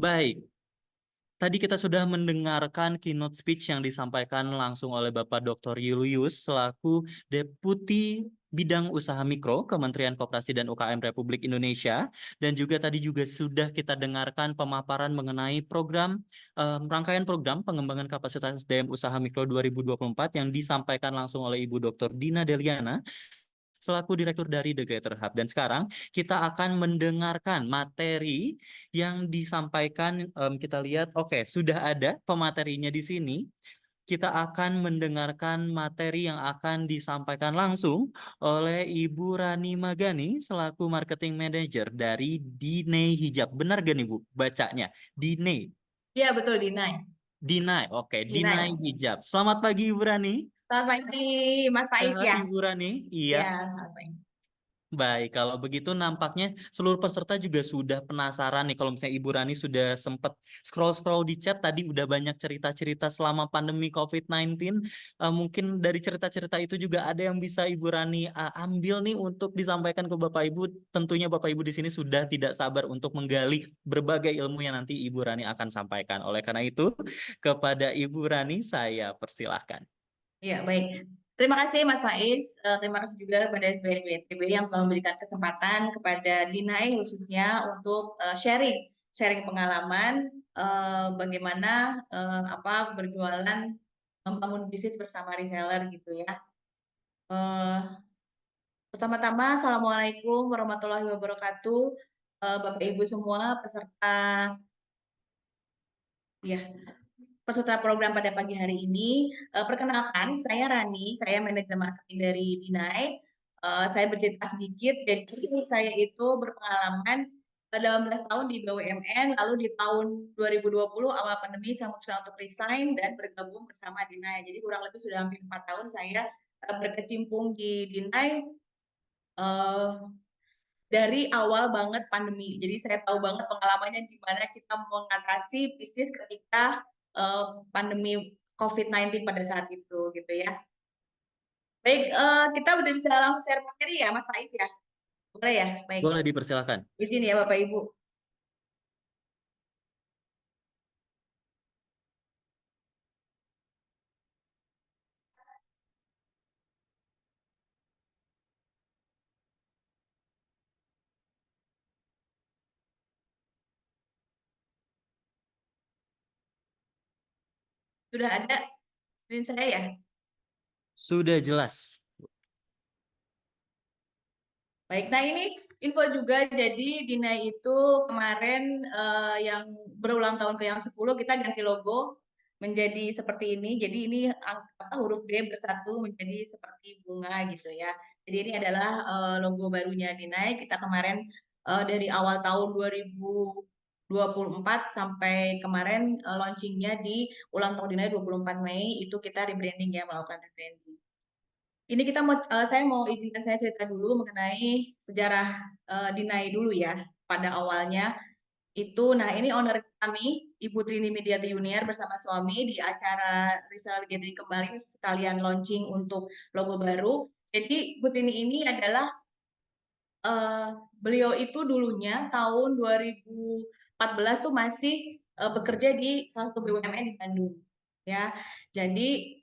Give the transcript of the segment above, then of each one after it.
Baik, tadi kita sudah mendengarkan keynote speech yang disampaikan langsung oleh Bapak Dr. Julius selaku Deputi Bidang Usaha Mikro Kementerian Koperasi dan UKM Republik Indonesia, dan juga tadi juga sudah kita dengarkan pemaparan mengenai rangkaian program pengembangan kapasitas SDM Usaha Mikro 2024 yang disampaikan langsung oleh Ibu Dr. Dina Deliana selaku Direktur dari The Greater Hub. Dan sekarang kita akan mendengarkan materi yang disampaikan. Kita lihat, oke, sudah ada pematerinya di sini. Kita akan mendengarkan materi yang akan disampaikan langsung oleh Ibu Rani Magani selaku Marketing Manager dari Dinei Hijab. Benar gak nih Bu bacanya? Dinei. Iya, betul, Dinai. Dinai, oke, Dinai Dinai. Hijab. Selamat pagi Ibu Rani. Selamat pagi, Mas Faiz Sehat ya? Ibu Rani? Iya. Ya, selamat pagi. Baik, kalau begitu nampaknya seluruh peserta juga sudah penasaran nih kalau misalnya Ibu Rani sudah sempat scroll-scroll di chat tadi udah banyak cerita-cerita selama pandemi COVID-19. Mungkin dari cerita-cerita itu juga ada yang bisa Ibu Rani ambil nih untuk disampaikan ke Bapak Ibu. Tentunya Bapak Ibu di sini sudah tidak sabar untuk menggali berbagai ilmu yang nanti Ibu Rani akan sampaikan. Oleh karena itu, kepada Ibu Rani saya persilahkan. Ya, baik. Terima kasih Mas Faiz. Terima kasih juga kepada SBNBTB yang telah memberikan kesempatan kepada Dinai khususnya untuk sharing pengalaman bagaimana berjualan membangun bisnis bersama reseller gitu ya. Eh, Pertama-tama, Assalamualaikum warahmatullahi wabarakatuh, Bapak Ibu semua peserta ya peserta program pada pagi hari ini. Perkenalkan, saya Rani, saya manajer marketing dari Dinai. Saya bercerita sedikit, jadi saya itu berpengalaman 18 tahun di BUMN, lalu di tahun 2020 awal pandemi saya memutuskan untuk resign dan bergabung bersama Dinai. Jadi kurang lebih sudah hampir 4 tahun saya berkecimpung di Dinai eh, dari awal banget pandemi. Jadi saya tahu banget pengalamannya gimana kita mengatasi bisnis ketika pandemi COVID-19 pada saat itu gitu ya. Baik, kita udah bisa langsung share materi ya Mas Faiz ya? Boleh ya? Baik. Boleh dipersilakan. Izin ya Bapak Ibu. Sudah ada screen saya ya? Sudah jelas. Baik, nah ini info juga, jadi Dina itu kemarin yang berulang tahun ke yang 10 kita ganti logo menjadi seperti ini. Jadi ini huruf D bersatu menjadi seperti bunga gitu ya. Jadi ini adalah logo barunya Dina. Kita kemarin dari awal tahun 2024 sampai kemarin launchingnya di ulang tahun Dina 24 Mei itu kita rebranding ya, melakukan rebranding. Ini saya mau izinkan saya cerita dulu mengenai sejarah Dinai dulu ya. Pada awalnya itu, nah ini owner kami, Ibu Trini Mediati Junior bersama suami di acara Reseller Gathering kembali sekalian launching untuk logo baru. Jadi Ibu Trini ini adalah eh, beliau itu dulunya tahun 2014 tuh masih bekerja di salah satu BUMN di Bandung ya. Jadi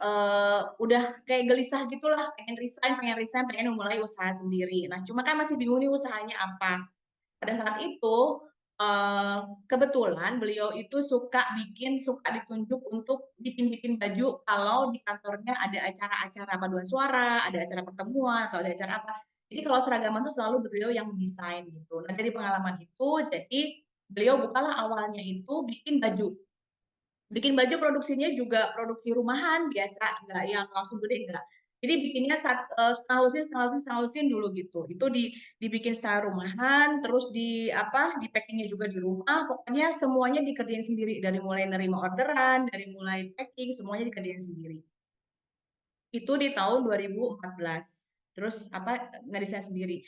udah kayak gelisah gitulah, pengen memulai usaha sendiri. Nah, cuma kan masih bingung nih usahanya apa. Pada saat itu eh, kebetulan beliau itu suka ditunjuk untuk bikin-bikin baju kalau di kantornya ada acara-acara paduan suara, ada acara pertemuan atau ada acara apa. Jadi kalau seragaman tuh selalu beliau yang desain gitu. Nah, dari pengalaman itu jadi beliau bukalah awalnya itu bikin baju. Bikin baju produksinya juga produksi rumahan biasa, nggak yang langsung gede, enggak. Jadi bikinnya setengah lusin dulu gitu. Itu dibikin secara rumahan, terus di packingnya juga di rumah. Pokoknya semuanya dikerjain sendiri, dari mulai nerima orderan, dari mulai packing, semuanya dikerjain sendiri. Itu di tahun 2014. Terus ngedesain sendiri.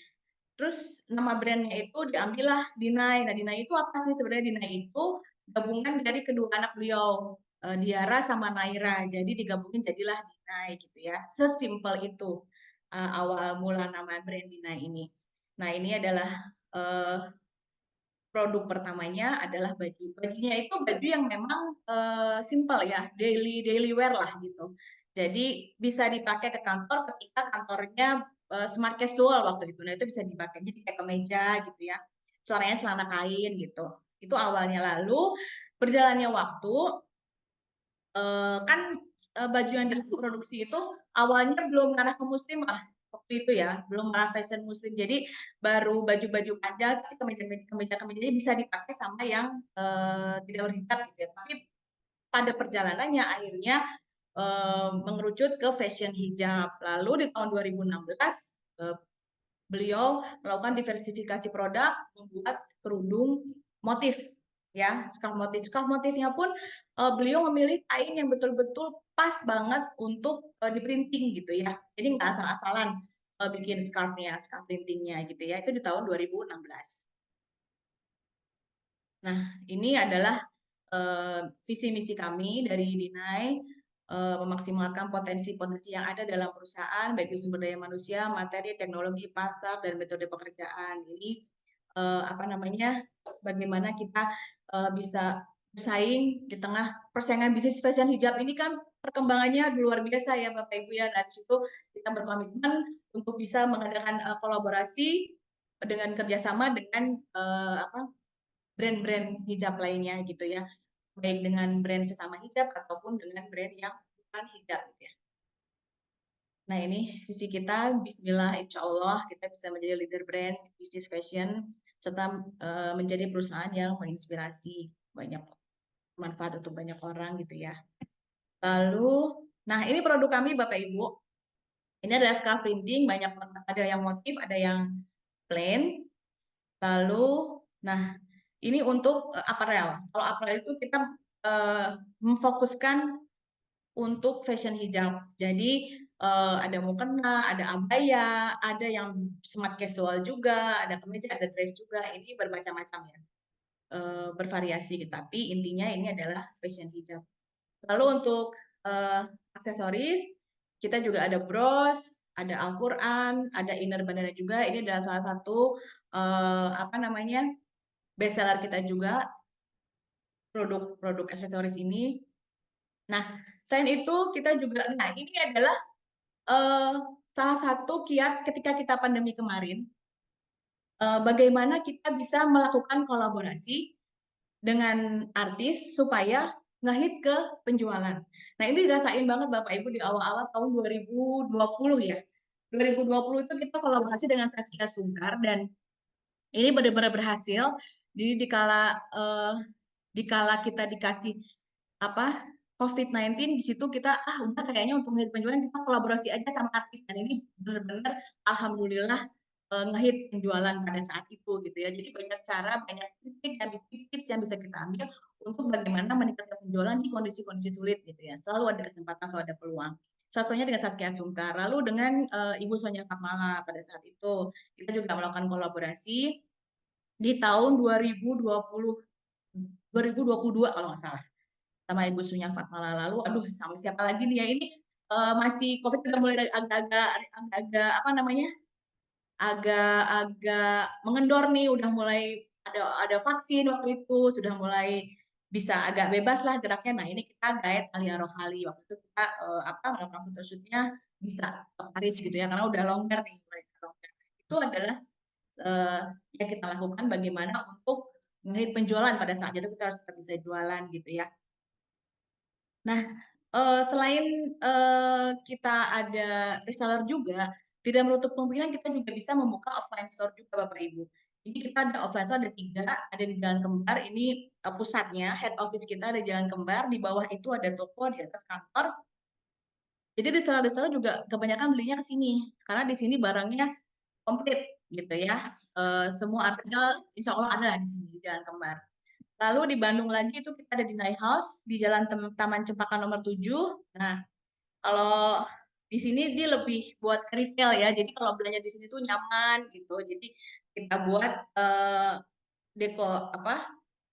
Terus nama brandnya itu diambillah Dinai. Nah, Dinai itu apa sih sebenarnya? Dinai itu gabungan dari kedua anak beliau, Diara sama Naira. Jadi digabungin jadilah Dinai gitu ya. Sesimpel itu awal mula nama brand Dinai ini. Nah, ini adalah uh, produk pertamanya adalah baju. Bajunya itu baju yang memang simple ya, daily wear lah gitu. Jadi bisa dipakai ke kantor ketika kantornya smart casual waktu itu. Nah, itu bisa dipakai jadi kayak kemeja gitu ya. Celananya celana kain gitu. Itu awalnya. Lalu berjalannya waktu kan baju yang diproduksi itu awalnya belum mengarah ke muslim lah waktu itu ya, belum mengarah fashion muslim. Jadi baru baju-baju panjang, tapi kemeja-kemejanya bisa dipakai sama yang tidak berhijab gitu ya. Tapi pada perjalanannya akhirnya mengerucut ke fashion hijab. Lalu di tahun 2016 beliau melakukan diversifikasi produk, membuat kerudung motif ya, scarf motif. Scarf motifnya pun beliau memilih kain yang betul-betul pas banget untuk di printing gitu ya. Jadi nggak asal-asalan bikin scarfnya, scarf printingnya gitu ya. Itu di tahun 2016. Nah, ini adalah visi misi kami dari Dinai, memaksimalkan potensi-potensi yang ada dalam perusahaan, baik itu sumber daya manusia, materi, teknologi, pasar, dan metode pekerjaan. Ini apa namanya, bagaimana kita bisa bersaing di tengah persaingan bisnis fashion hijab ini kan perkembangannya luar biasa ya Bapak Ibu ya. Nah, di situ kita berkomitmen untuk bisa mengadakan kolaborasi dengan kerjasama dengan brand-brand hijab lainnya gitu ya, baik dengan brand sesama hijab ataupun dengan brand yang bukan hijab gitu ya. Nah, ini visi kita, Bismillah, insya Allah kita bisa menjadi leader brand bisnis fashion serta menjadi perusahaan yang menginspirasi banyak manfaat untuk banyak orang gitu ya. Lalu, nah ini produk kami Bapak Ibu. Ini adalah scarf printing, banyak ada yang motif, ada yang plain. Lalu, nah ini untuk apparel. Kalau apparel itu kita memfokuskan untuk fashion hijab. Jadi ada mukena, ada abaya, ada yang smart casual juga, ada kemeja, ada dress juga. Ini bermacam-macam ya, bervariasi. Tapi intinya ini adalah fashion hijab. Lalu untuk aksesoris, kita juga ada bros, ada Al-Quran, ada inner bandana juga. Ini adalah salah satu apa namanya best seller kita juga, produk-produk aksesoris ini. Nah, selain itu kita juga, nah ini adalah uh, salah satu kiat ketika kita pandemi kemarin, bagaimana kita bisa melakukan kolaborasi dengan artis supaya ngehit ke penjualan. Nah, ini dirasain banget Bapak Ibu di awal-awal tahun 2020 ya. 2020 itu kita kolaborasi dengan Saskia Sungkar dan ini benar-benar berhasil. Jadi dikala kita dikasih apa COVID-19 di situ kita udah kayaknya untuk ngehit penjualan kita kolaborasi aja sama artis dan ini benar-benar alhamdulillah ngehit penjualan pada saat itu gitu ya. Jadi banyak cara, banyak tips yang bisa kita ambil untuk bagaimana meningkatkan penjualan di kondisi-kondisi sulit gitu ya. Selalu ada kesempatan, selalu ada peluang. Satunya dengan Saskia Sungkar, lalu dengan Ibu Sonia Fatmala pada saat itu kita juga melakukan kolaborasi di tahun 2022 kalau nggak salah sama Ibu Sunya Fatmala. Lalu aduh sama siapa lagi nih ya ini masih COVID udah mulai dari agak-agak apa namanya agak-agak mengendor nih, udah mulai ada vaksin waktu itu, sudah mulai bisa agak bebas lah geraknya. Nah ini kita guide Alia Rohali waktu itu kita melakukan photoshootnya bisa ke Paris gitu ya karena udah longgar nih mulai longgar. Itu adalah yang kita lakukan bagaimana untuk menghit penjualan pada saat itu kita harus tetap bisa jualan gitu ya. Nah, selain kita ada reseller juga, tidak menutup kemungkinan kita juga bisa membuka offline store juga Bapak Ibu. Jadi kita ada offline store ada 3, ada di Jalan Kembar, ini pusatnya, head office kita ada di Jalan Kembar, di bawah itu ada toko, di atas kantor. Jadi reseller-reseller juga kebanyakan belinya ke sini, karena di sini barangnya komplit gitu ya. Semua artikel insya Allah ada di sini, di Jalan Kembar. Lalu di Bandung lagi itu kita ada di Night House di Jalan Taman Cempaka nomor 7. Nah, kalau di sini dia lebih buat retail ya. Jadi kalau belanja di sini tuh nyaman gitu. Jadi kita buat deko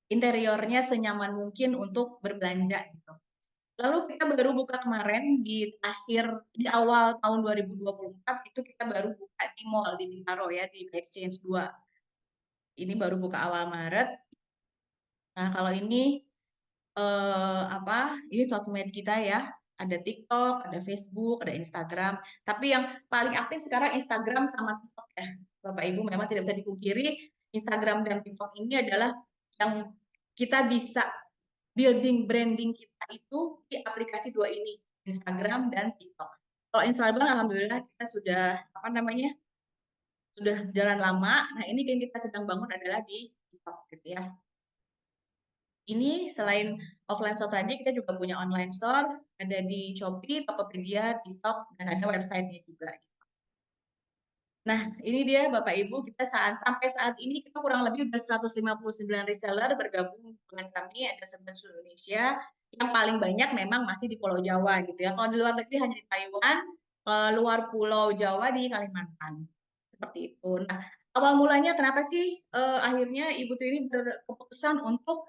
interiornya senyaman mungkin untuk berbelanja gitu. Lalu kita baru buka kemarin di awal tahun 2024 itu kita baru buka di mall di Bintaro ya di Exchange 2. Ini baru buka awal Maret. Nah, kalau ini ini sosmed kita ya. Ada TikTok, ada Facebook, ada Instagram. Tapi yang paling aktif sekarang Instagram sama TikTok ya. Bapak Ibu memang tidak bisa dipungkiri Instagram dan TikTok ini adalah yang kita bisa building branding kita itu di aplikasi dua ini, Instagram dan TikTok. Kalau Instagram alhamdulillah kita sudah sudah jalan lama. Nah, ini yang kita sedang bangun adalah di TikTok gitu ya. Ini selain offline store tadi, kita juga punya online store, ada di Shopee, Tokopedia, TikTok, dan ada website-nya juga. Nah, ini dia Bapak Ibu, kita sampai saat ini kita kurang lebih udah 159 reseller bergabung dengan kami, ada seluruh Indonesia. Yang paling banyak memang masih di Pulau Jawa gitu ya. Kalau di luar negeri hanya di Taiwan, luar Pulau Jawa di Kalimantan. Seperti itu. Nah, awal mulanya kenapa sih akhirnya Ibu Trini berkeputusan untuk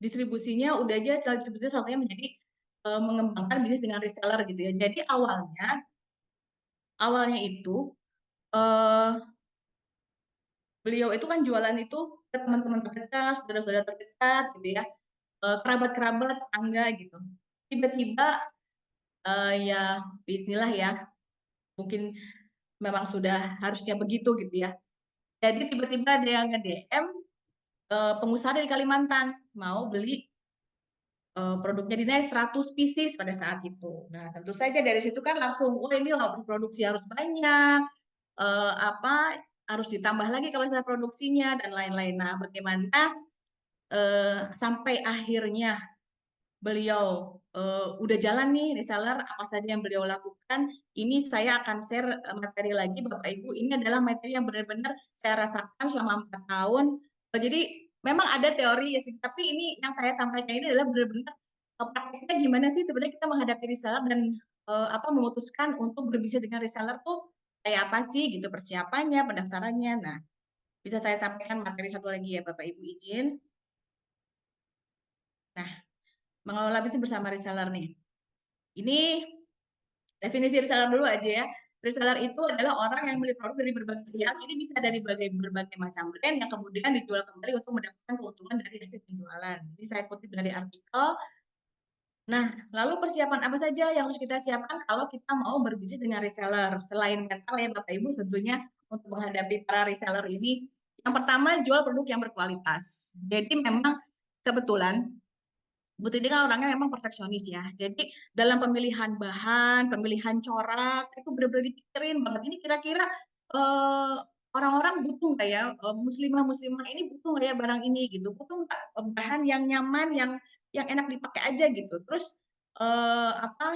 distribusinya udah aja distribusinya satunya menjadi mengembangkan bisnis dengan reseller gitu ya. Jadi awalnya itu eh, beliau itu kan jualan itu ke teman-teman terdekat, saudara-saudara terdekat gitu ya, kerabat-kerabat, tetangga gitu. Tiba-tiba ya bismillah ya, mungkin memang sudah harusnya begitu gitu ya. Jadi tiba-tiba ada yang nge-DM pengusaha dari Kalimantan mau beli produknya dinilai 100 pieces pada saat itu. Nah, tentu saja dari situ kan langsung, oh ini produksi harus banyak, harus ditambah lagi kapasitas produksinya dan lain-lain. Nah, bagaimana sampai akhirnya beliau udah jalan nih reseller, apa saja yang beliau lakukan. Ini saya akan share materi lagi Bapak Ibu. Ini adalah materi yang benar-benar saya rasakan selama 4 tahun. Jadi memang ada teori ya sih, tapi ini yang saya sampaikan ini adalah benar-benar prakteknya gimana sih sebenarnya kita menghadapi reseller dan memutuskan untuk berbisnis dengan reseller tuh kayak apa sih gitu persiapannya, pendaftarannya. Nah, bisa saya sampaikan materi satu lagi ya Bapak Ibu izin. Nah, mengelola bisnis bersama reseller nih. Ini definisi reseller dulu aja ya. Reseller itu adalah orang yang membeli produk dari berbagai pihak. Ini bisa dari berbagai macam brand yang kemudian dijual kembali untuk mendapatkan keuntungan dari hasil penjualan. Ini saya kutip dari artikel. Nah, lalu persiapan apa saja yang harus kita siapkan kalau kita mau berbisnis dengan reseller? Selain mental ya Bapak Ibu tentunya untuk menghadapi para reseller ini. Yang pertama, jual produk yang berkualitas. Jadi memang kebetulan Bu Tini kan orangnya memang perfeksionis ya. Jadi dalam pemilihan bahan, pemilihan corak itu benar-benar dipikirin banget. Ini kira-kira orang-orang butuh nggak ya, muslimah-muslimah ini butuh nggak ya barang ini gitu. Butuh nggak bahan yang nyaman, yang enak dipakai aja gitu. Terus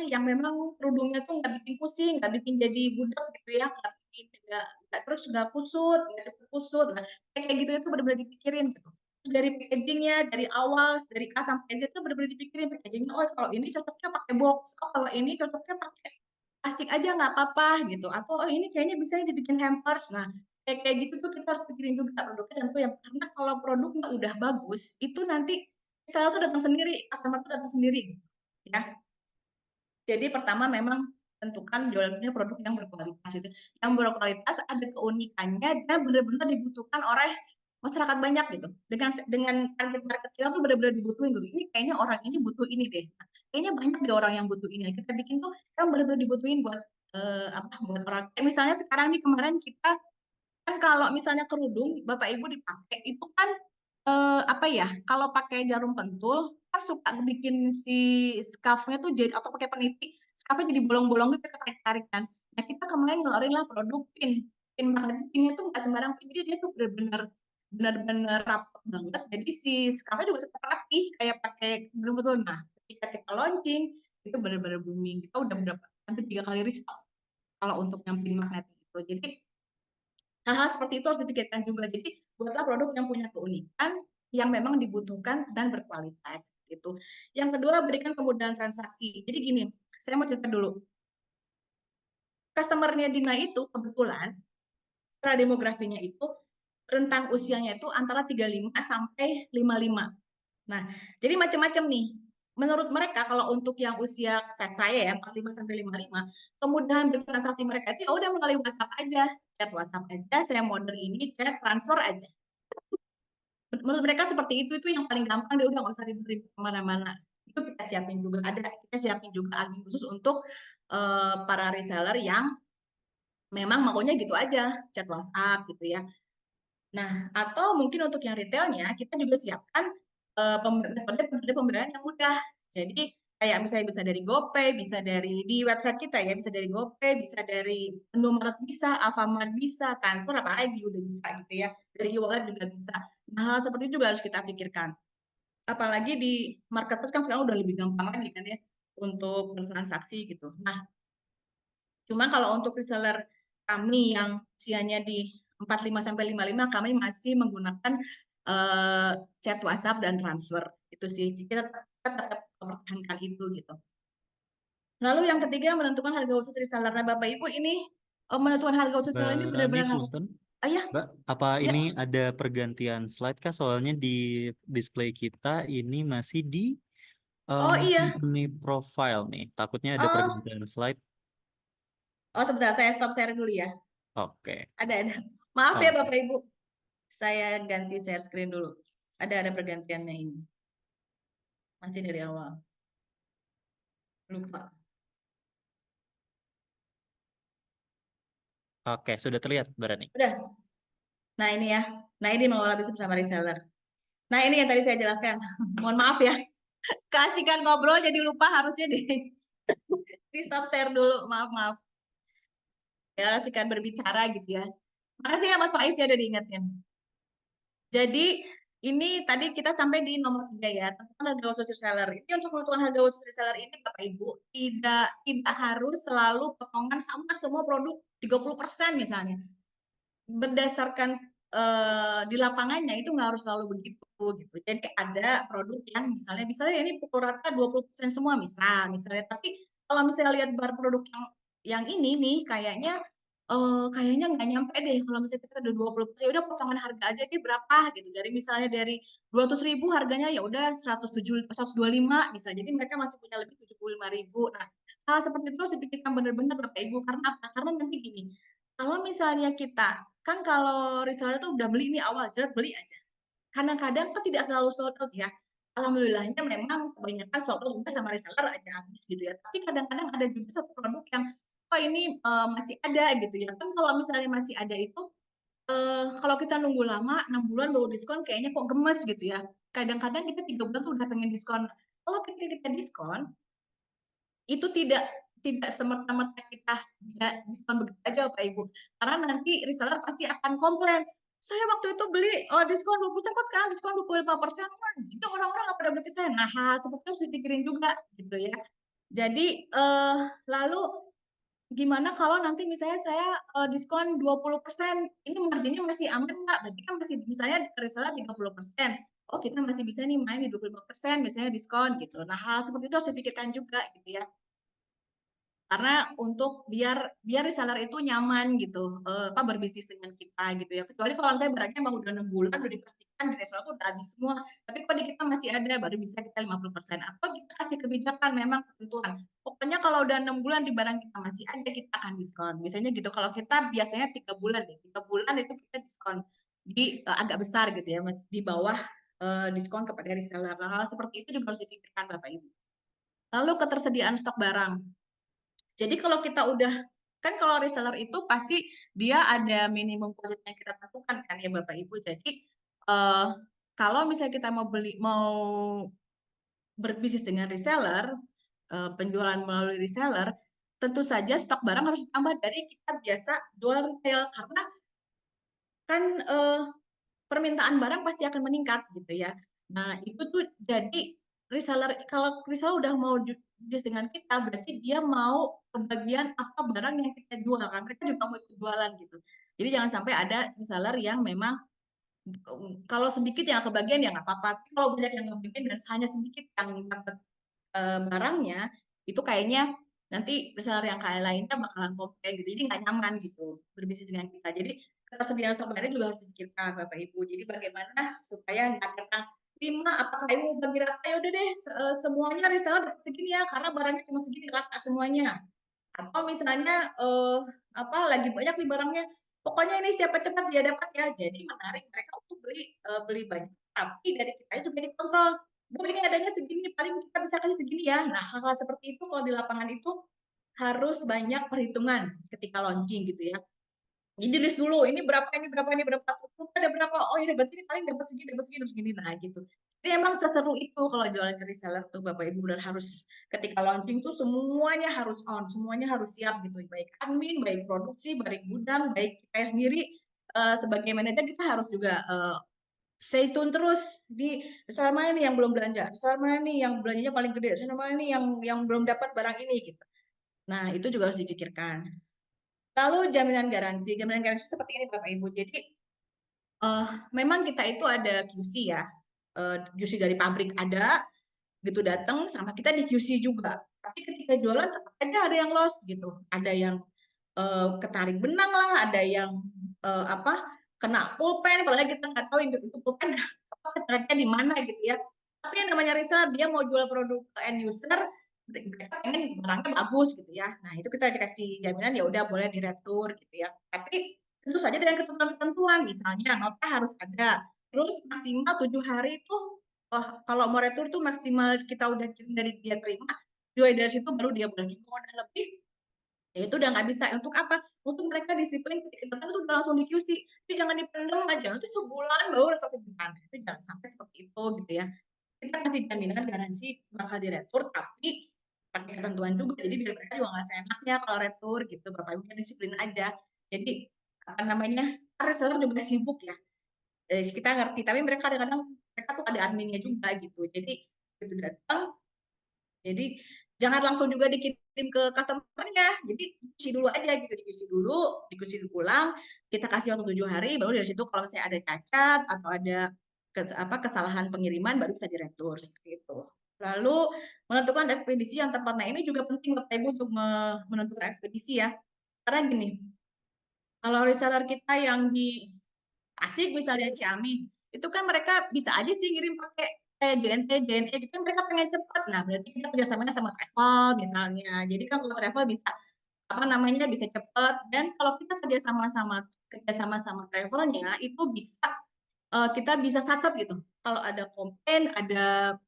yang memang kerudungnya tuh nggak bikin pusing, nggak bikin jadi budak gitu ya, nggak terus nggak kusut, nggak cepet kusut. Nah, kayak gitu itu benar-benar dipikirin gitu dari packagingnya dari awal dari A sampai Z itu benar-benar dipikirin packagingnya. Oh kalau ini cocoknya pakai box, oh kalau ini cocoknya pakai plastik aja nggak apa-apa gitu. Atau oh ini kayaknya bisa dibikin hampers. Nah kayak gitu tuh kita harus pikirin juga produknya tentu yang karena kalau produknya udah bagus itu nanti seller tuh datang sendiri, customer tuh datang sendiri gitu. Ya. Jadi pertama memang tentukan jualnya produk yang berkualitas itu. Yang berkualitas ada keunikannya dan benar-benar dibutuhkan oleh masyarakat banyak gitu. Dengan target market kita tuh benar-benar dibutuhin gitu. Ini kayaknya orang ini butuh ini deh. Nah, kayaknya banyak deh orang yang butuh ini. Kita bikin tuh yang benar-benar dibutuhin buat buat orang. Kayak misalnya sekarang nih kemarin kita kan kalau misalnya kerudung Bapak Ibu dipakai itu kan kalau pakai jarum pentul kan suka bikin si scarf-nya tuh jadi atau pakai peniti scarf-nya jadi bolong-bolong gitu ketarik-tarik kan. Nah kita kemarin ngeluarin lah produk pin magnet pinnya tuh nggak sembarang pin jadi dia tuh benar-benar rapat banget jadi si scarf-nya juga tetap rapi kayak pakai jarum pentul. Nah ketika kita launching itu benar-benar booming, kita udah berapa hampir 3 kali restock kalau untuk yang pin magnet itu. Jadi hal-hal seperti itu harus dipikirkan juga. Jadi buatlah produk yang punya keunikan, yang memang dibutuhkan dan berkualitas. Gitu. Yang kedua, berikan kemudahan transaksi. Jadi gini, saya mau cerita dulu. Customer-nya Dina itu kebetulan, secara demografinya itu, rentang usianya itu antara 35 sampai 55. Nah, jadi macam-macam nih. menurut mereka kalau untuk yang usia saya ya 45 sampai 55, kemudahan bertransaksi mereka itu ya udah melalui WhatsApp aja, chat WhatsApp aja, saya mau order ini, chat, transfer aja. Menurut mereka seperti itu yang paling gampang, dia udah nggak usah ribet-ribet kemana-mana. Itu kita siapin juga, kita siapin juga admin khusus untuk para reseller yang memang maunya gitu aja, chat WhatsApp gitu ya. Nah, atau mungkin untuk yang retailnya, kita juga siapkan metode pembayaran yang mudah. Jadi, kayak misalnya bisa dari GoPay, bisa dari di website kita ya, bisa dari GoPay, bisa dari Indomaret bisa, Alfamart bisa, transfer apalagi udah bisa gitu ya. Dari e-wallet juga bisa. Nah, hal seperti itu juga harus kita pikirkan. Apalagi di marketplace kan sekarang udah lebih gampang lagi kan ya untuk bertransaksi gitu. Nah, cuma kalau untuk reseller kami yang usianya di 45 sampai 55, kami masih menggunakan chat WhatsApp dan transfer. Itu sih, kita tetap mempertahankan itu gitu. Lalu yang ketiga menentukan harga khusus reseller. Nah, Bapak Ibu ini menentukan harga khusus reseller ini Mbak Rani, benar-benar harus punten. ya, Mbak, apa ya. ini ada pergantian slide kah? Soalnya di display kita ini masih di Oh iya. company profile nih. Takutnya ada Oh, pergantian slide. oh sebentar saya stop share dulu ya. Oke. Ada. Maaf ya Oke. Bapak Ibu. Saya ganti share screen dulu. Ada pergantiannya ini. Masih dari awal. Lupa. Oke, sudah terlihat, Mbak Rani. Udah. Nah, ini ya. Nah, ini mengelola bisnis bersama reseller. Nah, ini yang tadi saya jelaskan. Mohon maaf ya. Kasihkan ngobrol jadi lupa harusnya di stop share dulu. Maaf, maaf. Ya, kasihkan berbicara gitu ya. Makasih ya Mas Faiz ya udah diingetin. Jadi ini tadi kita sampai di nomor 3 ya, tentang harga khusus reseller. Ini untuk menentukan harga khusus reseller ini Bapak Ibu tidak harus selalu potongan sama semua produk 30% misalnya. Berdasarkan di lapangannya itu nggak harus selalu begitu gitu. Jadi ada produk yang misalnya ini pukul rata 20% semua misalnya tapi kalau misalnya lihat bar produk yang ini nih kayaknya nggak nyampe deh kalau misalnya kita ada 20%, ya udah potongan harga aja deh berapa gitu. Dari misalnya dari 200.000 harganya ya udah 125 misalnya. Jadi mereka masih punya lebih 75.000. Nah, hal seperti itu harus dipikirkan benar-benar Bapak Ibu karena apa? Karena nanti gini, kalau misalnya kita kan kalau reseller tuh udah beli ini awal jelas beli aja. Kadang-kadang kan tidak selalu sold out ya. Alhamdulillahnya memang kebanyakan sold out juga sama reseller aja habis gitu ya. Tapi kadang-kadang ada juga satu produk yang oh ini masih ada gitu ya. Kan kalau misalnya masih ada itu kalau kita nunggu lama 6 bulan baru diskon kayaknya kok gemes gitu ya. Kadang-kadang kita 3 bulan tuh udah pengen diskon. Kalau kita diskon itu tidak semerta-merta kita bisa diskon begitu aja Bapak Ibu. Karena nanti reseller pasti akan komplain. Saya waktu itu beli diskon 20%, kok sekarang diskon 25%. Jadi orang-orang nggak pada beli ke saya. Nah, hal seperti itu harus dipikirin juga gitu ya. Jadi lalu gimana kalau nanti misalnya saya diskon 20%, ini marginnya masih aman nggak? Berarti kan masih misalnya reseller 30%. Oh, kita masih bisa nih main di 25% misalnya diskon gitu. Nah, hal seperti itu harus dipikirkan juga gitu ya. Karena untuk biar reseller itu nyaman gitu berbisnis dengan kita gitu ya, kecuali kalau misalnya barangnya emang udah 6 bulan udah dipastikan di reseller tuh udah habis semua, tapi kalau di kita masih ada baru bisa kita 50% atau kita kasih kebijakan memang ketentuan pokoknya kalau udah 6 bulan di barang kita masih ada kita akan diskon biasanya gitu. Kalau kita biasanya 3 bulan deh, 3 bulan itu kita diskon di agak besar gitu ya, masih di bawah diskon kepada reseller. Hal seperti itu juga harus dipikirkan Bapak Ibu. Lalu ketersediaan stok barang. Jadi kalau kita udah kan kalau reseller itu pasti dia ada minimum quality yang kita tentukan kan ya Bapak Ibu. Jadi kalau misalnya kita mau berbisnis dengan reseller, penjualan melalui reseller, tentu saja stok barang harus ditambah dari kita biasa jual retail karena kan permintaan barang pasti akan meningkat gitu ya. Nah, itu tuh jadi kalau reseller udah mau bisnis dengan kita, berarti dia mau kebagian apa barang yang kita jual kan. Mereka juga mau ikut jualan gitu. Jadi jangan sampai ada reseller yang memang kalau sedikit yang kebagian ya nggak apa-apa. Tapi kalau banyak yang kebagian dan hanya sedikit yang dapat barangnya, itu kayaknya nanti reseller yang kayak lainnya bakalan komplain gitu. Jadi nggak nyaman gitu berbisnis dengan kita. Jadi ketersediaan stok barang juga harus dipikirkan Bapak Ibu. Jadi bagaimana supaya nggak datang 5, apakah Ibu bagi rata? Ya udah deh, semuanya reseller dapat segini ya, karena barangnya cuma segini, rata semuanya. Atau misalnya, apa, lagi banyak nih barangnya, pokoknya ini siapa cepat dia dapat ya. Jadi menarik mereka untuk beli banyak, tapi dari kitanya juga dikontrol, "Bu, ini adanya segini, paling kita bisa kasih segini ya." Nah, hal-hal seperti itu kalau di lapangan itu harus banyak perhitungan ketika launching gitu ya. Jadi list dulu, ini berapa ini berapa ini berapa, strukturnya ada berapa, oh ini berarti ini paling dapat segini dapat segini dapat segini, nah gitu. Jadi emang seseru itu kalau jualan ke reseller tuh Bapak Ibu, benar harus ketika launching tuh semuanya harus on, semuanya harus siap gitu, baik admin, baik produksi, baik gudang, baik kita sendiri, sebagai manajer kita harus juga, stay tune terus di reseller mana nih yang belum belanja, reseller mana nih yang belanjanya paling gede, reseller mana nih yang belum dapat barang ini gitu. Nah itu juga harus dipikirkan. Lalu jaminan garansi seperti ini Bapak Ibu. Jadi, memang kita itu ada QC ya, QC dari pabrik ada, gitu datang sama kita di QC juga. Tapi ketika jualan tetap aja ada yang loss gitu, ada yang, ketarik benang lah, ada yang, apa, kena pulpen, padahal kita nggak tahu itu pulpen apa ketaritnya di mana gitu ya. Tapi yang namanya reseller dia mau jual produk ke end user, mereka pengen barangnya bagus gitu ya. Nah itu kita kasih jaminan ya udah boleh diretur gitu ya. Tapi tentu saja dengan ketentuan-ketentuan, misalnya nota harus ada, terus maksimal 7 hari itu, kalau mau retur tuh maksimal kita udah kirim dari dia terima, 2 hari dari situ baru dia balik. Kalau udah lebih, ya itu udah nggak bisa. Untuk apa? Untuk mereka disiplin ketika datang itu udah langsung di-QC. Jadi jangan dipendem aja, nanti sebulan baru retur ke depan. Itu jangan sampai seperti itu gitu ya. Kita kasih jaminan garansi bakal diretur, tapi pakai ketentuan juga. Jadi biar mereka juga nggak seenaknya kalau retur gitu. Bapak Ibu disiplin aja. Jadi apa namanya? Kan reseller juga sibuk ya. Kita ngerti, tapi mereka kadang-kadang mereka tuh ada adminnya juga gitu. Jadi begitu datang, jadi jangan langsung juga dikirim ke customer-nya. Jadi QC dulu aja gitu, di QC ulang, kita kasih waktu 7 hari, baru dari situ kalau misalnya ada cacat atau ada kesalahan pengiriman baru bisa diretur seperti itu. Lalu menentukan ekspedisi yang tepat. Nah, ini juga penting Bapak Ibu untuk menentukan ekspedisi ya. Karena gini, kalau reseller kita yang di Tasik misalnya, Ciamis, itu kan mereka bisa aja sih ngirim pakai JNT, JNE gitu kan mereka pengen cepat. Nah, berarti kita kerjasamanya sama travel misalnya. Jadi kan kalau travel bisa apa namanya bisa cepat dan kalau kita kerjasama sama travelnya itu bisa kita bisa satset gitu. Kalau ada komplain, ada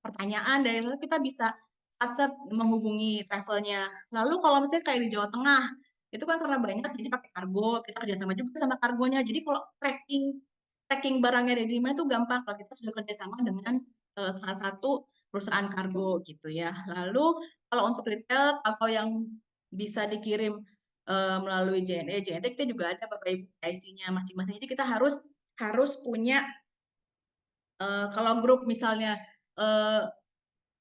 pertanyaan dari travel kita bisa satset menghubungi travelnya. Lalu kalau misalnya kayak di Jawa Tengah itu kan karena banyak jadi pakai kargo, kita kerjasama juga sama kargonya. Jadi kalau tracking tracking barangnya ada di mana itu gampang kalau kita sudah kerjasama dengan salah satu perusahaan kargo gitu ya. Lalu kalau untuk retail atau yang bisa dikirim melalui JNE, JNT kita juga ada Bapak Ibu IC-nya masing-masing. Jadi kita harus harus punya kalau grup misalnya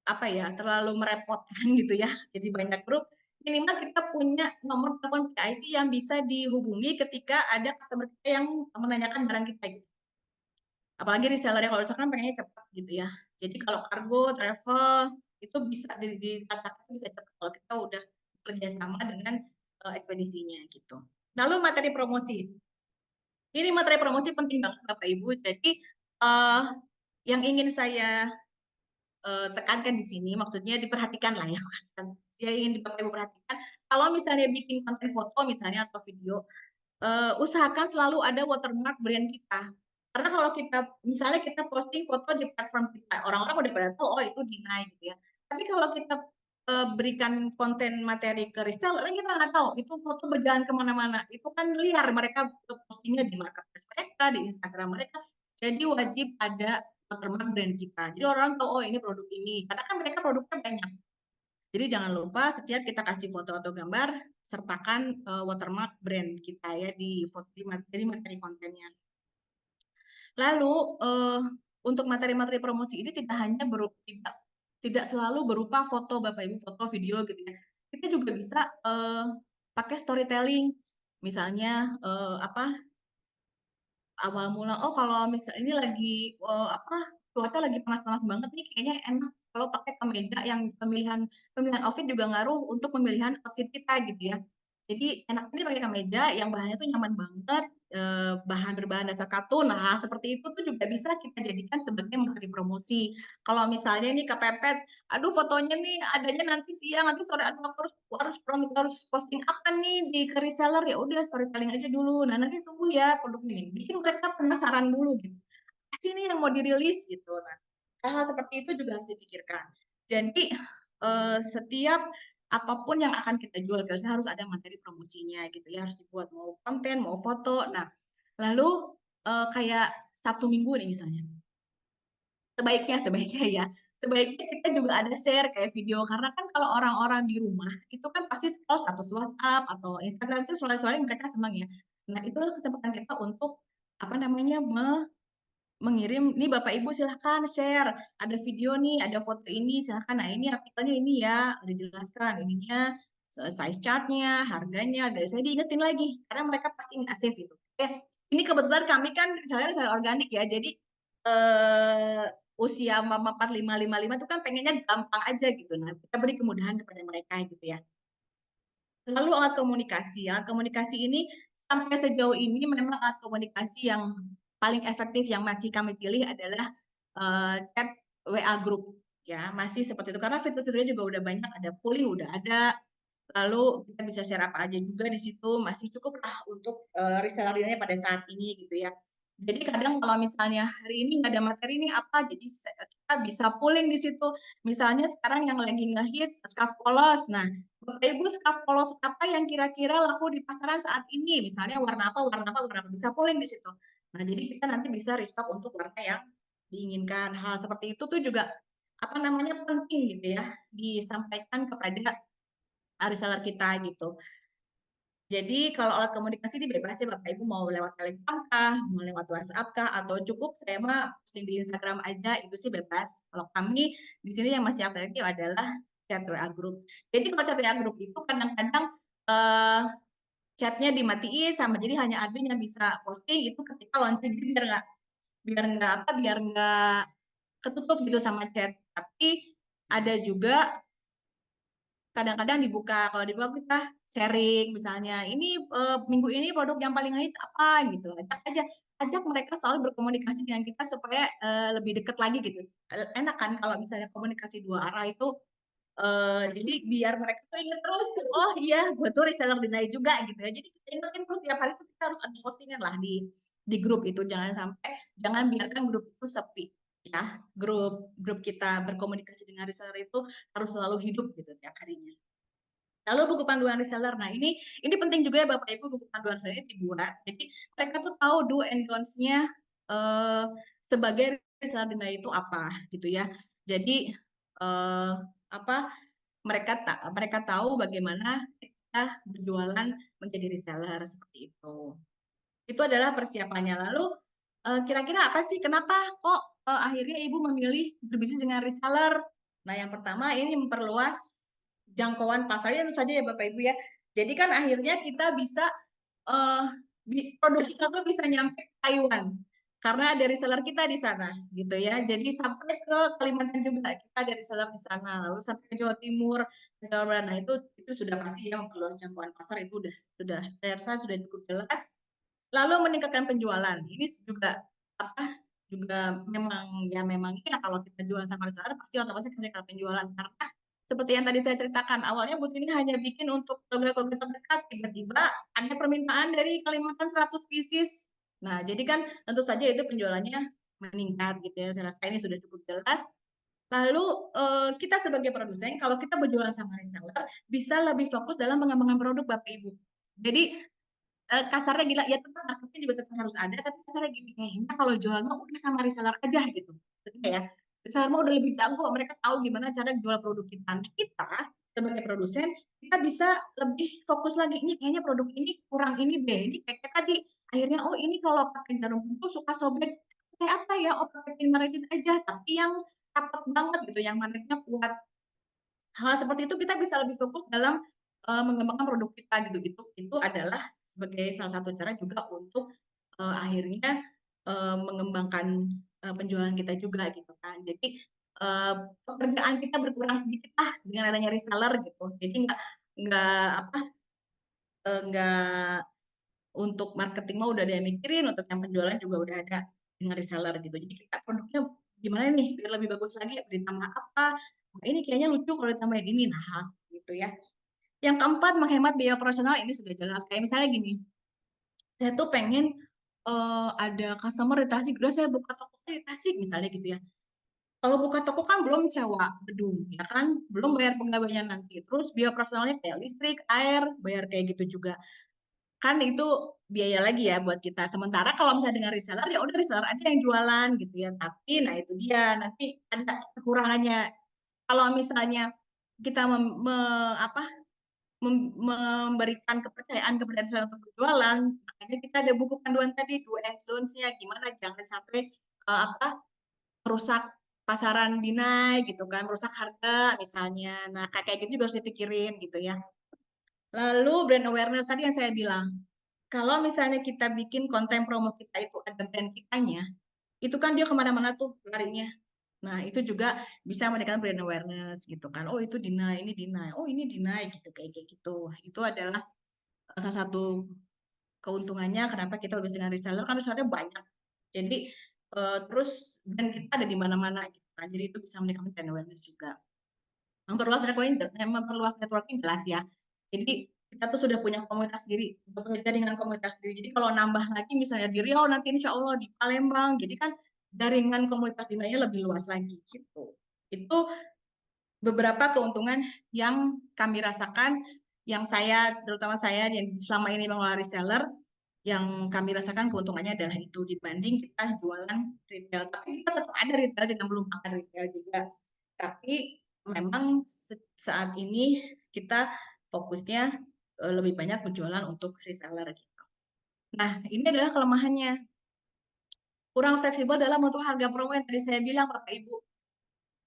apa ya terlalu merepotkan gitu ya, jadi banyak grup, minimal kita punya nomor telepon PIC yang bisa dihubungi ketika ada customer kita yang menanyakan barang kita gitu. Apalagi reseller ya, kalau misalkan pengennya cepat gitu ya. Jadi kalau kargo, travel, itu bisa dilacaknya bisa cepat kalau kita udah kerja sama dengan ekspedisinya gitu. Lalu materi promosi. Ini materi promosi penting banget Bapak Ibu. Jadi yang ingin saya tekankan di sini, maksudnya diperhatikan lah ya, kan. Ya ingin Bapak Ibu perhatikan, kalau misalnya bikin konten foto misalnya atau video, usahakan selalu ada watermark brand kita. Karena kalau kita misalnya kita posting foto di platform kita, orang-orang udah pada tahu, oh itu Dinai gitu ya. Tapi kalau kita berikan konten materi ke reseller, kita nggak tahu itu foto berjalan kemana-mana. Itu kan liar, mereka postingnya di marketplace mereka, di Instagram mereka. Jadi wajib ada watermark brand kita. Jadi orang tahu, oh ini produk ini. Karena kan mereka produknya banyak. Jadi jangan lupa setiap kita kasih foto atau gambar, sertakan watermark brand kita ya di materi kontennya. Lalu untuk materi-materi promosi ini tidak hanya tidak selalu berupa foto Bapak Ibu, foto, video gitu ya. Kita juga bisa pakai storytelling. Misalnya apa awal mula, oh kalau misal ini lagi apa cuaca lagi panas-panas banget nih, kayaknya enak kalau pakai kemeja yang pemilihan pemilihan outfit juga ngaruh untuk pemilihan outfit kita gitu ya. Jadi enaknya pakai kemeja yang bahannya tuh nyaman banget, bahan berbahan dasar katun. Nah, seperti itu tuh juga bisa kita jadikan sebagai materi promosi. Kalau misalnya nih kepepet, "Aduh fotonya nih adanya nanti siang, nanti sore, aduh aku harus posting apa nih di ke reseller." Ya udah storytelling aja dulu, "Nah nanti tunggu ya produknya ini." Bikin mereka penasaran dulu gitu, "Apa sih ini yang mau dirilis?" Gitu. Nah, hal-hal seperti itu juga harus dipikirkan. Jadi, setiap apapun yang akan kita jual, biasanya harus ada materi promosinya gitu ya, harus dibuat mau konten, mau foto. Nah, lalu, kayak Sabtu Minggu nih misalnya, sebaiknya ya, sebaiknya kita juga ada share kayak video, karena kan kalau orang-orang di rumah, itu kan pasti scroll status WhatsApp atau Instagram itu sore-sore mereka senang ya. Nah, itulah kesempatan kita untuk, apa namanya, mengirim, "Nih Bapak Ibu silahkan share, ada video nih, ada foto ini, silahkan. Nah ini artikelnya ini ya, udah dijelaskan ininya, size chart-nya, harganya," dari saya diingetin lagi, karena mereka pasti nggak save itu. Ini kebetulan kami kan misalnya reseller organik ya, jadi, usia mama 4555 tuh kan pengennya gampang aja gitu. Nah, kita beri kemudahan kepada mereka gitu ya. Lalu alat komunikasi ini sampai sejauh ini memang alat komunikasi yang paling efektif yang masih kami pilih adalah, chat WA group ya, masih seperti itu. Karena fitur-fiturnya juga udah banyak, ada polling udah ada, lalu kita bisa share apa aja juga di situ, masih cukuplah untuk, reseller-nya pada saat ini gitu ya. Jadi kadang kalau misalnya hari ini nggak ada materi nih apa, jadi kita bisa polling di situ. Misalnya sekarang yang lagi ngehits scarf polos. Nah, Bapak Ibu scarf polos apa yang kira-kira laku di pasaran saat ini? Misalnya warna apa warna apa warna apa, bisa polling di situ. Nah, jadi kita nanti bisa restock untuk warna yang diinginkan. Hal seperti itu tuh juga, apa namanya, penting gitu ya, disampaikan kepada reseller kita gitu. Jadi kalau alat komunikasi ini bebas ya Bapak Ibu mau lewat Telegram kah, mau lewat WhatsApp kah, atau cukup saya mah posting di Instagram aja, itu sih bebas. Kalau kami di sini yang masih aktif adalah chat WA group. Jadi kalau chat WA group itu kadang-kadang, eee, chat-nya dimatiin sama jadi hanya admin yang bisa posting itu ketika launching, jadi biar nggak ketutup gitu sama chat. Tapi ada juga kadang-kadang dibuka, kalau dibuka kita sharing misalnya, "Ini, minggu ini produk yang paling hits apa?" Gitu, ajak mereka selalu berkomunikasi dengan kita supaya, lebih dekat lagi gitu. Enak kan kalau misalnya komunikasi dua arah itu, jadi biar mereka tuh inget terus, "Oh iya, gue tuh reseller Dinai juga," gitu ya. Jadi kita ingetin terus tiap hari tuh kita harus ada postingan lah di grup itu, jangan biarkan grup itu sepi ya. Grup grup kita berkomunikasi dengan reseller itu harus selalu hidup gitu tiap harinya. Lalu buku panduan reseller. Nah ini penting juga ya Bapak Ibu buku panduan reseller ini dibuat. Jadi mereka tuh tahu do and don'ts-nya, sebagai reseller Dinai itu apa gitu ya. Jadi, apa, mereka tahu bagaimana kita berjualan menjadi reseller seperti itu. Itu adalah persiapannya. Lalu, kira-kira apa sih kenapa kok, akhirnya Ibu memilih berbisnis dengan reseller? Nah, yang pertama ini memperluas jangkauan pasarnya tentu saja ya Bapak Ibu ya. Jadi kan akhirnya kita bisa, eee, produk kita tuh bisa nyampe ke Taiwan, karena ada reseller kita di sana gitu ya. Jadi sampai ke Kalimantan juga kita ada reseller di sana, lalu sampai ke Jawa Timur, ke Jawa Barat. Nah itu sudah pasti ya memperluas jangkauan pasar itu sudah saya rasa sudah cukup jelas. Lalu meningkatkan penjualan, ini juga, apa, juga memang iya kalau kita jualan sama reseller pasti otomatis meningkatkan penjualan. Karena seperti yang tadi saya ceritakan, awalnya booth ini hanya bikin untuk keluarga-keluarga terdekat, tiba-tiba ada permintaan dari Kalimantan 100 pieces. Nah, jadi kan tentu saja itu penjualannya meningkat gitu ya, saya rasa ini sudah cukup jelas. Lalu, kita sebagai produsen kalau kita berjualan sama reseller, bisa lebih fokus dalam pengembangan produk Bapak Ibu. Jadi kasarnya gila, ya tetap marketing juga tetap harus ada, tapi kasarnya gini, kayaknya kalau jual mah udah sama reseller aja gitu, maksudnya ya. Reseller mah udah lebih jago, mereka tahu gimana cara jual produk kita. Nah, kita sebagai produsen, kita bisa lebih fokus lagi, ini kayaknya produk ini kurang ini deh, ini kayak tadi, akhirnya, oh ini kalau pakai jarum pentul suka sobek, kayak apa ya? Oh pakai pin Maretit aja, tapi yang rapat banget gitu, yang magnetnya kuat. Hal seperti itu kita bisa lebih fokus dalam, mengembangkan produk kita gitu. Itu adalah sebagai salah satu cara juga untuk, akhirnya, mengembangkan, penjualan kita juga gitu kan. Jadi, pekerjaan kita berkurang sedikit lah dengan adanya reseller gitu. Jadi nggak apa, nggak untuk marketing mah udah ada yang mikirin, untuk yang penjualan juga udah ada dengan reseller gitu. Jadi kita produknya gimana nih biar lebih bagus lagi, ditambah apa? Nah, ini kayaknya lucu kalau ditambahin ini, nah hal gitu ya. Yang keempat, menghemat biaya operasional ini sudah jelas. Kayak misalnya gini, saya tuh pengen ada customer di Tasik, udah saya buka toko di Tasik misalnya gitu ya. Kalau buka toko kan belum sewa gedung, ya kan? Belum bayar pegawainya nanti. Terus biaya operasionalnya kayak listrik, air, bayar kayak gitu juga. Kan itu biaya lagi ya buat kita. Sementara kalau misalnya dengan reseller, ya udah reseller aja yang jualan gitu ya. Tapi nah itu dia, nanti ada kekurangannya. Kalau misalnya kita apa, memberikan kepercayaan kepada reseller untuk berjualan, makanya kita ada buku panduan tadi, do and don'ts-nya, gimana jangan sampai apa merusak pasaran dinai gitu kan, merusak harga misalnya. Nah, kayak gitu juga harus dipikirin gitu ya. Lalu brand awareness tadi yang saya bilang, kalau misalnya kita bikin konten promo kita itu ada brand kitanya, itu kan dia kemana-mana tuh larinya. Nah, itu juga bisa meningkatkan brand awareness gitu kan. Oh, itu dinai, ini dinai. Oh, ini dinai gitu kayak gitu. Itu adalah salah satu keuntungannya kenapa kita lebih dengan reseller kan resellernya banyak. Jadi terus brand kita ada di mana-mana gitu kan. Jadi itu bisa meningkatkan brand awareness juga. Memperluas networking jelas ya. Jadi kita tuh sudah punya komunitas sendiri, sudah punya jaringan komunitas sendiri. Jadi kalau nambah lagi misalnya di Riau nanti insya Allah di Palembang, jadi kan jaringan komunitas dinanya lebih luas lagi gitu. Itu beberapa keuntungan yang kami rasakan, yang saya terutama saya yang selama ini mengelola reseller, yang kami rasakan keuntungannya adalah itu dibanding kita jualan retail. Tapi kita tetap ada retail, kita belum makan retail juga. Tapi memang saat ini kita fokusnya lebih banyak penjualan untuk reseller gitu. Nah, ini adalah kelemahannya. Kurang fleksibel dalam menentukan harga promo yang tadi saya bilang, Bapak Ibu.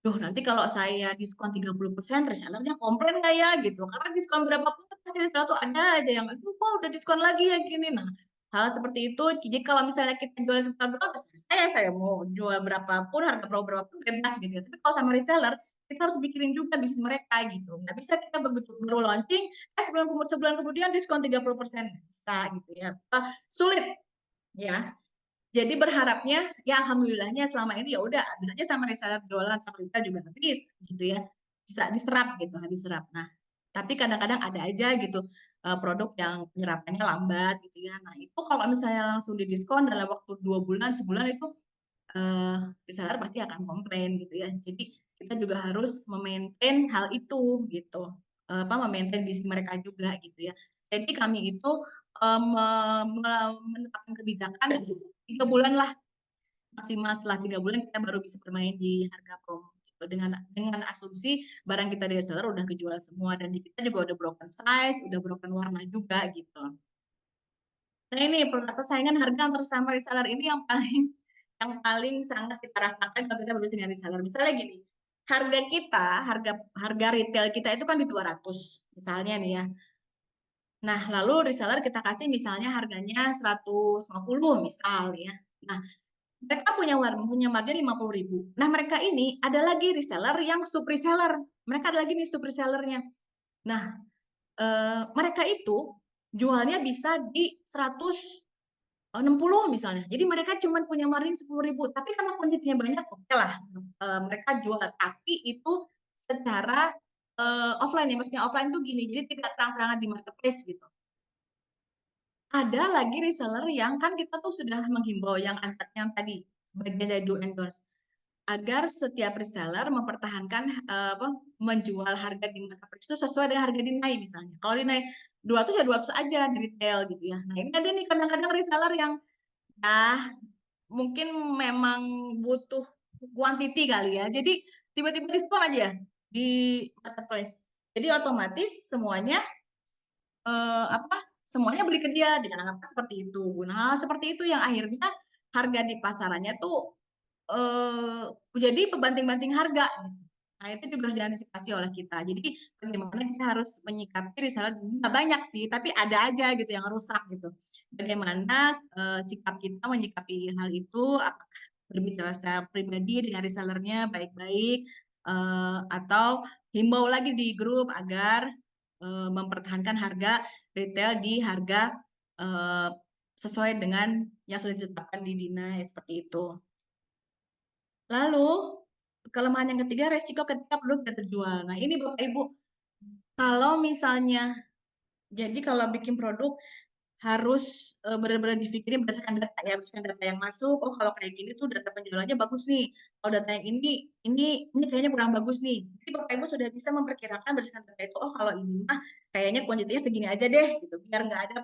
Duh, nanti kalau saya diskon 30%, resellernya komplain nggak ya gitu. Karena diskon berapapun pasti reseller tuh ada aja yang, aduh kok udah diskon lagi ya gini. Nah, hal seperti itu, jadi kalau misalnya kita jual di berapa, saya mau jual berapapun, harga promo berapapun bebas gitu ya. Tapi kalau sama reseller, kita harus pikirin juga bisnis mereka gitu. Nggak bisa kita begitu baru launching, sebulan kemudian diskon 30%. Nggak bisa gitu ya. Sulit ya. Jadi berharapnya ya alhamdulillahnya selama ini ya udah bisa aja sama reseller jualan sama kita juga habis gitu ya. Bisa diserap gitu, habis serap. Nah, tapi kadang-kadang ada aja gitu produk yang penyerapannya lambat gitu ya. Nah, itu kalau misalnya langsung didiskon dalam waktu 2 bulan, sebulan itu reseller pasti akan komplain gitu ya. Jadi kita juga harus memaintain hal itu gitu. Apa memaintain bisnis mereka juga gitu ya. Jadi kami itu menetapkan kebijakan 3 bulan lah maksimal, setelah 3 bulan kita baru bisa bermain di harga promo gitu. Dengan asumsi barang kita di reseller udah kejual semua dan di kita juga udah broken size, udah broken warna juga gitu. Nah ini persaingan harga antar sama reseller ini yang paling sangat kita rasakan kalau kita berbisnis dengan reseller. Misalnya gini, harga retail kita itu kan di 200 misalnya nih ya. Nah, lalu reseller kita kasih misalnya harganya 150 misal ya. Nah, mereka punya margin 50.000. Nah, mereka ini ada lagi reseller yang sub reseller. Mereka ada lagi nih sub resellernya. Nah, mereka itu jualnya bisa di 160 misalnya. Jadi mereka cuma punya margin 10.000. Tapi karena kondisinya banyak, oke lah. Mereka jual. Tapi itu secara offline ya. Maksudnya offline tuh gini. Jadi tidak terang-terangan di marketplace gitu. Ada lagi reseller yang kan kita tuh sudah menghimbau yang tadi bagian dari do and don'ts agar setiap reseller mempertahankan menjual harga di marketplace itu sesuai dengan harga dinai misalnya. Kalau dinai 200 ya 200 aja di retail gitu ya. Nah, ini ada nih kadang-kadang reseller yang mungkin memang butuh quantity kali ya. Jadi tiba-tiba diskon aja di marketplace. Jadi otomatis apa semuanya beli ke dia dengan angka seperti itu. Nah, seperti itu yang akhirnya harga di pasarannya tuh jadi pebanting-banting harga. Nah, itu juga harus diantisipasi oleh kita. Jadi bagaimana kita harus menyikapi reseller, nggak banyak sih, tapi ada aja gitu yang rusak gitu. Bagaimana sikap kita menyikapi hal itu, apakah berbicara secara pribadi dengan resellernya baik-baik, atau himbau lagi di grup agar mempertahankan harga retail di harga eh, sesuai dengan yang sudah ditetapkan di Dinai seperti itu. Lalu kelemahan yang ketiga, resiko ketika produk tidak terjual. Nah, ini Bapak Ibu, kalau misalnya jadi kalau bikin produk harus benar-benar dipikirin berdasarkan data ya, berdasarkan data yang masuk. Oh, kalau kayak gini tuh data penjualannya bagus nih. Kalau data yang ini kayaknya kurang bagus nih. Jadi Bapak Ibu sudah bisa memperkirakan berdasarkan data itu. Oh, kalau ini mah kayaknya kuantitinya segini aja deh, gitu. Biar nggak ada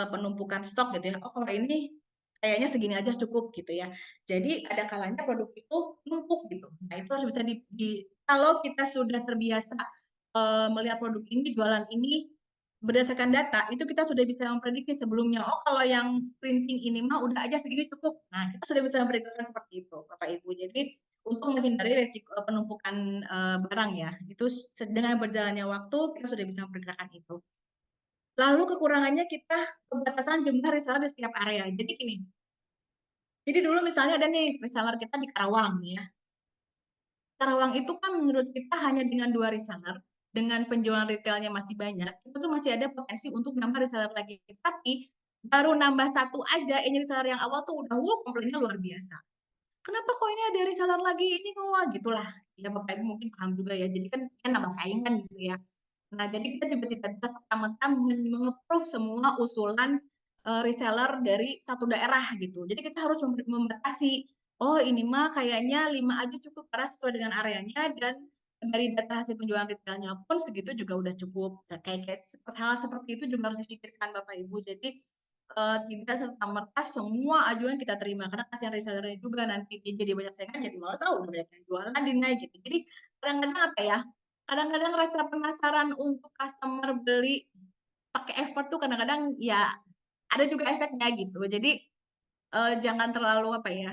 penumpukan stok gitu ya. Oh, kalau ini kayaknya segini aja cukup gitu ya. Jadi ada kalanya produk itu numpuk gitu. Nah, itu harus bisa kalau kita sudah terbiasa melihat produk ini, jualan ini berdasarkan data, itu kita sudah bisa memprediksi sebelumnya. Oh, kalau yang printing ini mah udah aja segini cukup. Nah, kita sudah bisa memperkirakan seperti itu, Bapak Ibu. Jadi untuk menghindari resiko penumpukan barang ya, itu dengan berjalannya waktu kita sudah bisa memperkirakan itu. Lalu kekurangannya kita pembatasan jumlah reseller di setiap area. Jadi gini, jadi dulu misalnya ada nih reseller kita di Karawang nih ya. Karawang itu kan menurut kita hanya dengan 2 reseller, dengan penjualan retailnya masih banyak, itu tuh masih ada potensi untuk nambah reseller lagi. Tapi baru nambah satu aja, ini reseller yang awal tuh udah komplainnya luar biasa. Kenapa kok ini ada reseller lagi? Ini wah gitulah. Ya Bapak Ibu mungkin paham juga ya. Jadi kan nambah saingan gitu ya. Nah, jadi kita juga tidak bisa serta-merta mengepruh semua usulan reseller dari satu daerah gitu. Jadi kita harus membatasi, oh ini mah kayaknya 5 aja cukup karena sesuai dengan areanya dan dari data hasil penjualan retailnya pun segitu juga udah cukup. Kayak hal seperti itu juga harus dipikirkan Bapak Ibu. Jadi tidak serta-merta semua ajuan kita terima karena kasihan resellernya juga nanti dia jadi banyak saingan jadi malas udah banyak yang jualan dinaik gitu. Jadi kadang-kadang apa ya? Kadang-kadang rasa penasaran untuk customer beli pakai effort tuh kadang-kadang ya ada juga efeknya gitu. Jadi jangan terlalu apa ya?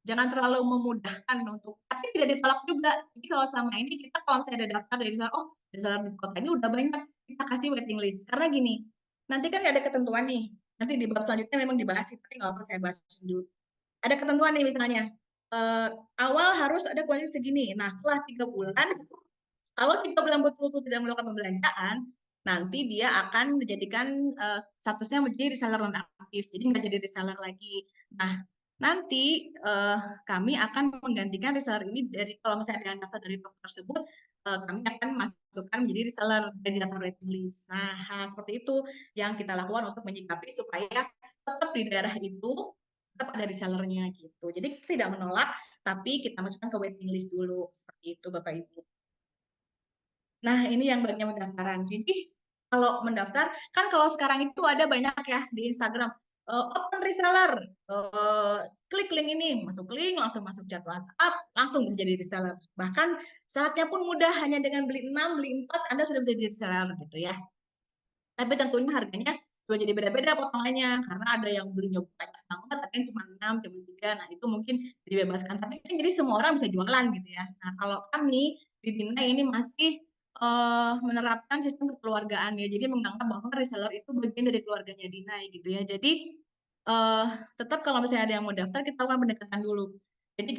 Jangan terlalu memudahkan untuk tapi tidak ditolak juga. Jadi kalau selama ini kita kalau misalnya ada daftar dari sana, oh reseller di kota ini udah banyak, kita kasih waiting list. Karena gini, nanti kan ada ketentuan nih. Nanti di bab selanjutnya memang dibahas sih, tapi nggak apa saya bahas dulu. Ada ketentuan nih misalnya, awal harus ada kualitas segini. Nah, setelah 3 bulan, kalau 3 bulan betul-betul tidak melakukan pembelanjaan, nanti dia akan menjadikan statusnya menjadi reseller non aktif, jadi nggak jadi reseller lagi. Nah, nanti kami akan menggantikan reseller ini dari kalau misalnya ada yang daftar dari toko tersebut, kami akan masukkan menjadi reseller dari daftar waiting list. Nah, hal seperti itu yang kita lakukan untuk menyikapi supaya tetap di daerah itu tetap ada resellernya gitu. Jadi tidak menolak, tapi kita masukkan ke waiting list dulu seperti itu, Bapak Ibu. Nah, ini yang bagian pendaftaran. Jadi, kalau mendaftar, kan kalau sekarang itu ada banyak ya di Instagram, open reseller, klik link ini, masuk link, langsung masuk chat WhatsApp, langsung bisa jadi reseller. Bahkan syaratnya pun mudah, hanya dengan beli 6, beli 4, Anda sudah bisa jadi reseller gitu ya. Tapi tentunya harganya juga jadi beda-beda potongannya, karena ada yang belinya banyak banget, ada yang cuma 6, cuma 3, nah itu mungkin dibebaskan. Tapi kan jadi semua orang bisa jualan gitu ya. Nah, kalau kami di Dina ini masih menerapkan sistem kekeluargaan ya. Jadi menganggap bahwa reseller itu bagian dari keluarganya Dina gitu ya. Jadi eh, tetap kalau misalnya ada yang mau daftar kita lakukan pendekatan dulu. Jadi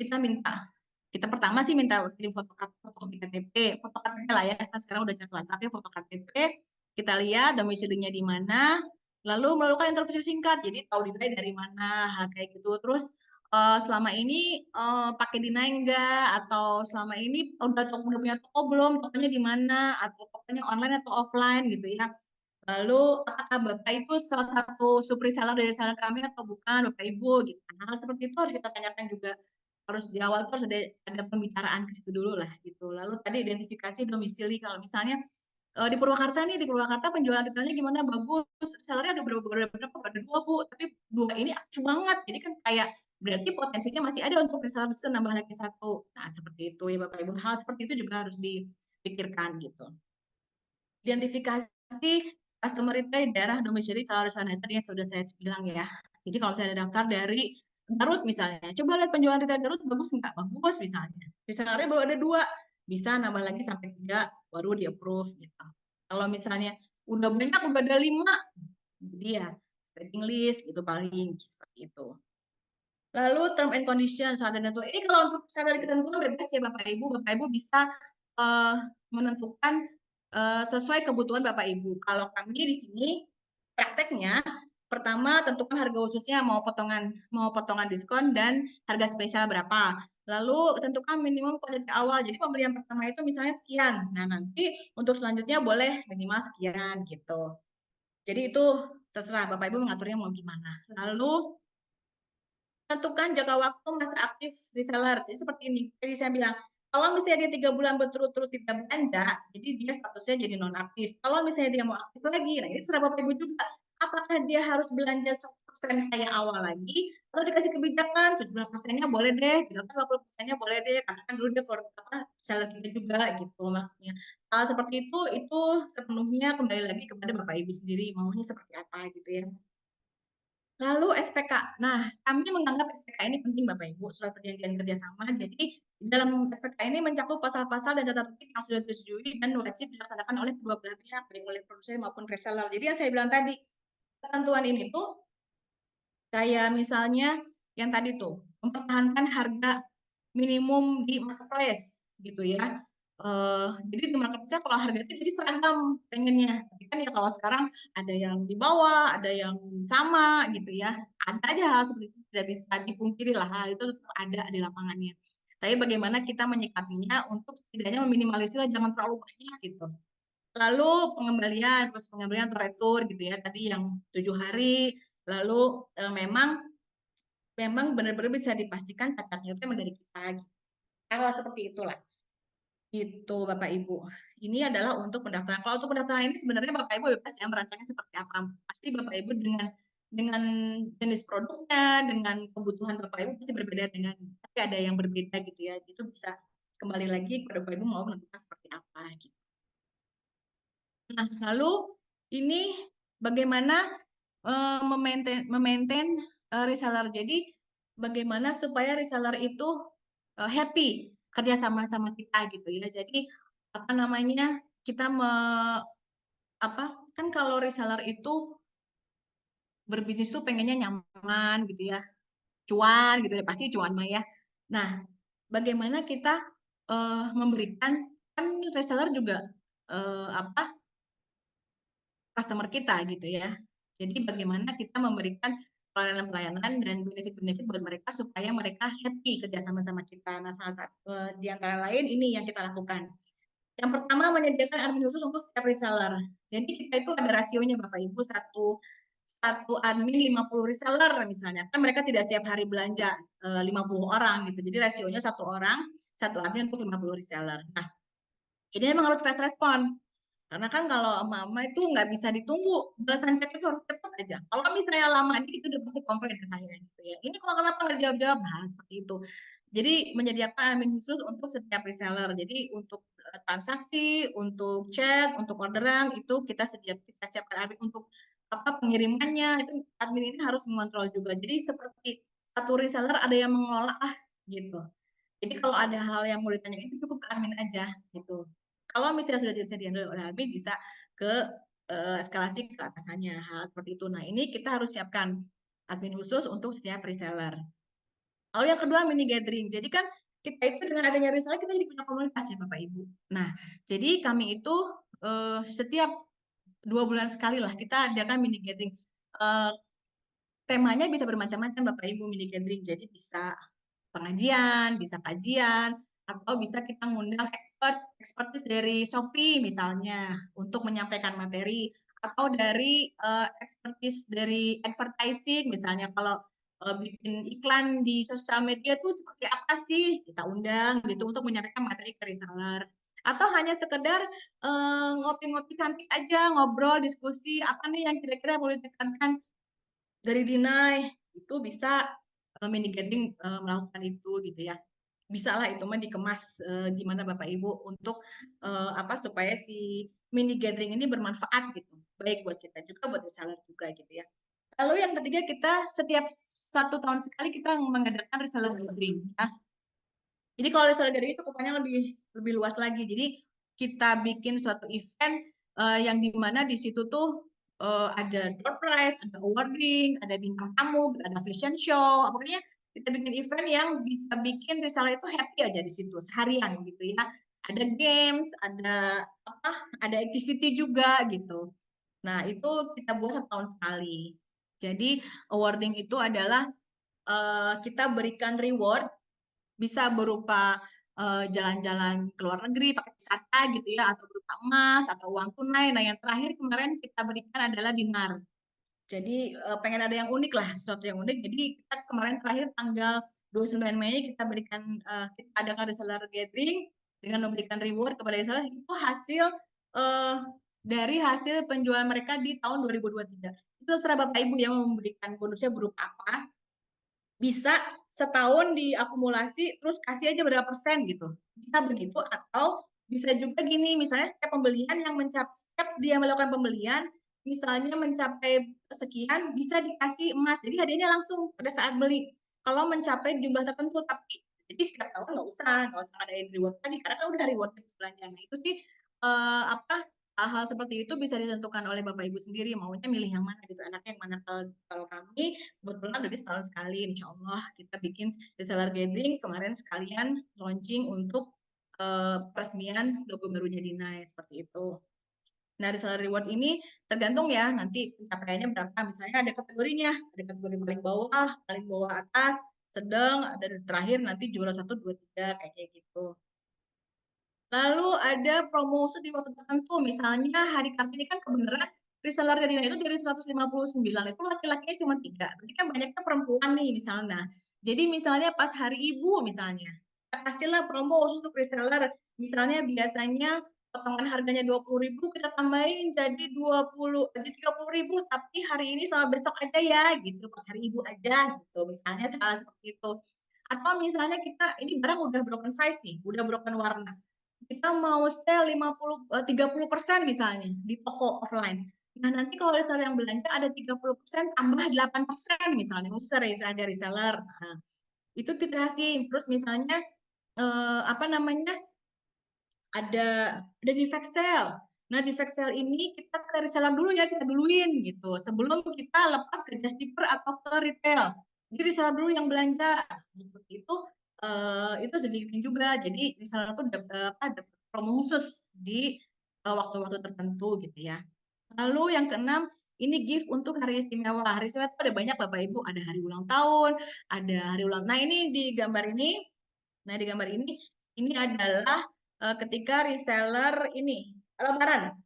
kita pertama sih minta kirim foto KTP, foto KTP lah ya, kan sekarang udah chat WhatsApp ya, foto KTP, kita lihat domisilinya di mana, lalu melakukan interview singkat, jadi tahu dinai dari mana, hal kayak gitu. Terus selama ini pakai dinai enggak, atau selama ini udah punya toko belum, tokonya di mana, atau tokonya online atau offline gitu ya. Lalu apakah Bapak itu salah satu reseller dari reseller kami atau bukan, Bapak Ibu gitu. Hal seperti itu harus kita tanyakan juga. Harus di awal tuh harus ada pembicaraan ke situ dulu lah gitu. Lalu tadi identifikasi domisili kalau misalnya di Purwakarta nih, di Purwakarta penjualan retailnya gimana? Bagus. Sellernya ada berapa? Ada 2, Bu. Tapi 2 ini aktif banget. Jadi kan kayak berarti potensinya masih ada untuk reseller itu nambah lagi 1. Nah, seperti itu ya Bapak Ibu. Hal seperti itu juga harus dipikirkan gitu. Identifikasi customer retail daerah domisili calon reseller tadi yang sudah saya bilang ya. Jadi kalau saya ada daftar dari Garut misalnya, coba lihat penjualan retail Garut bagus nggak? Bagus misalnya. Resellernya baru ada 2, bisa nambah lagi sampai 3, baru di approve gitu. Kalau misalnya udah banyak, udah ada 5, jadi ya waiting list gitu paling seperti itu. Lalu term and condition saat tentu. Ini kalau untuk syarat ketentuan bebas ya Bapak Ibu bisa menentukan sesuai kebutuhan Bapak Ibu. Kalau kami di sini prakteknya, pertama tentukan harga khususnya mau potongan diskon dan harga spesial berapa. Lalu tentukan minimum kuantitas awal. Jadi pembelian pertama itu misalnya sekian. Nah, nanti untuk selanjutnya boleh minimal sekian gitu. Jadi itu terserah Bapak Ibu mengaturnya mau gimana. Lalu tentukan jangka waktu masa aktif reseller. Jadi seperti ini. Tadi saya bilang, kalau misalnya dia 3 bulan berturut-turut tidak belanja, jadi dia statusnya jadi nonaktif. Kalau misalnya dia mau aktif lagi, nah ini terserah Bapak Ibu juga. Apakah dia harus belanja 100% kayak awal lagi, atau dikasih kebijakan 70%-nya boleh deh, gitu kan 50%-nya boleh deh, karena kan dulu dia seller kita juga gitu maksudnya. Hal seperti itu sepenuhnya kembali lagi kepada Bapak Ibu sendiri, maunya seperti apa gitu ya. Lalu SPK. Nah, kami menganggap SPK ini penting Bapak Ibu, surat perjanjian kerjasama. Jadi dalam SPK ini mencakup pasal-pasal dan catatan tertib yang sudah disetujui dan wajib dilaksanakan oleh kedua belah pihak, baik oleh produsen maupun reseller. Jadi yang saya bilang tadi, ketentuan ini tuh kayak misalnya yang tadi tuh, mempertahankan harga minimum di marketplace gitu ya. Jadi di marketplace kalau harga itu jadi seragam pengennya. Tapi kan ya kalau sekarang ada yang di bawah, ada yang sama gitu ya. Ada aja hal seperti itu tidak bisa dipungkiri lah, hal itu tetap ada di lapangannya. Tapi bagaimana kita menyikapinya untuk setidaknya meminimalisir jangan terlalu banyak gitu. Lalu pengembalian atau retur gitu ya. Tadi yang 7 hari, lalu memang memang benar-benar bisa dipastikan cacatnya itu memang dari kita. Hal seperti itulah. Gitu Bapak Ibu. Ini adalah untuk pendaftaran. Kalau untuk pendaftaran ini sebenarnya Bapak Ibu bebas ya merancangnya seperti apa. Pasti Bapak Ibu dengan jenis produknya, dengan kebutuhan Bapak Ibu pasti berbeda dengan tapi ada yang berbeda gitu ya. Itu bisa kembali lagi kepada Bapak Ibu mau menentukan seperti apa gitu. Nah, lalu ini bagaimana memaintain reseller. Jadi bagaimana supaya reseller itu happy kerja sama kita gitu ya. Jadi apa namanya kita apa kan kalau reseller itu berbisnis tuh pengennya nyaman gitu ya, cuan gitu ya pasti cuan mah ya. Nah, bagaimana kita memberikan kan reseller juga apa customer kita gitu ya. Jadi bagaimana kita memberikan pelayanan-pelayanan dan benefit-benefit buat mereka supaya mereka happy kerja sama kita. Nah, salah satu di antara lain ini yang kita lakukan. Yang pertama menyediakan admin khusus untuk setiap reseller. Jadi kita itu ada rasionya Bapak Ibu satu admin 50 reseller misalnya. Kan mereka tidak setiap hari belanja 50 orang gitu. Jadi rasionya satu orang, satu admin untuk 50 reseller. Nah, ini memang harus fast respon. Karena kan kalau mama itu nggak bisa ditunggu, belasan chat itu harus cepat aja. Kalau misalnya lama dikit itu udah pasti komplain ke saya gitu ya. Ini kok kenapa nggak jawab-jawab? Nah, seperti itu. Jadi menyediakan admin khusus untuk setiap reseller. Jadi untuk transaksi, untuk chat, untuk orderan itu kita siapkan admin untuk apa pengirimannya itu admin ini harus mengontrol juga. Jadi seperti satu reseller ada yang mengelola gitu. Jadi kalau ada hal yang mau ditanya itu cukup ke admin aja gitu. Kalau misalnya sudah bisa dihandle oleh admin bisa ke eskalasi ke atasannya hal seperti itu. Nah ini kita harus siapkan admin khusus untuk setiap reseller. Lalu yang kedua mini gathering. Jadi kan kita itu dengan adanya reseller kita jadi punya komunitas ya Bapak Ibu. Nah jadi kami itu setiap 2 bulan sekali lah kita adakan mini gathering. Temanya bisa bermacam-macam Bapak Ibu mini gathering. Jadi bisa pengajian, bisa kajian, atau bisa kita ngundang expertis dari Shopee misalnya untuk menyampaikan materi, atau dari expertise dari advertising misalnya kalau bikin iklan di sosial media tuh seperti apa sih kita undang gitu untuk menyampaikan materi ke reseller atau hanya sekedar ngopi-ngopi cantik aja ngobrol diskusi apa nih yang kira-kira boleh ditekankan dari Dinai itu bisa mini gathering melakukan itu gitu ya. Bisa lah itu mah dikemas gimana Bapak Ibu untuk apa supaya si mini gathering ini bermanfaat gitu. Baik buat kita juga buat reseller juga gitu ya. Lalu yang ketiga kita setiap 1 tahun sekali kita mengadakan reseller gathering ya. Jadi kalau reseller gathering itu kupanya lebih luas lagi. Jadi kita bikin suatu event yang dimana di situ tuh ada door prize, ada awarding, ada bintang tamu, ada fashion show. Pokoknya kita bikin event yang bisa bikin reseller itu happy aja di situ seharian gitu ya. ada games, ada activity juga gitu. Nah, itu kita buat setahun sekali. Jadi awarding itu adalah kita berikan reward bisa berupa jalan-jalan ke luar negeri pakai wisata gitu ya, atau berupa emas atau uang tunai. Nah, yang terakhir kemarin kita berikan adalah dinar. Jadi pengen ada yang unik lah, sesuatu yang unik. Jadi kita kemarin terakhir tanggal 29 Mei kita berikan kita adakan reseller gathering dengan memberikan reward kepada reseller itu hasil uh, dari hasil penjualan mereka di tahun 2023. Itu terserah Bapak Ibu yang memberikan bonusnya berupa apa. Bisa setahun diakumulasi terus kasih aja berapa persen gitu. Bisa begitu atau bisa juga gini, misalnya setiap pembelian yang setiap dia melakukan pembelian misalnya mencapai sekian bisa dikasih emas. Jadi hadiahnya langsung pada saat beli. Kalau mencapai jumlah tertentu tapi jadi setiap tahun nggak usah ngadain reward lagi karena kan udah reward belanja. Nah, itu sih hal-hal seperti itu bisa ditentukan oleh Bapak Ibu sendiri maunya milih yang mana gitu. Enaknya yang mana kalau kami kebetulan udah setahun sekali, insya Allah kita bikin reseller gathering kemarin sekalian launching untuk peresmian logo barunya Dinai seperti itu. Nah, reseller reward ini tergantung ya nanti pencapaiannya berapa. Misalnya ada kategorinya, ada kategori paling bawah atas, sedang, dan terakhir nanti juara 1, 2, 3 kayak gitu. Lalu ada promo di waktu tertentu, misalnya hari Kartini kan kebenaran reseller Dina itu dari 159 itu laki-lakinya cuma 3. Berarti kan banyaknya perempuan nih misalnya. Jadi misalnya pas hari ibu misalnya, kasihlah promo untuk reseller. Misalnya biasanya potongan harganya 20.000 kita tambahin jadi 30.000 tapi hari ini sama besok aja ya gitu pas hari ibu aja gitu misalnya seperti itu. Atau misalnya kita ini barang udah broken size nih, udah broken warna kita mau sell 30% misalnya di toko offline. Nah, nanti kalau reseller yang belanja ada 30% tambah 8% misalnya, khusus ada reseller. Nah, itu kita kasih. Terus misalnya ada di fake sale. Nah, di fake sale ini kita ke reseller dulu ya, kita duluin gitu. Sebelum kita lepas ke just tipper atau ke retail. Jadi reseller dulu yang belanja. Seperti itu signifikan juga. Jadi reseller itu dapat promo khusus di waktu-waktu tertentu gitu ya. Lalu yang keenam, ini gift untuk hari istimewa. Hari istimewa itu ada banyak Bapak Ibu, ada hari ulang tahun, ada hari ulang. Nah, ini di gambar ini, ini adalah ketika reseller ini lebaran.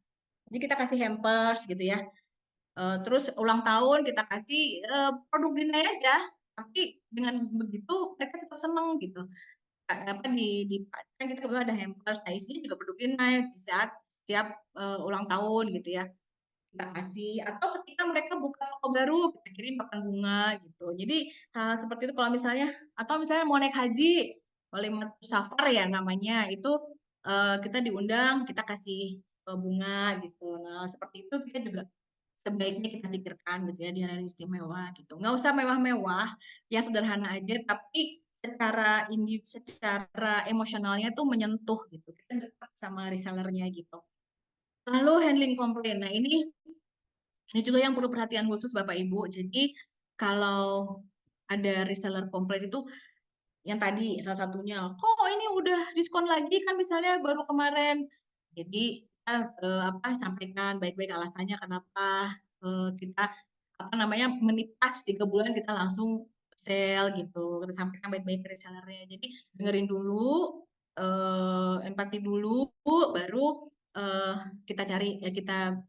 Jadi kita kasih hampers gitu ya. Terus ulang tahun kita kasih produk Dinai aja. Tapi dengan begitu mereka tetap senang gitu. Apa kan kita kebetulan ada hampers, nah isinya juga produk Dinai di saat setiap ulang tahun gitu ya kita kasih atau ketika mereka buka toko baru kita kirim papan bunga gitu. Jadi hal seperti itu kalau misalnya atau misalnya mau naik haji Walimat Safar ya namanya itu kita diundang kita kasih bunga gitu. Nah seperti itu kita juga sebaiknya kita pikirkan gitu ya di hari istimewa gitu. Nggak usah mewah-mewah, yang sederhana aja tapi secara emosionalnya tuh menyentuh gitu. Kita dekat sama resellernya gitu. Lalu handling komplain. Nah, ini juga yang perlu perhatian khusus Bapak Ibu. Jadi kalau ada reseller komplain itu yang tadi salah satunya, kok ini udah diskon lagi kan misalnya baru kemarin. Jadi kita sampaikan baik-baik alasannya kenapa kita menipas 3 bulan kita langsung sale gitu. Kita sampaikan baik-baik ke resellernya. Jadi dengerin dulu, empati dulu, baru eh, kita cari ya kita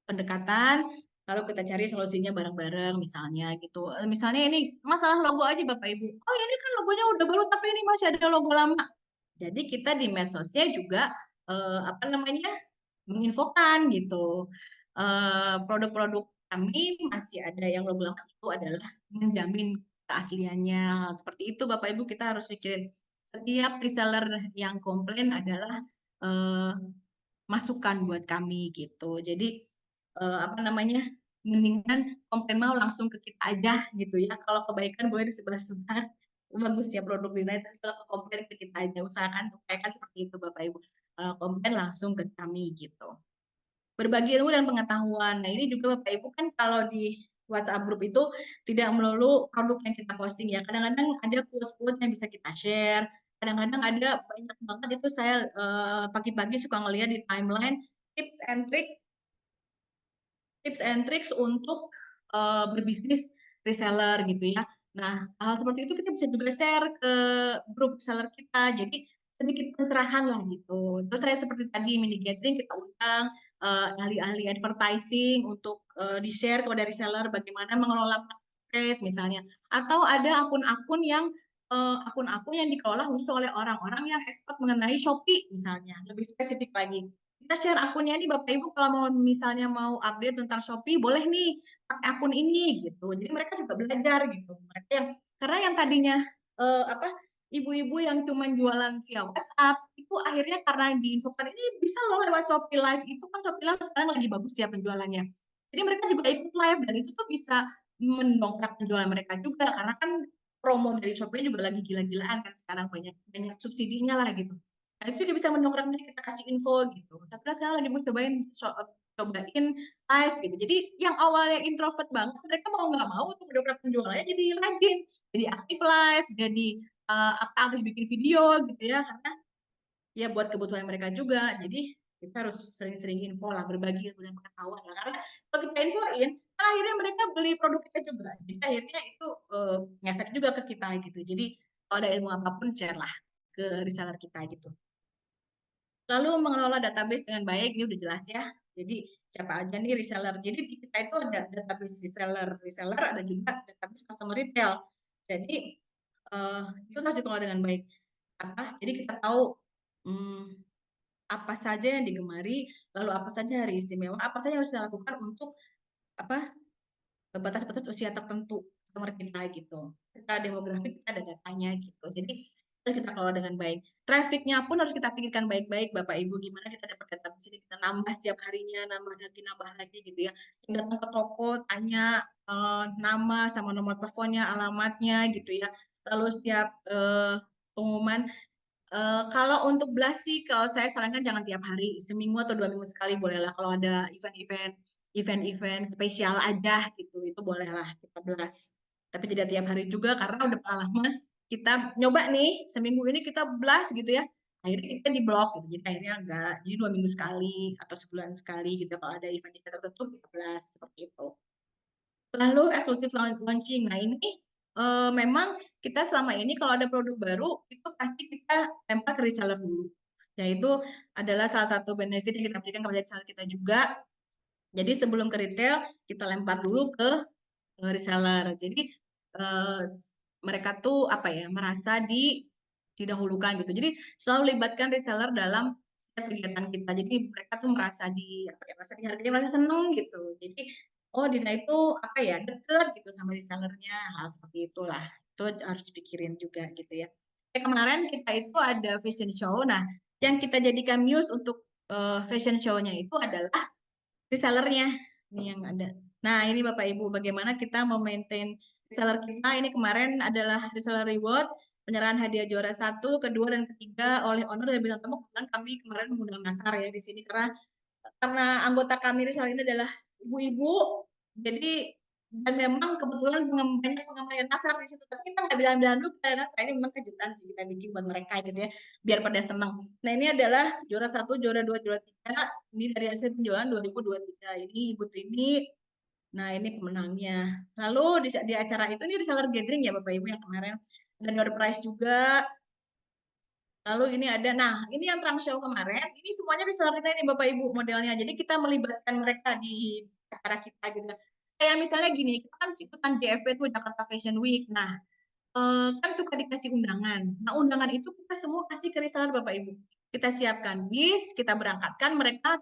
pendekatan, lalu kita cari solusinya bareng-bareng misalnya gitu. Misalnya ini masalah logo aja Bapak Ibu. Oh ini kan logonya udah baru tapi ini masih ada logo lama. Jadi kita di medsosnya juga menginfokan gitu. Produk-produk kami masih ada yang logo lama itu adalah menjamin keasliannya. Seperti itu Bapak Ibu kita harus pikirin setiap reseller yang komplain adalah eh, masukan buat kami gitu. Jadi mendingan komplain mau langsung ke kita aja gitu ya. Kalau kebaikan boleh disebar-sebar. Bagus ya produk Dina, tapi kalau komplain ke kita aja upayakan seperti itu Bapak Ibu. Kalau komplain langsung ke kami gitu. Berbagi ilmu dan pengetahuan. Nah, ini juga Bapak Ibu kan kalau di WhatsApp group itu tidak melulu produk yang kita posting ya. Kadang-kadang ada quote-quote yang bisa kita share, kadang-kadang ada banyak banget itu saya pagi-pagi suka ngeliat di timeline tips and tricks untuk berbisnis reseller gitu ya. Nah, hal seperti itu kita bisa juga share ke grup reseller kita. Jadi sedikit pencerahan lah gitu. Terus saya seperti tadi mini gathering kita undang ahli-ahli advertising untuk di-share kepada reseller bagaimana mengelola marketplace misalnya. Atau ada akun-akun yang dikelola khusus oleh orang-orang yang expert mengenai Shopee misalnya, lebih spesifik lagi kita share akunnya nih Bapak Ibu kalau mau misalnya mau update tentang Shopee boleh nih pakai akun ini gitu. Jadi mereka juga belajar gitu. Mereka yang karena yang tadinya apa ibu-ibu yang cuma jualan via WhatsApp itu akhirnya karena diinfokan ini bisa loh lewat Shopee Live itu kan Shopee Live sekarang lagi bagus ya penjualannya. Jadi mereka juga ikut live dan itu tuh bisa mendongkrak penjualan mereka juga karena kan promo dari Shopee juga lagi gila-gilaan kan sekarang banyak banyak subsidinya lah gitu. Nah, itu juga bisa mendongkraknya kita kasih info gitu. Tapi kan sekarang lagi mau cobain live gitu. Jadi yang awalnya introvert banget, mereka mau nggak mau untuk mendongkrak penjualannya jadi rajin, jadi aktif live, jadi apa aktif bikin video gitu ya, karena ya buat kebutuhan mereka juga. Jadi kita harus sering-sering info lah, berbagi ilmu dan pengetahuan lah. Karena kalau kita infoin, kan akhirnya mereka beli produk kita juga. Jadi akhirnya itu ngefek juga ke kita gitu. Jadi kalau ada ilmu apapun share lah ke reseller kita gitu. Lalu mengelola database dengan baik, ini udah jelas ya. Jadi siapa aja nih reseller. Jadi di kita itu ada database reseller, ada juga database customer retail. Jadi itu harus dikelola dengan baik. Jadi kita tahu hmm, apa saja yang digemari, lalu apa saja hari istimewa, apa saja yang harus dilakukan untuk apa batas-batas usia tertentu customer kita gitu. Secara demografik kita ada datanya gitu. Jadi itu kita kelola dengan baik. Trafficnya pun harus kita pikirkan baik-baik Bapak Ibu gimana kita dapat data di sini kita nambah setiap harinya nambah lagi gitu ya. Yang datang ke toko tanya nama sama nomor teleponnya, alamatnya gitu ya. Lalu setiap pengumuman kalau untuk blast sih, kalau saya sarankan jangan tiap hari, seminggu atau 2 minggu sekali bolehlah. Kalau ada event-event spesial aja gitu, itu bolehlah kita blast. Tapi tidak tiap hari juga karena udah pengalaman kita nyoba nih seminggu ini kita blast gitu ya, akhirnya kita di blok gitu. Jadi akhirnya enggak, jadi 2 minggu sekali atau sebulan sekali gitu. Kalau ada event-event tertentu kita blast seperti itu. Lalu eksklusif launching. Nah, ini memang kita selama ini kalau ada produk baru itu pasti kita lempar ke reseller dulu. Yaitu adalah salah satu benefit yang kita berikan kepada reseller kita juga. Jadi sebelum ke retail kita lempar dulu ke reseller. Jadi eh, mereka tuh apa ya merasa didahulukan gitu. Jadi selalu libatkan reseller dalam setiap kegiatan kita. Jadi mereka tuh merasa apa ya, merasa dihargai, merasa seneng gitu. Jadi oh Dina itu apa ya deket gitu sama resellernya, hal seperti itulah. Itu harus dipikirin juga gitu ya. Kemarin kita itu ada fashion show. Nah, yang kita jadikan muse untuk fashion show-nya itu adalah resellernya. Ini yang ada. Nah, ini Bapak Ibu, bagaimana kita memaintain reseller kita. Ini kemarin adalah reseller reward, penyerahan hadiah juara 1, kedua, dan ketiga oleh owner dan bintang tamu. Kebetulan kami kemarin mengundang Nasar ya di sini karena anggota kami reseller ini adalah ibu-ibu, jadi dan memang kebetulan banyak penggemar yang Nasar di situ. Tapi kita nggak bilang-bilang dulu kita Nasar ini memang kejutan sih kita bikin buat mereka gitu ya, biar pada senang. Nah ini adalah juara 1, juara 2, juara 3. Ini dari hasil penjualan 2023. Ini Ibu Trini. Nah, ini pemenangnya. Lalu di acara itu ini reseller gathering ya Bapak Ibu yang kemarin. Dan door prize juga. Lalu ini ada, nah ini yang trunk show kemarin, ini semuanya reseller kita ini Bapak Ibu modelnya. Jadi kita melibatkan mereka di acara kita gitu. Kayak misalnya gini, kita kan ikutan JFW itu Jakarta Fashion Week. Nah, kan suka dikasih undangan. Nah, undangan itu kita semua kasih ke reseller Bapak Ibu. Kita siapkan bis, kita berangkatkan mereka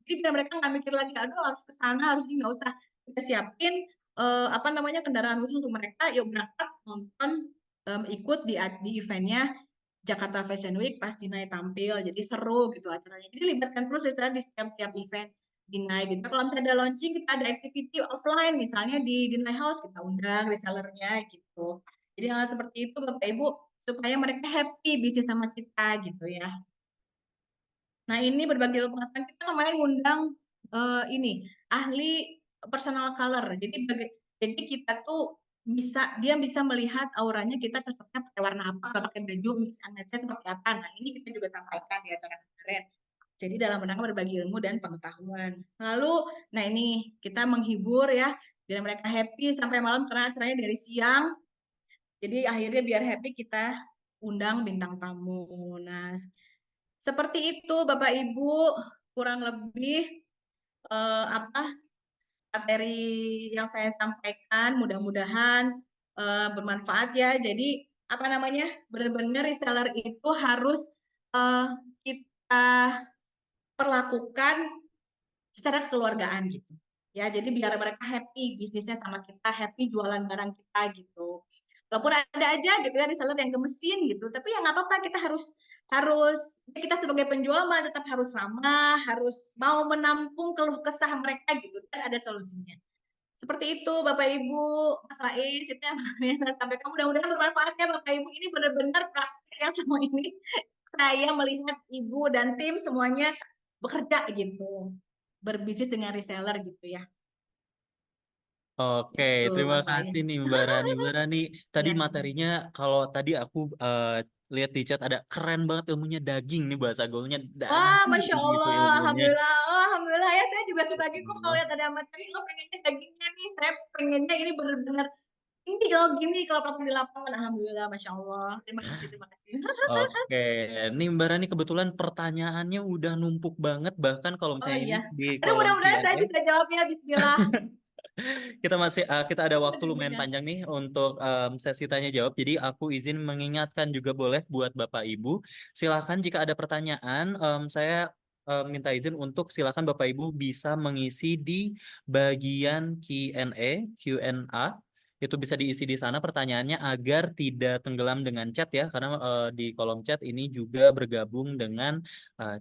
jadi biar mereka nggak mikir lagi, aduh harus ke sana, harus ini nggak usah. Kita siapin apa namanya kendaraan khusus untuk mereka, yuk berangkat nonton ikut di eventnya Jakarta Fashion Week pas Dinai tampil, jadi seru gitu acaranya. Jadi libatkan terus ya di setiap event Dinai gitu. Kalau misalnya ada launching, kita ada activity offline, misalnya di Dinai House, kita undang resellernya gitu. Jadi hal seperti itu Bapak Ibu, supaya mereka happy bisnis sama kita gitu ya. Nah ini berbagi ilmu pengetahuan, kita kemarin ngundang ini, ahli personal color. Jadi kita tuh dia bisa melihat auranya kita cocoknya pakai warna apa, kalau pakai baju mix and match seperti apa. Nah, ini kita juga sampaikan di acara kemarin. Jadi dalam rangka berbagi ilmu dan pengetahuan. Lalu, nah ini kita menghibur ya, biar mereka happy sampai malam karena acaranya dari siang. Jadi akhirnya biar happy kita undang bintang tamu. Nah, seperti itu Bapak Ibu, kurang lebih apa materi yang saya sampaikan. Mudah-mudahan bermanfaat ya. Jadi apa namanya, benar-benar reseller itu harus kita perlakukan secara kekeluargaan gitu. Ya, jadi biar mereka happy bisnisnya sama kita, happy jualan barang kita gitu. Walaupun ada aja gitu ya reseller yang gemesin gitu, tapi ya nggak apa-apa, kita harus harus kita sebagai penjual mah tetap harus ramah, harus mau menampung keluh kesah mereka gitu dan ada solusinya. Seperti itu Bapak Ibu, Mas Faiz, itu yang saya sampaikan. Mudah-mudahan bermanfaat ya Bapak Ibu. Ini benar-benar praktek yang selama ini saya melihat Ibu dan tim semuanya bekerja gitu, berbisnis dengan reseller gitu ya. Oke, Itu terima Mas Faiz. kasih nih Mbak Rani. Mbak Rani, tadi Ya. materinya kalau tadi aku lihat di chat ada keren banget ilmunya daging nih bahasa gaulnya Wah, daging Masya gitu Allah, ilmunya. Alhamdulillah, oh, Alhamdulillah ya, saya juga suka gitu kalau Oh, lihat ada materi, oh pengennya dagingnya nih, saya pengennya ini benar-benar ini kalau gini, kalau praktek di lapangan, Alhamdulillah, Masya Allah, terima kasih, terima kasih. oke, nih Mbak Rani kebetulan pertanyaannya udah numpuk banget bahkan kalau Oh misalnya ini iya, di aduh kolom mudah-mudahan saya Q&A bisa jawab ya, Bismillah. kita ada waktu lumayan Mudah-mudahan. panjang nih untuk sesi tanya jawab. Jadi aku izin mengingatkan juga boleh buat Bapak Ibu. Silakan jika ada pertanyaan, saya minta izin untuk silakan Bapak Ibu bisa mengisi di bagian Q&A, Q&A. Itu bisa diisi di sana pertanyaannya agar tidak tenggelam dengan chat ya, karena di kolom chat ini juga bergabung dengan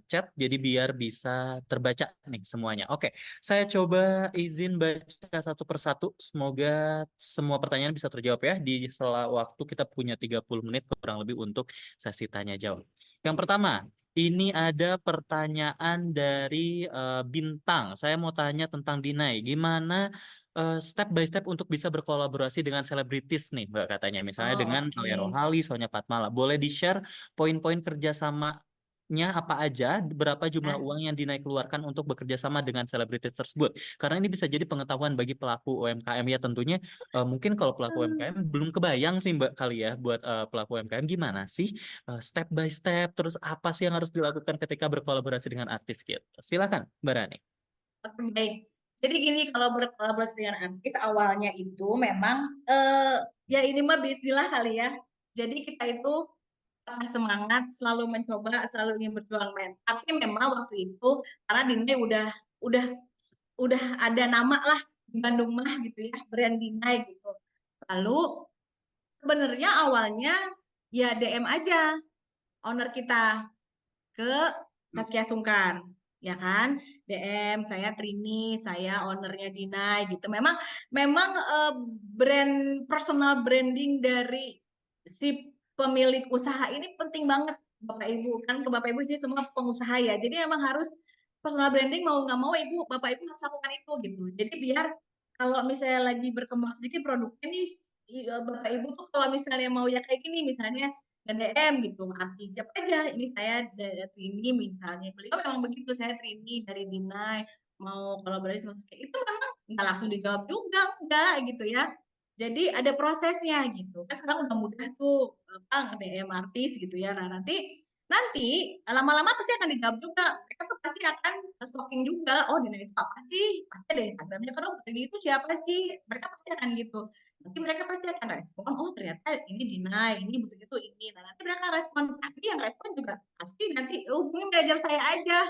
chat, jadi biar bisa terbaca nih semuanya. Oke. Saya coba izin baca satu persatu. Semoga semua pertanyaan bisa terjawab ya di sela waktu kita punya 30 menit kurang lebih untuk sesi tanya jawab. Yang pertama, ini ada pertanyaan dari Bintang. Saya mau tanya tentang Dinai. Gimana step by step untuk bisa berkolaborasi dengan selebritis nih, Mbak katanya. Misalnya Oh dengan oke. Alia Rohali, Sonya Fatmala. Boleh di-share poin-poin kerjasama apa aja, berapa jumlah Nah, uang yang Dinai keluarkan untuk bekerja sama dengan selebritis tersebut. Karena ini bisa jadi pengetahuan bagi pelaku UMKM ya tentunya mungkin kalau pelaku UMKM belum kebayang sih Mbak kali ya buat pelaku UMKM gimana sih step by step terus apa sih yang harus dilakukan ketika berkolaborasi dengan artis gitu. Silakan Mbak Rani. oke baik. Jadi gini, kalau berkolaborasi dengan artis awalnya itu memang ya ini mah bismillah kali ya. Jadi kita itu semangat, selalu mencoba, selalu ingin berjuang men. Tapi memang waktu itu karena Dinai udah udah ada nama lah di Bandung mah gitu ya, brand Dinai gitu. Lalu sebenarnya awalnya ya DM aja owner kita ke Saskia Sungkar, ya kan? DM saya Trini, saya ownernya Dinai gitu. Memang memang brand personal branding dari si pemilik usaha ini penting banget Bapak Ibu. Kan ke Bapak Ibu sih semua pengusaha ya. Jadi memang harus personal branding mau nggak mau Ibu Bapak Ibu harus lakukan itu gitu. Jadi biar kalau misalnya lagi berkembang sedikit produknya nih Bapak Ibu tuh kalau misalnya mau ya kayak gini misalnya DM gitu artis siapa aja ini saya dari Trini misalnya beliau memang begitu saya Trini dari Dinai mau kolaborasi sama kayak itu memang nggak langsung dijawab juga enggak gitu ya jadi ada prosesnya gitu kan sekarang udah mudah tuh apa DM artis gitu ya nah nanti nanti lama-lama pasti akan dijawab juga mereka tuh pasti akan stalking juga oh Dina itu apa sih pasti ada Instagramnya kan oh Trini itu siapa sih mereka pasti akan gitu nanti mereka pasti akan respon, oh ternyata ini deny, ini butuhnya tuh ini. Nah nanti mereka respon, tapi yang respon juga pasti nanti hubungi manajer saya aja.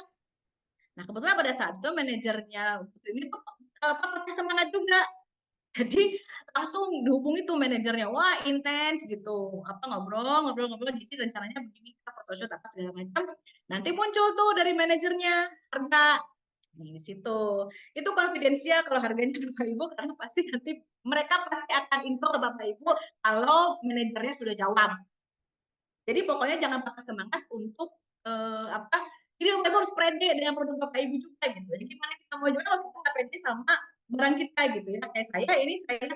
Nah kebetulan pada saat itu manajernya ini tuh apa pakai semangat juga. Jadi langsung dihubungi tuh manajernya, wah intens gitu, apa ngobrol-ngobrol, jadi rencananya begini, photoshoot apa segala macam. Nanti muncul tuh dari manajernya harga di situ. Itu konfidensial kalau harganya Bapak Ibu karena pasti nanti mereka pasti akan info ke Bapak Ibu kalau manajernya sudah jawab. Jadi pokoknya jangan patah semangat untuk apa? Jadi Bapak Ibu harus pede dengan produk Bapak Ibu juga gitu. Jadi gimana kita mau jual kalau kita nggak pede sama barang kita gitu ya. Kayak saya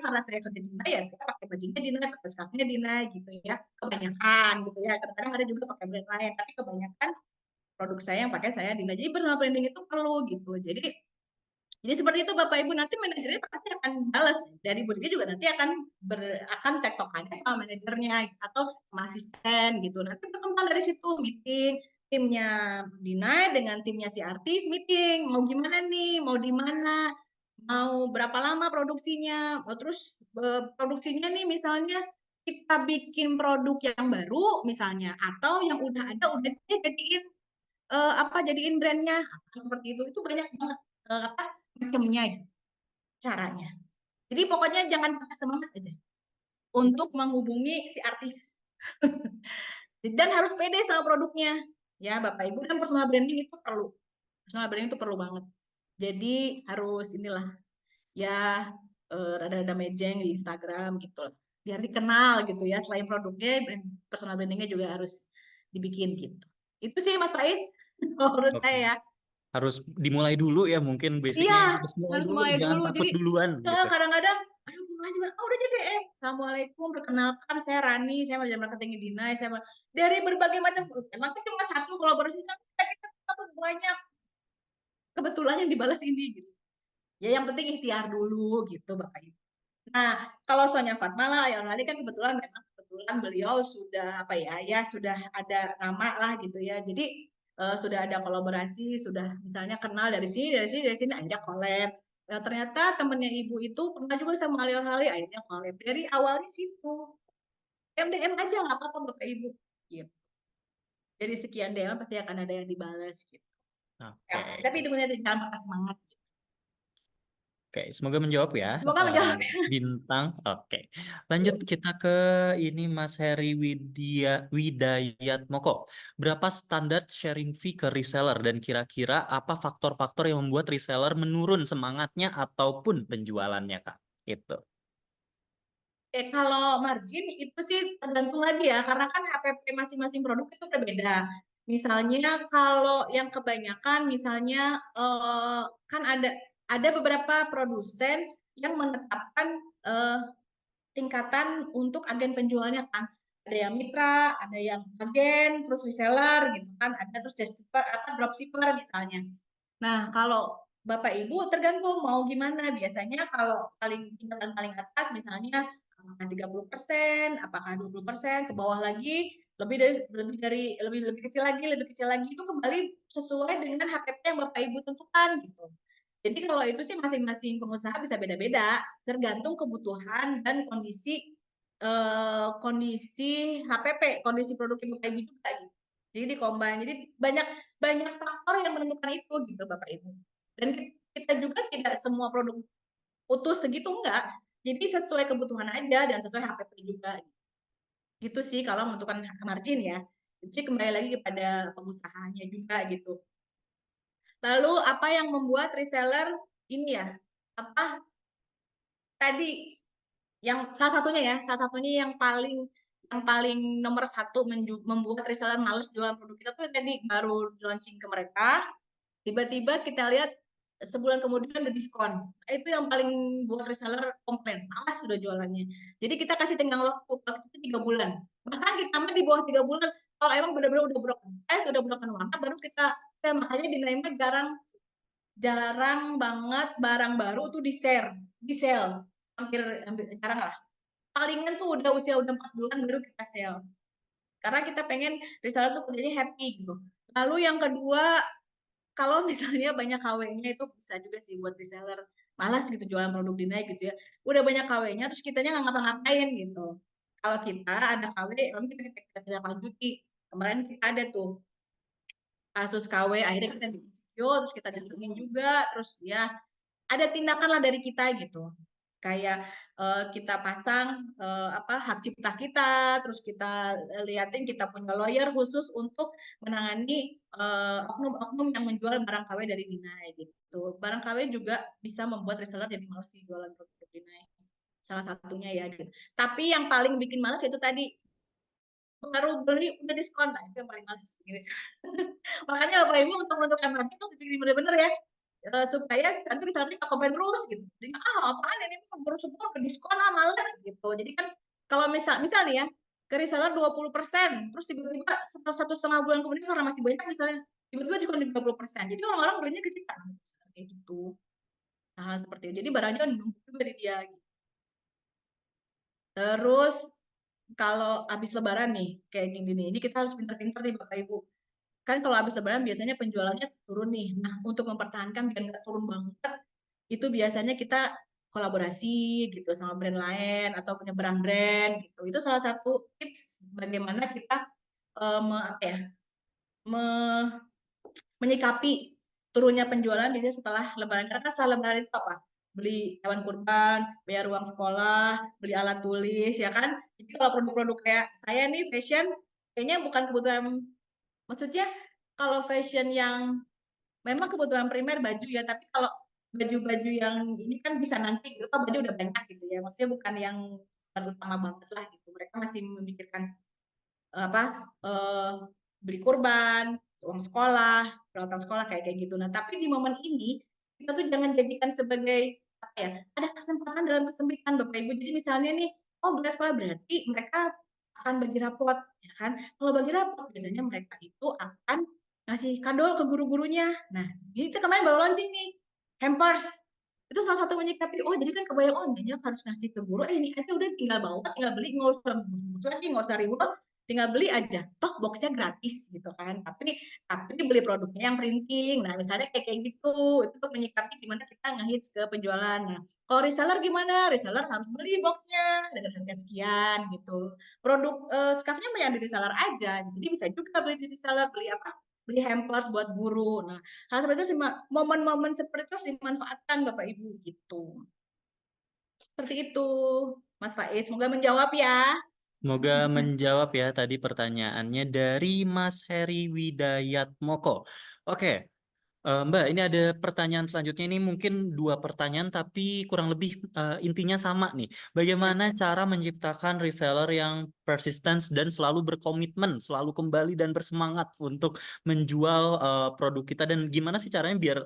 karena saya kerja Dina ya saya pakai bajunya Dina, pakai scarfnya Dina gitu ya. Kebanyakan gitu ya. Kadang-kadang ada juga pakai brand lain, tapi kebanyakan produk saya yang pakai saya Dina. Jadi personal branding itu perlu gitu. Jadi seperti itu Bapak Ibu, nanti manajernya pasti akan balas dari Bu Didi juga nanti akan tektokannya sama manajernya atau sama asisten gitu. Nanti berkembang dari situ meeting timnya Dina dengan timnya si artis meeting mau gimana nih, mau di mana, mau berapa lama produksinya, terus produksinya nih misalnya kita bikin produk yang baru misalnya atau yang udah ada udah jadiin jadiin brandnya seperti itu banyak banget apa macamnya gitu, caranya. Jadi pokoknya jangan patah semangat aja untuk menghubungi si artis dan harus pede sama produknya ya Bapak Ibu kan personal branding itu perlu banget. Jadi harus inilah ya rada-rada mejeng di Instagram gitu lah. Biar dikenal gitu ya selain produknya personal brandingnya juga harus dibikin gitu. Itu sih Mas Faiz menurut Oke. saya ya. Harus dimulai dulu ya, mungkin Iya, basicnya harus mulai harus dulu, mulai jangan dulu. takut Jadi duluan gitu. kadang-kadang, aduh makasih banget. Oh, udah jadi DM. Assalamualaikum, perkenalkan saya Rani, saya manajer marketing Dinai. Dari berbagai macam, emang kan cuma satu kolaborasi, kita banyak. Kebetulan yang dibalas ini gitu. Ya yang penting ikhtiar dulu gitu Bapak Ibu. Nah, kalau Sonya Fatmala, Ayon Ali kan kebetulan beliau sudah apa ya sudah ada nama lah gitu ya. Jadi sudah ada kolaborasi, sudah misalnya kenal dari sini akhirnya collab. Ternyata temennya ibu itu pernah juga sama Ayon Ali, akhirnya collab. Dari awalnya situ. DM aja nggak apa-apa Bapak Ibu. Gitu. Dari sekian DM pasti akan ada yang dibalas gitu. Ya, Oke. tapi itu jangan patah semangat. Oke, semoga menjawab ya, Semoga menjawab. Bintang. Oke, lanjut kita ke ini Mas Heri Widayat Moko. Berapa standar sharing fee ke reseller dan kira-kira apa faktor-faktor yang membuat reseller menurun semangatnya ataupun penjualannya, Kak? Itu. Kalau margin itu sih tergantung lagi ya, karena kan HPP masing-masing produk itu berbeda. Misalnya kalau yang kebanyakan, misalnya kan ada beberapa produsen yang menetapkan eh, tingkatan untuk agen penjualnya kan. Ada yang mitra, ada yang agen, terus reseller gitu kan, ada terus dropshipper misalnya. Nah, kalau Bapak Ibu tergantung mau gimana. Biasanya kalau tingkatan paling atas misalnya apakah 30%, apakah 20%, ke bawah lagi lebih kecil lagi itu kembali sesuai dengan HPP yang Bapak Ibu tentukan gitu. Jadi kalau itu sih masing-masing pengusaha bisa beda-beda, tergantung kebutuhan dan kondisi HPP, kondisi produk yang Bapak Ibu juga gitu. Jadi di-combine. Jadi banyak banyak faktor yang menentukan itu gitu Bapak Ibu. Dan kita juga tidak semua produk utuh segitu enggak. Jadi sesuai kebutuhan aja dan sesuai HPP juga. Gitu sih kalau menentukan margin ya. Jadi kembali lagi kepada pengusahanya juga gitu. Lalu apa yang membuat reseller ini ya? Apa tadi yang salah satunya yang paling nomor satu membuat reseller males jualan produk kita tuh tadi baru launching ke mereka, tiba-tiba kita lihat sebulan kemudian udah diskon. Itu yang paling buat reseller komplain, malas sudah jualannya. Jadi kita kasih tenggang waktu, kalau itu 3 bulan. Bahkan kita mah di bawah 3 bulan, kalau emang benar-benar udah broken size, udah broken warna, baru kita sell. Makanya di Naima jarang banget barang baru tuh di sell. Hampir hampir jarang lah. Palingan tuh udah 4 bulan baru kita sell. Karena kita pengen reseller tuh kerjanya happy gitu. Lalu yang kedua, kalau misalnya banyak KW-nya itu bisa juga sih buat reseller malas gitu jualan produk Dinai gitu ya. Udah banyak KW-nya terus kitanya nggak ngapa-ngapain gitu. Kalau kita ada KW, memang kita tidak lanjuti. Kemarin kita ada tuh kasus KW, akhirnya kita bikin video, terus kita datengin juga, terus ya ada tindakan lah dari kita gitu. Kayak kita pasang hak cipta kita, terus kita liatin kita punya lawyer khusus untuk menangani oknum-oknum yang menjual barang KW dari Dinai gitu. Barang KW juga bisa membuat reseller jadi malas sih jualan produk Dinai. Salah satunya ya gitu. Tapi yang paling bikin malas itu tadi baru beli udah diskon, nah itu yang paling males. Makanya Bapak Ibu untuk menentukan harga itu harus dipikir bener-bener ya. supaya nanti resellernya nggak komplain terus gitu. Jadi, "Ah, apaan ini baru sebulan udah diskon ah, males," gitu. Jadi kan kalau misal nih ya, ke reseller 20%, terus tiba-tiba setelah 1,5 bulan kemudian karena masih banyak misalnya, tiba-tiba diskon 30%. Jadi orang-orang belinya ke kita, kayak gitu. Hal-hal seperti itu. Jadi barangnya numpuk juga di dia. Terus kalau habis lebaran nih, kayak gini nih, ini kita harus pintar-pintar nih Bapak Ibu. Kan kalau habis lebaran biasanya penjualannya turun nih. Nah, untuk mempertahankan biar nggak turun banget, itu biasanya kita kolaborasi gitu sama brand lain atau punya brand gitu. Itu salah satu tips bagaimana kita apa ya, me menyikapi turunnya penjualan biasanya setelah lebaran. Karena kan setelah lebaran itu apa? Beli hewan kurban, bayar uang sekolah, beli alat tulis, ya kan? Jadi kalau produk-produk kayak saya nih fashion, kayaknya bukan kebutuhan, maksudnya kalau fashion yang memang kebutuhan primer baju ya, tapi kalau baju-baju yang ini kan bisa nanti gitu, kan baju udah banyak gitu ya, maksudnya bukan yang utama banget lah gitu. Mereka masih memikirkan apa beli kurban, uang sekolah, peralatan sekolah kayak kayak gitu. Nah, tapi di momen ini kita tuh jangan jadikan sebagai apa ya? Ada kesempatan dalam kesempitan, Bapak Ibu. Jadi misalnya nih, oh beres sekolah berarti mereka akan bagi rapot, ya kan? Kalau bagi rapot biasanya mereka itu akan ngasih kado ke guru-gurunya. Nah, ini kita kemarin baru launching nih, hampers. Itu salah satu menyikapi, oh jadi kan kebayang, oh banyak harus ngasih ke guru, ini aja udah tinggal bawa, tinggal beli, nggak usah lagi, nggak usah ribet, tinggal beli aja, toh boxnya gratis gitu kan. Tapi beli produknya yang printing. Nah, misalnya kayak kayak gitu, itu untuk menyikapi gimana kita ngehits ke penjualan. Nah, kalau reseller gimana? Reseller harus beli boxnya dengan harga sekian gitu. Produk scarfnya yang di reseller aja. Jadi bisa juga beli di reseller, beli apa? Beli hampers buat guru. Nah, hal seperti itu momen-momen seperti itu harus dimanfaatkan Bapak Ibu gitu. Seperti itu, Mas Faiz. Semoga menjawab ya. Semoga menjawab ya tadi pertanyaannya dari Mas Heri Widayat Moko. Oke, Mbak, ini ada pertanyaan selanjutnya, ini mungkin dua pertanyaan tapi kurang lebih intinya sama nih. Ya. Bagaimana cara menciptakan reseller yang persisten dan selalu berkomitmen, selalu kembali dan bersemangat untuk menjual produk kita, dan gimana sih caranya biar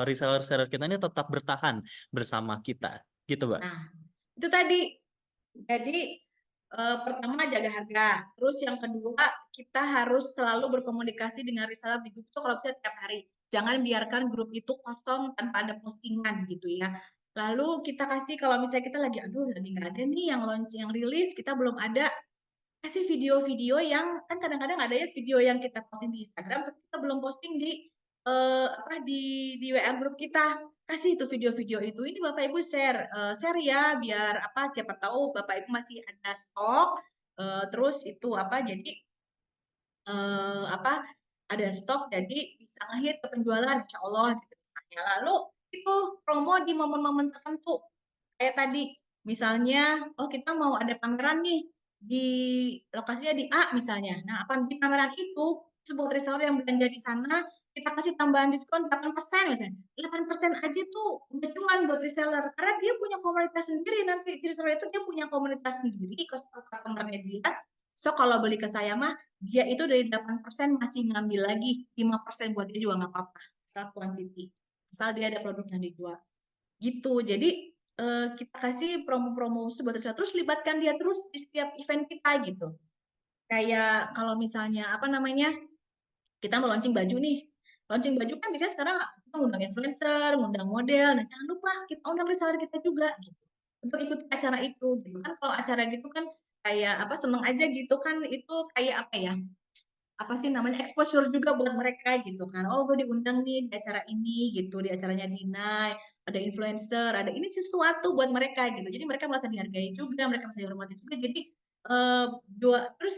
reseller-reseller kita ini tetap bertahan bersama kita, gitu, Mbak? Nah, itu tadi. Jadi pertama jaga harga. Terus yang kedua kita harus selalu berkomunikasi dengan reseller di grup itu kalau bisa tiap hari. Jangan biarkan grup itu kosong tanpa ada postingan gitu ya. Lalu kita kasih kalau misalnya kita lagi aduh lagi nggak ada nih yang launch yang rilis kita belum ada, kasih video-video yang kan kadang-kadang ada ya video yang kita posting di Instagram tapi kita belum posting di apa di WA grup kita. Kasih itu video-video itu. Ini Bapak Ibu share ya biar apa siapa tahu Bapak Ibu masih ada stok terus itu apa jadi apa ada stok jadi bisa ngehit ke penjualan insya Allah gitu misalnya. Lalu itu promo di momen-momen tertentu kayak tadi misalnya oh kita mau ada pameran nih di lokasinya di A misalnya. Nah, apa di pameran itu sebuah reseller yang belanja di sana kita kasih tambahan diskon 8% misalnya. 8% aja tuh udah cuan buat reseller karena dia punya komunitas sendiri, nanti si reseller itu dia punya komunitas sendiri customer-nya dia. So kalau beli ke saya mah dia itu dari 8% masih ngambil lagi 5% buat dia juga nggak apa-apa asal quantity, asal dia ada produk yang dijual gitu. Jadi kita kasih promo-promo buat reseller terus libatkan dia terus di setiap event kita gitu. Kayak kalau misalnya apa namanya kita mau launching baju nih, launching baju kan biasanya sekarang kita ngundang influencer, ngundang model, nah jangan lupa kita undang reseller kita juga gitu untuk ikut acara itu gitu kan. Kalau acara gitu kan kayak apa seneng aja gitu kan, itu kayak apa ya, apa sih namanya exposure juga buat mereka gitu kan. Oh, gue diundang nih di acara ini gitu, di acaranya Dinai, ada influencer, ada ini sesuatu buat mereka gitu. Jadi mereka merasa dihargai juga, mereka merasa dihormati juga. Jadi terus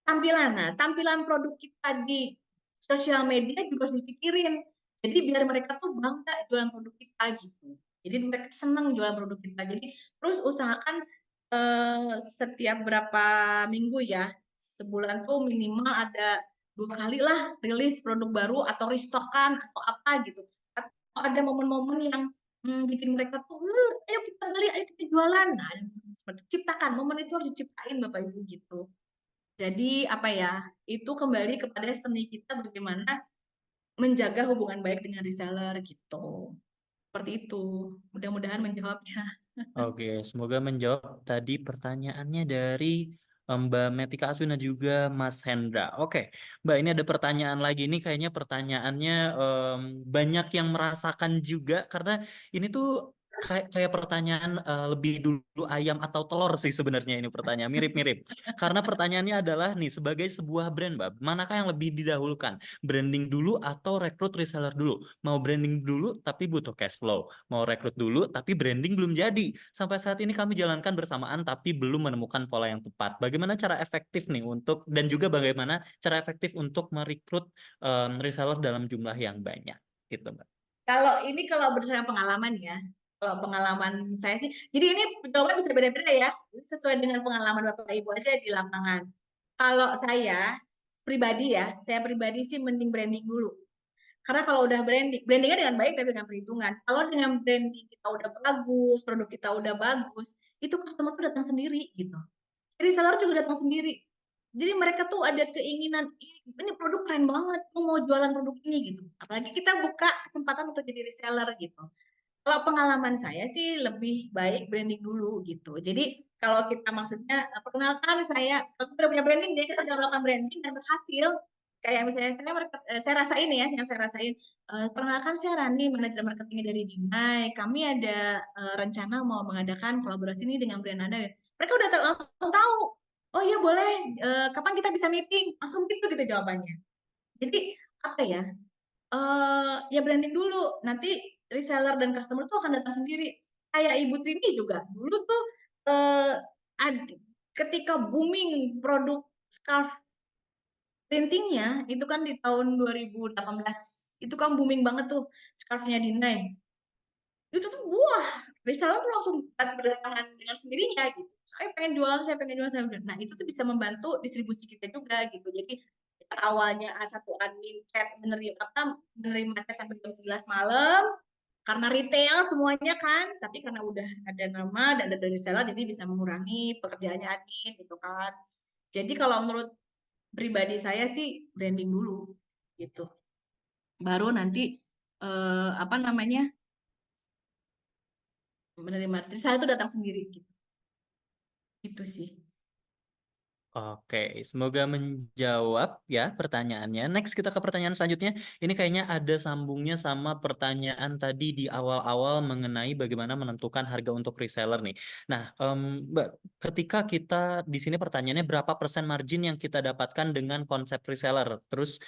tampilan. Nah, tampilan produk kita di sosial media juga harus dipikirin. Jadi biar mereka tuh bangga jualan produk kita gitu. Jadi mereka senang jualan produk kita. Jadi terus usahakan setiap berapa minggu ya, sebulan tuh minimal ada 2 kali lah rilis produk baru atau restokan atau apa gitu. Atau ada momen-momen yang bikin mereka tuh, ayo kita beli, ayo kita jualan. Nah, seperti ciptakan momen itu harus diciptain Bapak Ibu gitu. Jadi apa ya, itu kembali kepada seni kita bagaimana menjaga hubungan baik dengan reseller gitu. Seperti itu. Mudah-mudahan menjawabnya. Oke, semoga menjawab tadi pertanyaannya dari Mbak Metika Aswin dan juga Mas Hendra. Oke, Mbak, ini ada pertanyaan lagi. Ini kayaknya pertanyaannya banyak yang merasakan juga karena ini tuh kayak pertanyaan lebih dulu ayam atau telur sih sebenarnya ini pertanyaan mirip-mirip. Karena pertanyaannya adalah nih sebagai sebuah brand, Mbak, manakah yang lebih didahulukan? Branding dulu atau rekrut reseller dulu? Mau branding dulu tapi butuh cash flow. Mau rekrut dulu, tapi branding belum jadi. Sampai saat ini kami jalankan bersamaan, tapi belum menemukan pola yang tepat. Bagaimana cara efektif nih untuk, dan juga bagaimana cara efektif untuk merekrut reseller dalam jumlah yang banyak. Gitu, Mbak. Kalau berdasarkan pengalaman ya, kalau pengalaman saya sih, jadi ini jawaban bisa beda-beda ya, ini sesuai dengan pengalaman Bapak Ibu aja di lapangan. Kalau saya pribadi sih mending branding dulu. Karena kalau udah brandingnya dengan baik tapi dengan perhitungan. Kalau dengan branding kita udah bagus, produk kita udah bagus, itu customer tuh datang sendiri gitu. Jadi seller juga datang sendiri. Jadi mereka tuh ada keinginan, ini produk keren banget, aku mau jualan produk ini gitu. Apalagi kita buka kesempatan untuk jadi reseller gitu. Kalau pengalaman saya sih lebih baik branding dulu gitu. Jadi kalau kita maksudnya perkenalkan kalau kita udah punya branding, jadi kita udah melakukan branding dan berhasil. Kayak misalnya saya rasain ya, yang saya rasain. Perkenalkan saya Rani, manajer marketing dari Dinai. Kami ada rencana mau mengadakan kolaborasi ini dengan brand Anda. Mereka udah langsung tahu. Oh iya boleh, kapan kita bisa meeting? Langsung gitu jawabannya. Jadi apa ya? Ya branding dulu. Nanti reseller dan customer tuh akan datang sendiri. Kayak Ibu Trini juga. Dulu tuh eh, ketika booming produk scarf printingnya, itu kan di tahun 2018. Itu kan booming banget tuh scarfnya Dinai. Itu tuh buah. Reseller tuh langsung berdatangan dengan sendirinya gitu. Saya pengen jualan, saya udah. Nah itu tuh bisa membantu distribusi kita juga gitu. Jadi awalnya satu admin chat menerima chat sampai jam 11 malam karena retail semuanya kan, tapi karena udah ada nama dan ada dari seller jadi bisa mengurangi pekerjaannya admin gitu kan. Jadi kalau menurut pribadi saya sih branding dulu gitu. Baru nanti apa namanya? Menerima saya itu datang sendiri gitu. Itu sih. Oke, semoga menjawab ya pertanyaannya. Next kita ke pertanyaan selanjutnya. Ini kayaknya ada sambungnya sama pertanyaan tadi di awal-awal mengenai bagaimana menentukan harga untuk reseller nih. Nah, Mbak, ketika kita di sini pertanyaannya berapa persen margin yang kita dapatkan dengan konsep reseller? Terus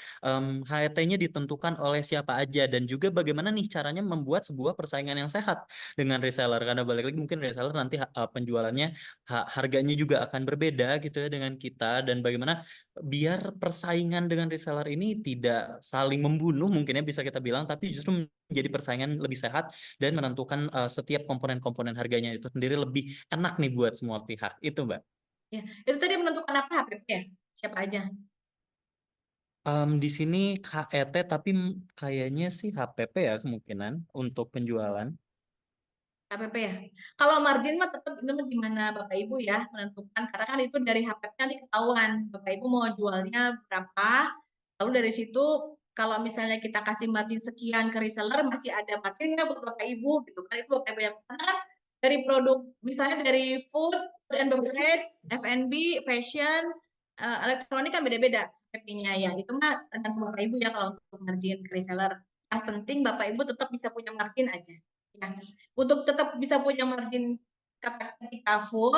HET-nya ditentukan oleh siapa aja dan juga bagaimana nih caranya membuat sebuah persaingan yang sehat dengan reseller? Karena balik lagi mungkin reseller nanti penjualannya harganya juga akan berbeda gitu ya dengan kita dan bagaimana biar persaingan dengan reseller ini tidak saling membunuh mungkin ya bisa kita bilang tapi justru menjadi persaingan lebih sehat dan menentukan setiap komponen-komponen harganya itu sendiri lebih enak nih buat semua pihak itu Mbak. Ya, itu tadi menentukan apa HPP ya? Siapa aja? Di sini HET tapi kayaknya sih HPP ya kemungkinan untuk penjualan. HPP ya. Kalau margin mah tetap itu gimana Bapak Ibu ya menentukan karena kan itu dari HPP nanti ketahuan Bapak Ibu mau jualnya berapa. Lalu dari situ kalau misalnya kita kasih margin sekian ke reseller masih ada margin nggak buat Bapak Ibu gitu kan itu Bapak Ibu yang karena kan dari produk misalnya dari food and beverage, F&B, fashion, elektronik kan beda-beda HPP-nya ya. Itu mah tergantung Bapak Ibu ya kalau untuk margin ke reseller. Yang penting Bapak Ibu tetap bisa punya margin aja. Ya, untuk tetap bisa punya margin ketika full,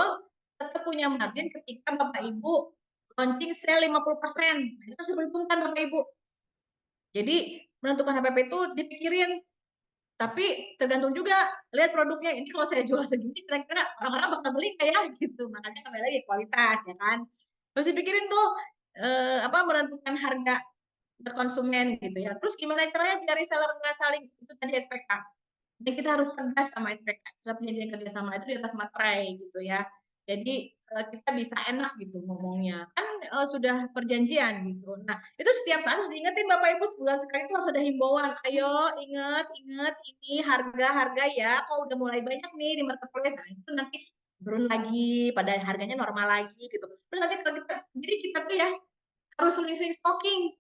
tetap punya margin ketika Bapak Ibu launching sale 50%. Nah, itu harus diperhitungkan Bapak Ibu. Jadi menentukan HPP itu dipikirin, tapi tergantung juga lihat produknya. Ini kalau saya jual segini, kira-kira orang-orang bakal beli kayak gitu. Makanya kembali lagi kualitas ya kan. Terus dipikirin tuh apa menentukan harga ke konsumen gitu ya. Terus gimana caranya biar reseller nggak saling itu tadi SPK. Dan kita harus tegas sama SPK. Surat perjanjian kerjasama itu di atas materai gitu ya. Jadi kita bisa enak gitu ngomongnya. Kan sudah perjanjian gitu. Nah, itu setiap saat harus diingetin Bapak Ibu sebulan sekali itu harus ada himbauan. Ayo inget ini harga-harga ya. Kok udah mulai banyak nih di marketplace. Nah, itu nanti turun lagi pada harganya normal lagi gitu. Terus nanti kalau kita jadi kita tuh ya harus sering-sering stocking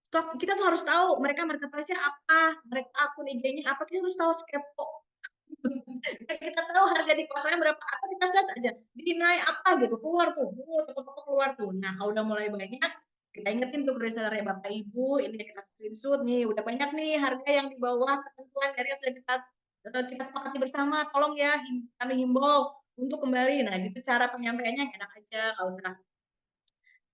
stok kita tuh harus tahu mereka marketplace-nya apa, mereka akun IG-nya apa, kita harus tahu, harus kepo. Kita tahu harga di pasaran berapa, atau kita search aja, dinilai apa gitu, keluar tuh, toko-toko keluar tuh. Nah, kalau udah mulai banyak, kita ingetin tuh ke reseller Bapak Ibu, ini kita screenshot nih, udah banyak nih harga yang di bawah ketentuan dari yang sudah kita sepakati bersama, tolong ya kami himbau untuk kembali. Nah, gitu cara penyampaiannya yang enak aja, nggak usah,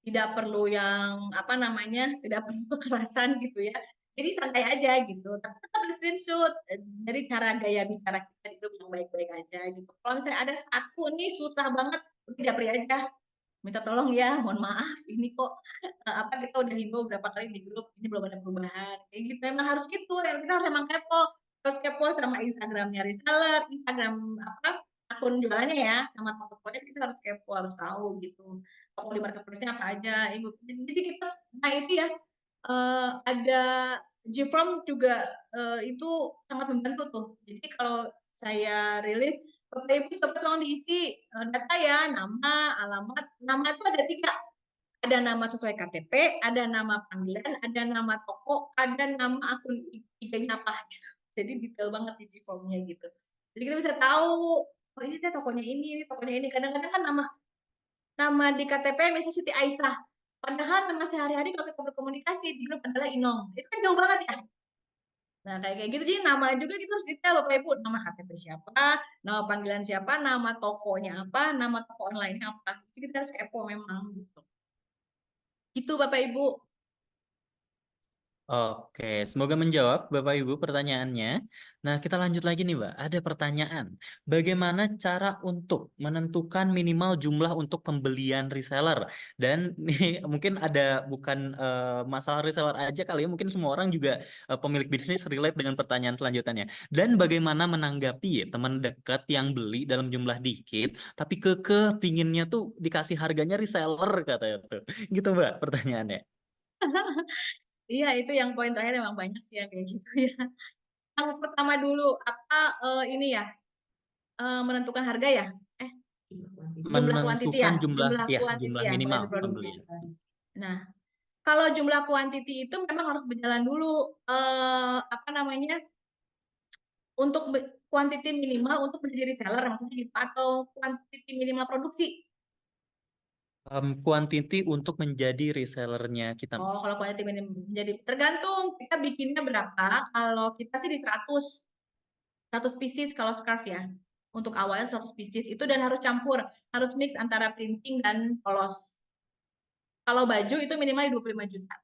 tidak perlu yang apa namanya, tidak perlu kekerasan gitu ya. Jadi santai aja gitu, tapi tetap di-screenshot, dari cara gaya bicara kita di grup yang baik-baik aja gitu. Kalau misalnya ada satu nih susah banget, udah japri aja, minta tolong ya, mohon maaf ini kok, apa, kita udah himbau berapa kali di grup, ini belum ada perubahan, kayak gitu. Emang harus gitu, ya kita harus emang kepo, harus kepo sama Instagram-nya reseller, Instagram apa, akun jualannya ya, sama toko-tokonya kita harus kepo, harus tahu gitu. Toko di marketplace-nya apa aja, jadi kita, nah itu ya, ada GForm juga, itu sangat membantu tuh. Jadi kalau saya rilis, Bapak Ibu coba tolong diisi, data ya, nama, alamat. Nama itu ada 3, ada nama sesuai KTP, ada nama panggilan, ada nama toko, ada nama akun IG-nya apa gitu. Jadi detail banget di GForm-nya gitu. Jadi kita bisa tahu, oh ini teh tokonya ini tokonya ini. Kadang-kadang kan nama di KTP misalnya Siti Aisyah, padahal nama sehari-hari kalau kita berkomunikasi di grup adalah Inong. Itu kan jauh banget ya. Nah, kayak gitu. Jadi nama juga kita harus detail Bapak Ibu, nama KTP siapa, nama panggilan siapa, nama tokonya apa, nama toko online-nya apa. Jadi kita harus kepo memang gitu. Itu Bapak Ibu. Oke, semoga menjawab Bapak Ibu pertanyaannya. Nah, kita lanjut lagi nih, Mbak. Ada pertanyaan. Bagaimana cara untuk menentukan minimal jumlah untuk pembelian reseller? Dan nih mungkin ada bukan masalah reseller aja kali ya, mungkin semua orang juga pemilik bisnis relate dengan pertanyaan selanjutnya. Dan bagaimana menanggapi ya, teman dekat yang beli dalam jumlah dikit, tapi kekeh pinginnya tuh dikasih harganya reseller katanya tuh. Gitu, Mbak, pertanyaannya. Iya, itu yang poin terakhir memang banyak sih yang kayak gitu ya. Yang pertama dulu, apa, ini ya, menentukan harga ya? Eh, jumlah kuantiti Menentukan ya? jumlah Jumlah ya kuantiti jumlah ya, minimal kuantiti produksi. pembelian. Nah, kalau jumlah kuantiti itu memang harus berjalan dulu, apa namanya, untuk kuantiti minimal untuk menjadi reseller maksudnya gitu, atau kuantiti minimal produksi? Kuantiti untuk menjadi resellernya kita. Oh, kalau kuantiti minim jadi tergantung kita bikinnya berapa, kalau kita sih di 100 pieces kalau scarf ya. Untuk awalnya 100 pieces itu dan harus campur, harus mix antara printing dan polos. Kalau baju itu minimal 25 juta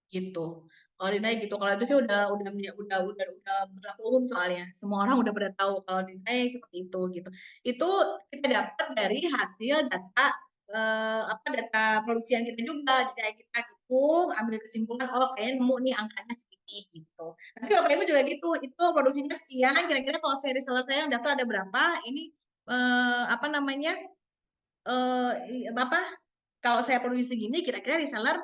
gitu. Kalau dinai gitu, kalau itu sih udah berlaku umum soalnya. Semua orang udah pada tahu kalau dinai seperti itu gitu. Itu kita dapat dari hasil data apa data produksian kita juga. Jadi kayak kita hitung, ambil kesimpulan, oh kayaknya nemu nih angkanya segini gitu. Nanti Bapak Ibu juga gitu, itu produksinya sekian, kira-kira kalau saya reseller saya yang daftar ada berapa, ini apa namanya? Apa kalau saya produksi segini kira-kira reseller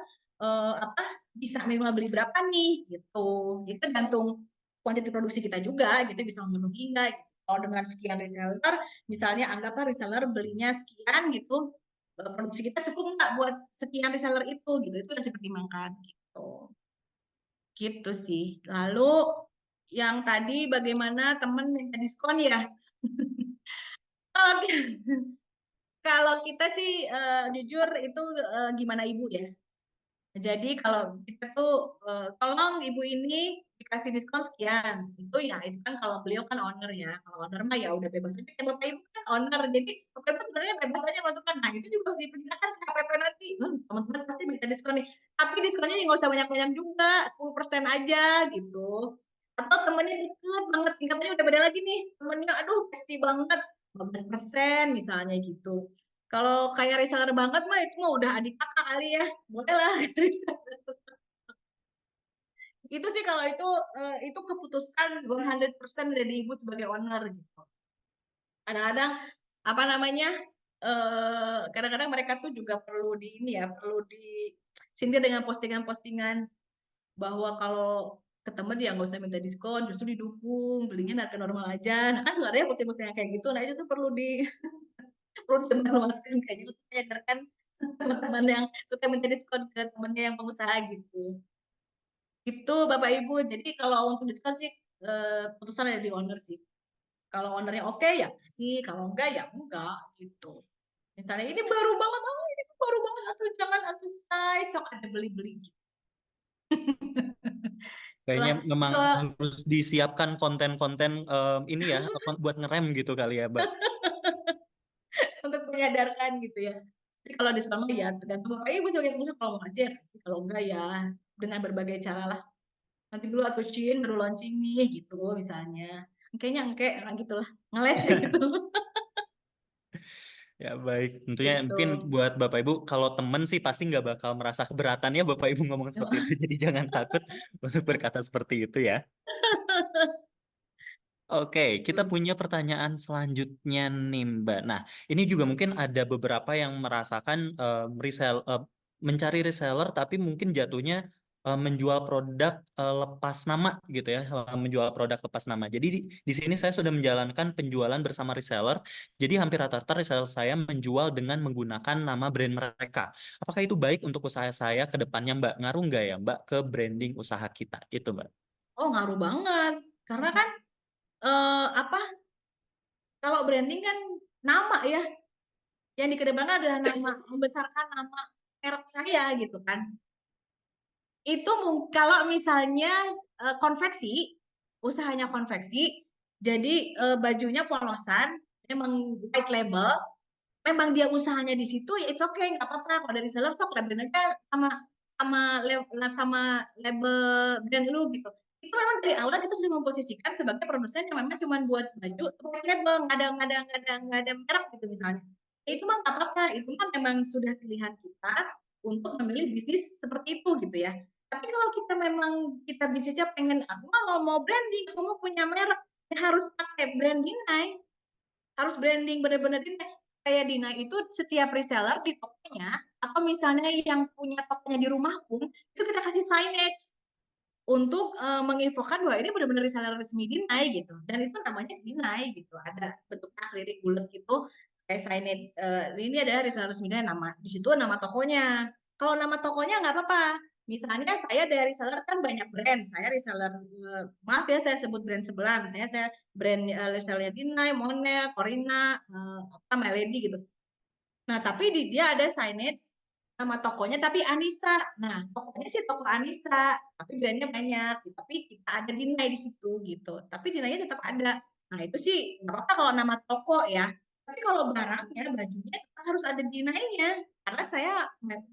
apa bisa minimal beli berapa nih gitu. Itu tergantung kuantiti produksi kita juga gitu bisa memenuhi enggak gitu. Kalau dengan sekian reseller misalnya anggaplah reseller belinya sekian gitu, produksi kita cukup enggak buat sekian reseller itu yang harus dipertimbangkan gitu. Gitu sih. Lalu yang tadi bagaimana teman minta diskon ya? Kalau kalau kita sih jujur itu gimana ibu ya. Jadi kalau kita tuh tolong ibu ini dikasih diskon sekian. Itu ya itu kan kalau beliau kan owner ya. Kalau owner mah ya udah bebas aja. Kan Bapak Ibu kan owner. Jadi Bapak Ibu sebenarnya bebas aja menentukan. Nah itu juga harus diperkirakan ke KPP nanti. Teman-teman pasti minta diskon nih. Tapi diskonnya nggak usah banyak-banyak juga. 10% aja gitu. Atau temennya deket banget. Tingkatnya udah beda lagi nih. Temennya aduh pasti banget. 15% misalnya gitu. Kalau kayak reseller banget mah itu mah udah adik kakak kali ya. Boleh lah reseller. Itu sih kalau itu keputusan 100% dari ibu sebagai owner gitu. Kadang-kadang apa namanya? Kadang-kadang mereka tuh juga perlu di ini ya, perlu disindir dengan postingan-postingan bahwa kalau ke temen ya nggak usah minta diskon, justru didukung, belinya harga normal aja. Nah kan sebenarnya posting-postingan kayak gitu, nah itu tuh perlu dijelaskan kayak gitu, menyadarkan teman-teman yang suka minta diskon ke temennya yang pengusaha gitu. Itu Bapak Ibu, jadi kalau untuk diskon sih, keputusan ada di owner sih. Kalau owner-nya oke ya kasih, kalau enggak ya enggak gitu. Misalnya ini baru banget, "Oh ini tuh baru banget atuh jangan atuh say, sok ada beli-beli," gitu. Kayaknya Itulah memang itu harus disiapkan konten-konten ini ya buat ngerem gitu kali ya, Mbak. untuk menyadarkan gitu ya. Tapi kalau diskon mah ya tergantung Bapak Ibu sebagai pengusaha kalau mau kasih ya kasih, kalau enggak ya dengan berbagai cara lah. Nanti dulu atuh Shin baru launching nih gitu misalnya. Kayaknya engke, nah gitulah, ngeles ya gitu. Ya baik, tentunya Gitu. mungkin buat Bapak Ibu kalau temen sih pasti nggak bakal merasa keberatan ya Bapak Ibu ngomong seperti itu. Jadi jangan takut untuk berkata seperti itu ya. Oke, kita punya pertanyaan selanjutnya nih Mbak. Nah, ini juga mungkin ada beberapa yang merasakan mencari reseller tapi mungkin jatuhnya menjual produk lepas nama gitu ya, menjual produk lepas nama. Jadi di sini saya sudah menjalankan penjualan bersama reseller. Jadi hampir rata-rata reseller saya menjual dengan menggunakan nama brand mereka. Apakah itu baik untuk usaha saya ke depannya Mbak? Ngaruh nggak ya Mbak ke branding usaha kita? Itu Mbak. Oh, ngaruh banget. Karena kan apa? Kalau branding kan nama ya, yang dikedepankan adalah nama, membesarkan nama merek saya gitu kan. Itu kalau misalnya konveksi, usahanya konveksi, jadi bajunya polosan, memang white label, memang dia usahanya di situ ya it's okay nggak apa-apa kalau dari seller sok label aja sama sama label brand lu gitu. Itu memang dari awal kita sudah memposisikan sebagai produsen yang memang cuma buat baju white label nggak ada merek gitu misalnya. Itu mah nggak apa-apa, itu mah memang sudah pilihan kita untuk memilih bisnis seperti itu gitu ya. Tapi kalau kita memang kita bisnisnya pengen aku mau branding, aku mau punya merek, ya harus pakai brand Dinai, harus branding bener-bener ini kayak Dina itu setiap reseller di tokonya atau misalnya yang punya tokonya di rumah pun itu kita kasih signage untuk menginfokan bahwa ini benar-benar reseller resmi Dinai gitu dan itu namanya Dinai gitu ada bentuknya akrilik bulat gitu kayak signage ini adalah reseller resmi Dinai nama di situ nama tokonya kalau nama tokonya nggak apa-apa misalnya saya dari reseller kan banyak brand saya reseller maaf ya saya sebut brand sebelah misalnya saya brand resellernya Dinai, Monel, Corina, apa My Lady gitu nah, tapi di dia ada signage nama tokonya tapi Anissa. Nah, tokonya sih toko Anissa, tapi brandnya banyak. Tapi kita ada Dinai di situ gitu. Tapi Dinainya tetap ada. Nah, itu sih nggak apa-apa kalau nama toko ya. Tapi kalau barangnya, bajunya tetap harus ada Dinainya. Karena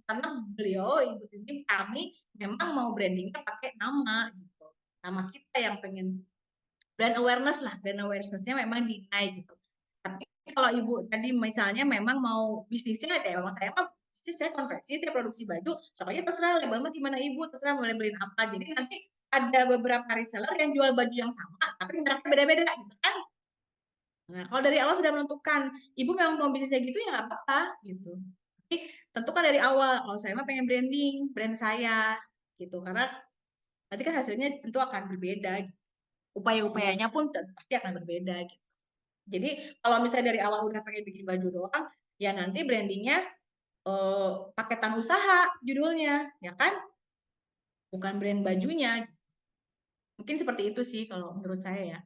karena beliau, Ibu Tintin, kami memang mau brandingnya pakai nama gitu. Nama kita yang pengen brand awareness lah, brand awarenessnya memang Dinai gitu. Tapi kalau ibu tadi misalnya memang mau bisnisnya ada memang saya mah bisnis saya konveksi saya produksi baju soalnya terserah labelnya gimana ibu terserah mau labelin apa jadi nanti ada beberapa reseller yang jual baju yang sama tapi mereknya beda-beda gitu kan nah kalau dari awal sudah menentukan ibu memang mau bisnisnya gitu ya nggak apa-apa gitu tapi tentukan dari awal kalau saya mah pengen branding brand saya gitu karena nanti kan hasilnya tentu akan berbeda upaya-upayanya pun pasti akan berbeda gitu jadi kalau misalnya dari awal udah pengen bikin baju doang, ya nanti brandingnya paketan usaha judulnya, ya kan? Bukan brand bajunya. Mungkin seperti itu sih kalau menurut saya ya.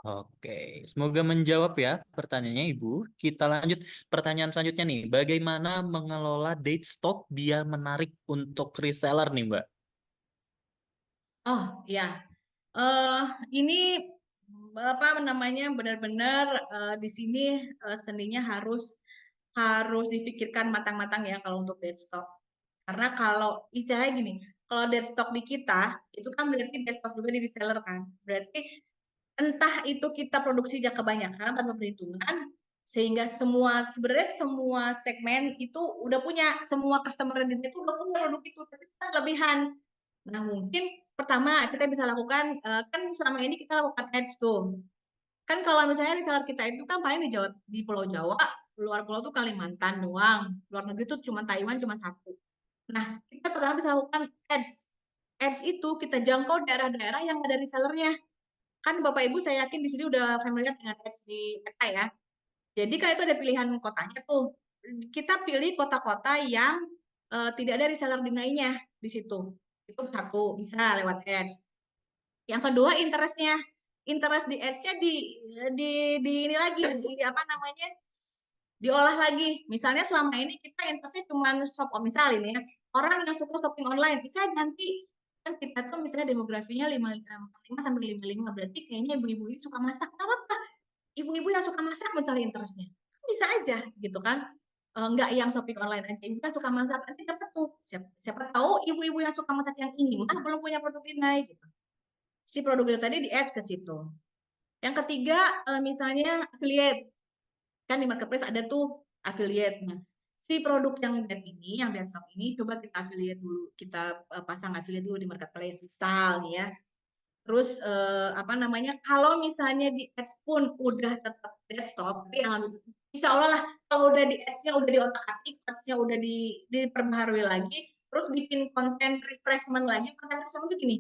Oke, semoga menjawab ya pertanyaannya Ibu. Kita lanjut pertanyaan selanjutnya nih. Bagaimana mengelola date stock biar menarik untuk reseller nih, Mbak? Oh ya, eh ini apa namanya benar-benar di sini seninya harus harus difikirkan matang-matang ya kalau untuk dead stock. Karena kalau istilahnya gini, kalau dead stock di kita itu kan berarti dead stock juga di reseller kan. Berarti entah itu kita produksinya kebanyakan tanpa perhitungan sehingga sebenarnya semua segmen itu udah punya semua customer di itu udah punya produk itu tapi kita kelebihan. Nah, mungkin pertama kita bisa lakukan kan selama ini kita lakukan ads tuh. Kan kalau misalnya reseller kita itu kan paling di Jawa di Pulau Jawa, luar pulau tuh Kalimantan doang. Luar negeri tuh cuma Taiwan cuma satu. Nah, kita pertama bisa lakukan ads. Ads itu kita jangkau daerah-daerah yang ada resellernya. Kan Bapak Ibu saya yakin di sini udah familiar dengan ads di Meta ya. Jadi kan itu ada pilihan kotanya tuh. kita pilih kota-kota yang tidak ada reseller dinainya di situ. Itu satu, bisa lewat ads. Yang kedua, interest di ads-nya di ini lagi, di apa namanya, diolah lagi. Misalnya selama ini kita interestnya cuma shop, misal ini ya, orang yang suka shopping online, bisa ganti, kan kita tuh misalnya demografinya 55 sampai 55, berarti kayaknya ibu-ibu ini suka masak, nggak apa-apa. Ibu-ibu yang suka masak misalnya interestnya, bisa aja gitu kan. Nggak yang shopping online aja, ibu kan suka masak, nanti dapat tuh, siapa tahu ibu-ibu yang suka masak yang ini mah belum punya produk ini gitu, si produk itu tadi di ads ke situ. Yang ketiga, misalnya affiliate. Kan di marketplace ada tuh affiliate. Nah, si produk yang dead ini, yang dead stock ini, coba kita affiliate dulu. Kita pasang affiliate dulu di marketplace, misal nih ya. Terus apa namanya? Kalau misalnya di ads pun udah tetap dead stock, tapi yang insya Allah lah, kalau udah di ads-nya udah diotak-atik, ads-nya udah diperbaharui lagi, terus bikin konten refreshment lagi. Konten refreshment itu gini,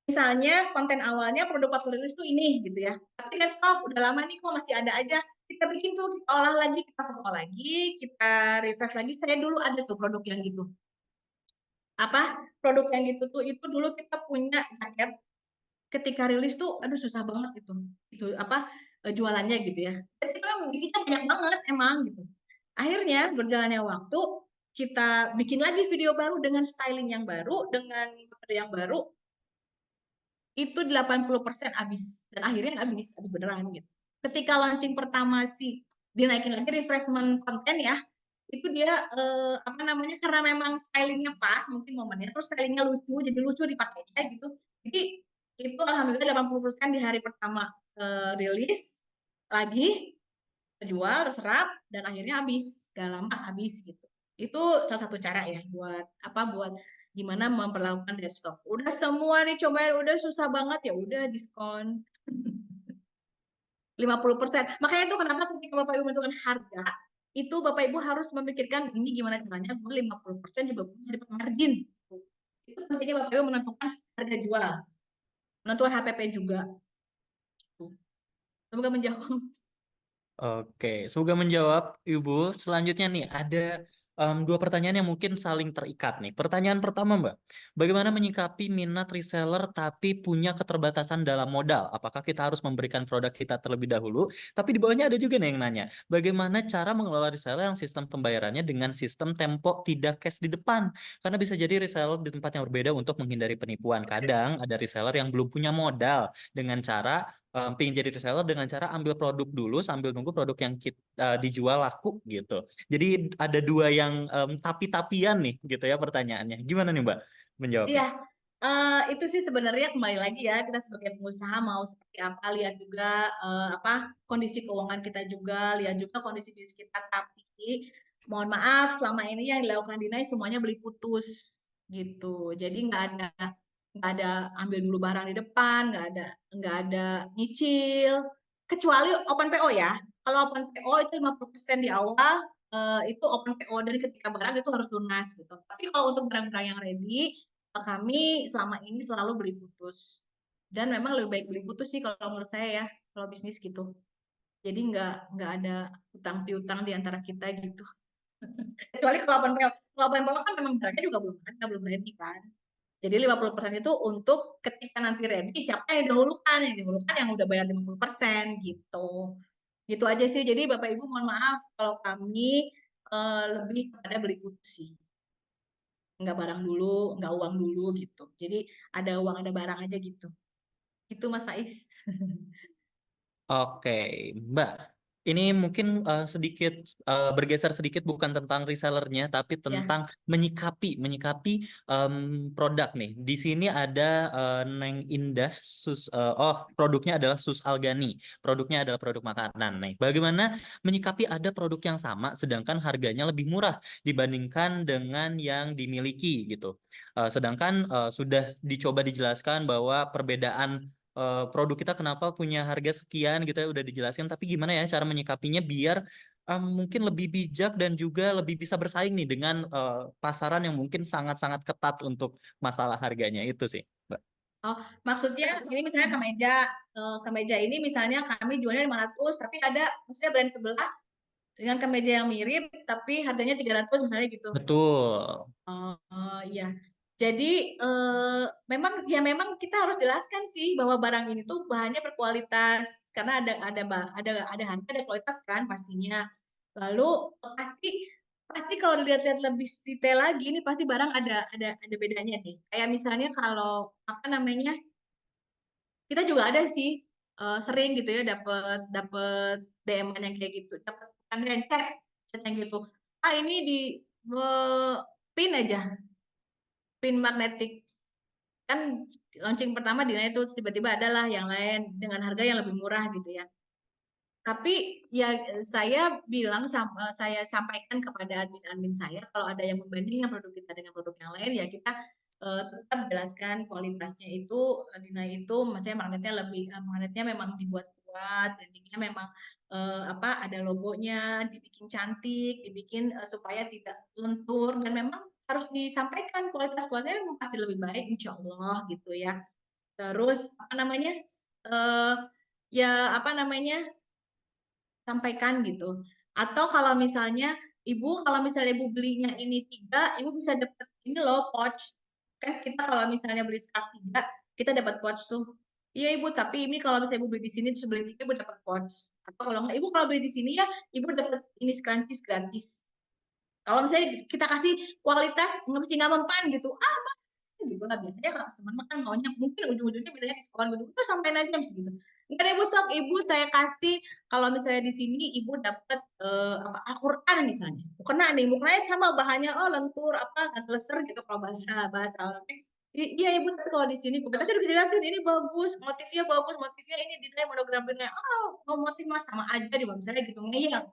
misalnya konten awalnya produk favorit itu ini gitu ya, tapi kan stop, udah lama nih kok masih ada aja, kita bikin tuh, kita olah lagi, kita foto lagi, kita refresh lagi. Saya dulu ada tuh produk yang gitu, apa, produk yang gitu tuh, itu dulu kita punya jaket, ketika rilis tuh aduh susah banget itu apa, jualannya gitu ya, dan kita bikinnya banyak banget emang gitu. Akhirnya berjalannya waktu, kita bikin lagi video baru dengan styling yang baru, dengan metode yang baru, itu 80% habis, dan akhirnya habis beneran gitu. Ketika launching pertama sih dinaikin lagi refreshment konten ya, itu dia apa namanya, karena memang stylingnya pas mungkin momennya, terus stylingnya lucu, jadi lucu dipakainya gitu. Jadi itu alhamdulillah 80% di hari pertama rilis lagi terjual, terserap, dan akhirnya habis, gak lama habis gitu. Itu salah satu cara ya buat apa, buat gimana memperlakukan dead stock. Udah semua nih cobain, udah susah banget, ya udah diskon 50%. Makanya itu kenapa ketika Bapak Ibu menentukan harga, itu Bapak Ibu harus memikirkan ini gimana caranya gue 50% juga bisa dapat margin. Itu pentingnya Bapak Ibu menentukan harga jual, menentukan HPP juga. Semoga menjawab. Oke, semoga menjawab, Ibu. Selanjutnya nih, ada dua pertanyaan yang mungkin saling terikat nih. Pertanyaan pertama, Mbak, bagaimana menyikapi minat reseller tapi punya keterbatasan dalam modal? Apakah kita harus memberikan produk kita terlebih dahulu? Tapi di bawahnya ada juga nih yang nanya, bagaimana cara mengelola reseller yang sistem pembayarannya dengan sistem tempo tidak cash di depan? Karena bisa jadi reseller di tempat yang berbeda untuk menghindari penipuan. Kadang ada reseller yang belum punya modal dengan cara pengen jadi reseller dengan cara ambil produk dulu sambil nunggu produk yang kita dijual laku gitu. Jadi ada dua yang tapi-tapian nih gitu ya pertanyaannya. Gimana nih Mbak menjawabnya? Iya, itu sih sebenarnya kembali lagi ya, kita sebagai pengusaha mau seperti apa, lihat juga apa kondisi keuangan kita juga, lihat juga kondisi bisnis kita. Tapi mohon maaf, selama ini yang dilakukan Dinai semuanya beli putus gitu. Jadi nggak ada ambil dulu barang di depan, nggak ada nyicil, kecuali open PO ya. Kalau open PO itu 50% di awal, itu open PO, dan ketika barang itu harus lunas gitu. Tapi kalau untuk barang-barang yang ready, kami selama ini selalu beli putus. Dan memang lebih baik beli putus sih kalau menurut saya ya, kalau bisnis gitu. Jadi nggak ada utang piutang di antara kita gitu. Kecuali kalau open PO. Kalau open PO kan memang barangnya juga belum ada, belum ready kan. Jadi 50% itu untuk ketika nanti ready, siapa yang didahulukan? Yang didahulukan yang udah bayar 50% gitu. Gitu aja sih. Jadi Bapak Ibu mohon maaf kalau kami lebih kepada beli putus sih. Nggak barang dulu, nggak uang dulu gitu. Jadi ada uang, ada barang aja gitu. Itu Mas Faiz. Oke, Mbak. Ini mungkin sedikit bergeser sedikit bukan tentang resellernya, tapi Ya. tentang menyikapi em, produk nih. Di sini ada Neng Indah produknya adalah Sus Algani. Produknya adalah produk makanan nih. Bagaimana menyikapi ada produk yang sama sedangkan harganya lebih murah dibandingkan dengan yang dimiliki gitu. Sedangkan sudah dicoba dijelaskan bahwa perbedaan produk kita kenapa punya harga sekian gitu ya udah dijelasin, tapi gimana ya cara menyikapinya biar mungkin lebih bijak dan juga lebih bisa bersaing nih dengan pasaran yang mungkin sangat-sangat ketat untuk masalah harganya itu sih, Mbak. Oh, maksudnya ini misalnya kemeja, kemeja ini misalnya kami jualnya 500, tapi ada maksudnya brand sebelah dengan kemeja yang mirip tapi harganya 300 misalnya gitu. Betul. Oh iya. Jadi memang ya memang kita harus jelaskan sih bahwa barang ini tuh bahannya berkualitas karena ada harga ada kualitas kan pastinya. Lalu pasti pasti kalau dilihat-lihat lebih detail lagi ini pasti barang ada bedanya nih. Kayak misalnya kalau apa namanya kita juga ada sih sering gitu ya dapat dapat DM yang kayak gitu dapat yang chat yang gitu ah ini di pin aja pin magnetik kan launching pertama di itu tiba-tiba adalah yang lain dengan harga yang lebih murah gitu ya tapi ya saya sampaikan kepada admin-admin saya kalau ada yang membandingkan produk kita dengan produk yang lain ya kita tetap jelaskan kualitasnya itu Dina itu maksudnya magnetnya memang dibuat kuat, brandingnya memang apa ada logonya, dibikin cantik, dibikin supaya tidak lentur dan memang harus disampaikan kualitasnya memang pasti lebih baik insya Allah gitu ya. Terus apa namanya eh, ya apa namanya sampaikan gitu. Atau kalau misalnya kalau misalnya ibu belinya ini 3, ibu bisa dapat ini loh pouch. Kan kita kalau misalnya beli scarf 3, kita dapat pouch tuh. Iya ibu, tapi ini kalau misalnya ibu beli di sini terus beli 3, ibu dapat pouch. Atau kalau enggak, ibu kalau beli di sini ya, ibu dapat ini scrunchies gratis. Kalau misalnya kita kasih kualitas nggak mempan gitu, gitu lah biasanya kalau customer makan maunya mungkin ujung-ujungnya misalnya diskon gitu udah sampai aja gitu enggak ibu sok ibu saya kasih kalau misalnya di sini ibu dapat apa Al-Quran misalnya mukena nih mukena sama bahannya oh lentur apa nggak kleser gitu kalau bahasa bahasa orangnya iya ibu tapi kalau di sini kita sudah dijelasin ini bagus motifnya ini dinilai monogram dinilai oh mau motif mas sama aja di misalnya gitu ngeyel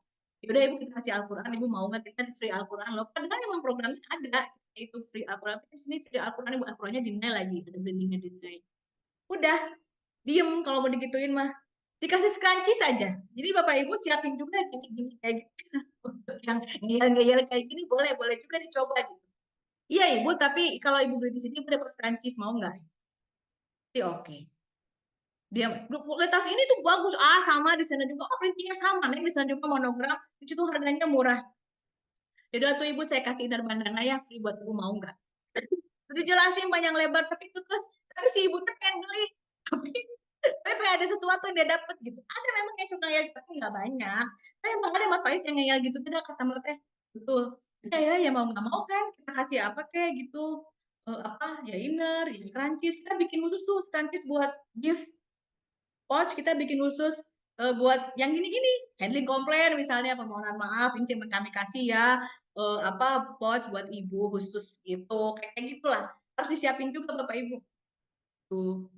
yaudah ibu kita kasih Al-Quran ibu mau nggak kita free Al-Quran loh padahal emang programnya ada itu free Al-Quran tapi di sini free Al-Quran ibu Al-Qurannya dinilai lagi ada brandingnya dinilai udah diem kalau mau digituin mah dikasih scrunchies saja jadi bapak ibu siapin juga gini-gini kayak gitu untuk yang ngeyel-ngeyel kayak gini boleh boleh juga dicoba gitu iya ibu tapi kalau ibu beli di sini ibu dapat scrunchies mau nggak sih oke dia kualitas ini tuh bagus sama di sana juga printingnya sama nih di sana juga monogram di situ harganya murah jadi tuh ibu saya kasih inner bandana ya free buat ibu mau nggak udah jelasin panjang lebar tapi itu terus tapi si ibu tuh pengen beli tapi tapi ada sesuatu yang dia dapat gitu ada memang yang suka ngeyel tapi nggak banyak tapi emang ada mas Faiz yang ngeyel gitu tidak customer teh betul ya mau nggak mau kan kita kasih apa kayak gitu apa ya inner ya scrunchies kita bikin khusus tuh scrunchies buat gift pouch kita bikin khusus buat yang gini-gini handling komplain misalnya permohonan maaf ini kami kasih ya apa pouch buat ibu khusus gitu kayak gitulah harus disiapin juga bapak ibu tuh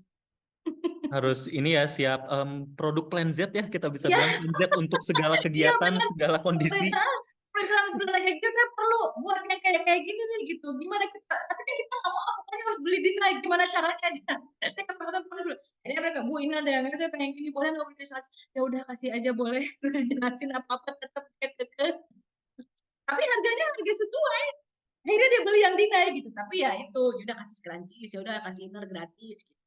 Harus ini ya siap produk plan Z ya kita bisa ya bilang plan Z untuk segala iya kegiatan, benar segala kondisi. program program kayak gitu kan perlu buat yang kayak gini nih gitu gimana kita tapi kan kita nggak mau pokoknya harus beli di naik gimana caranya aja saya kata boleh dulu ini mereka bu ini ada yang itu pengen gini boleh nggak beli ya udah kasih aja boleh udah jelasin apa apa tetap keke tapi harganya harga sesuai akhirnya dia beli yang dinai gitu tapi ya itu ya udah kasih scrunchies ya udah kasih inner gratis gitu.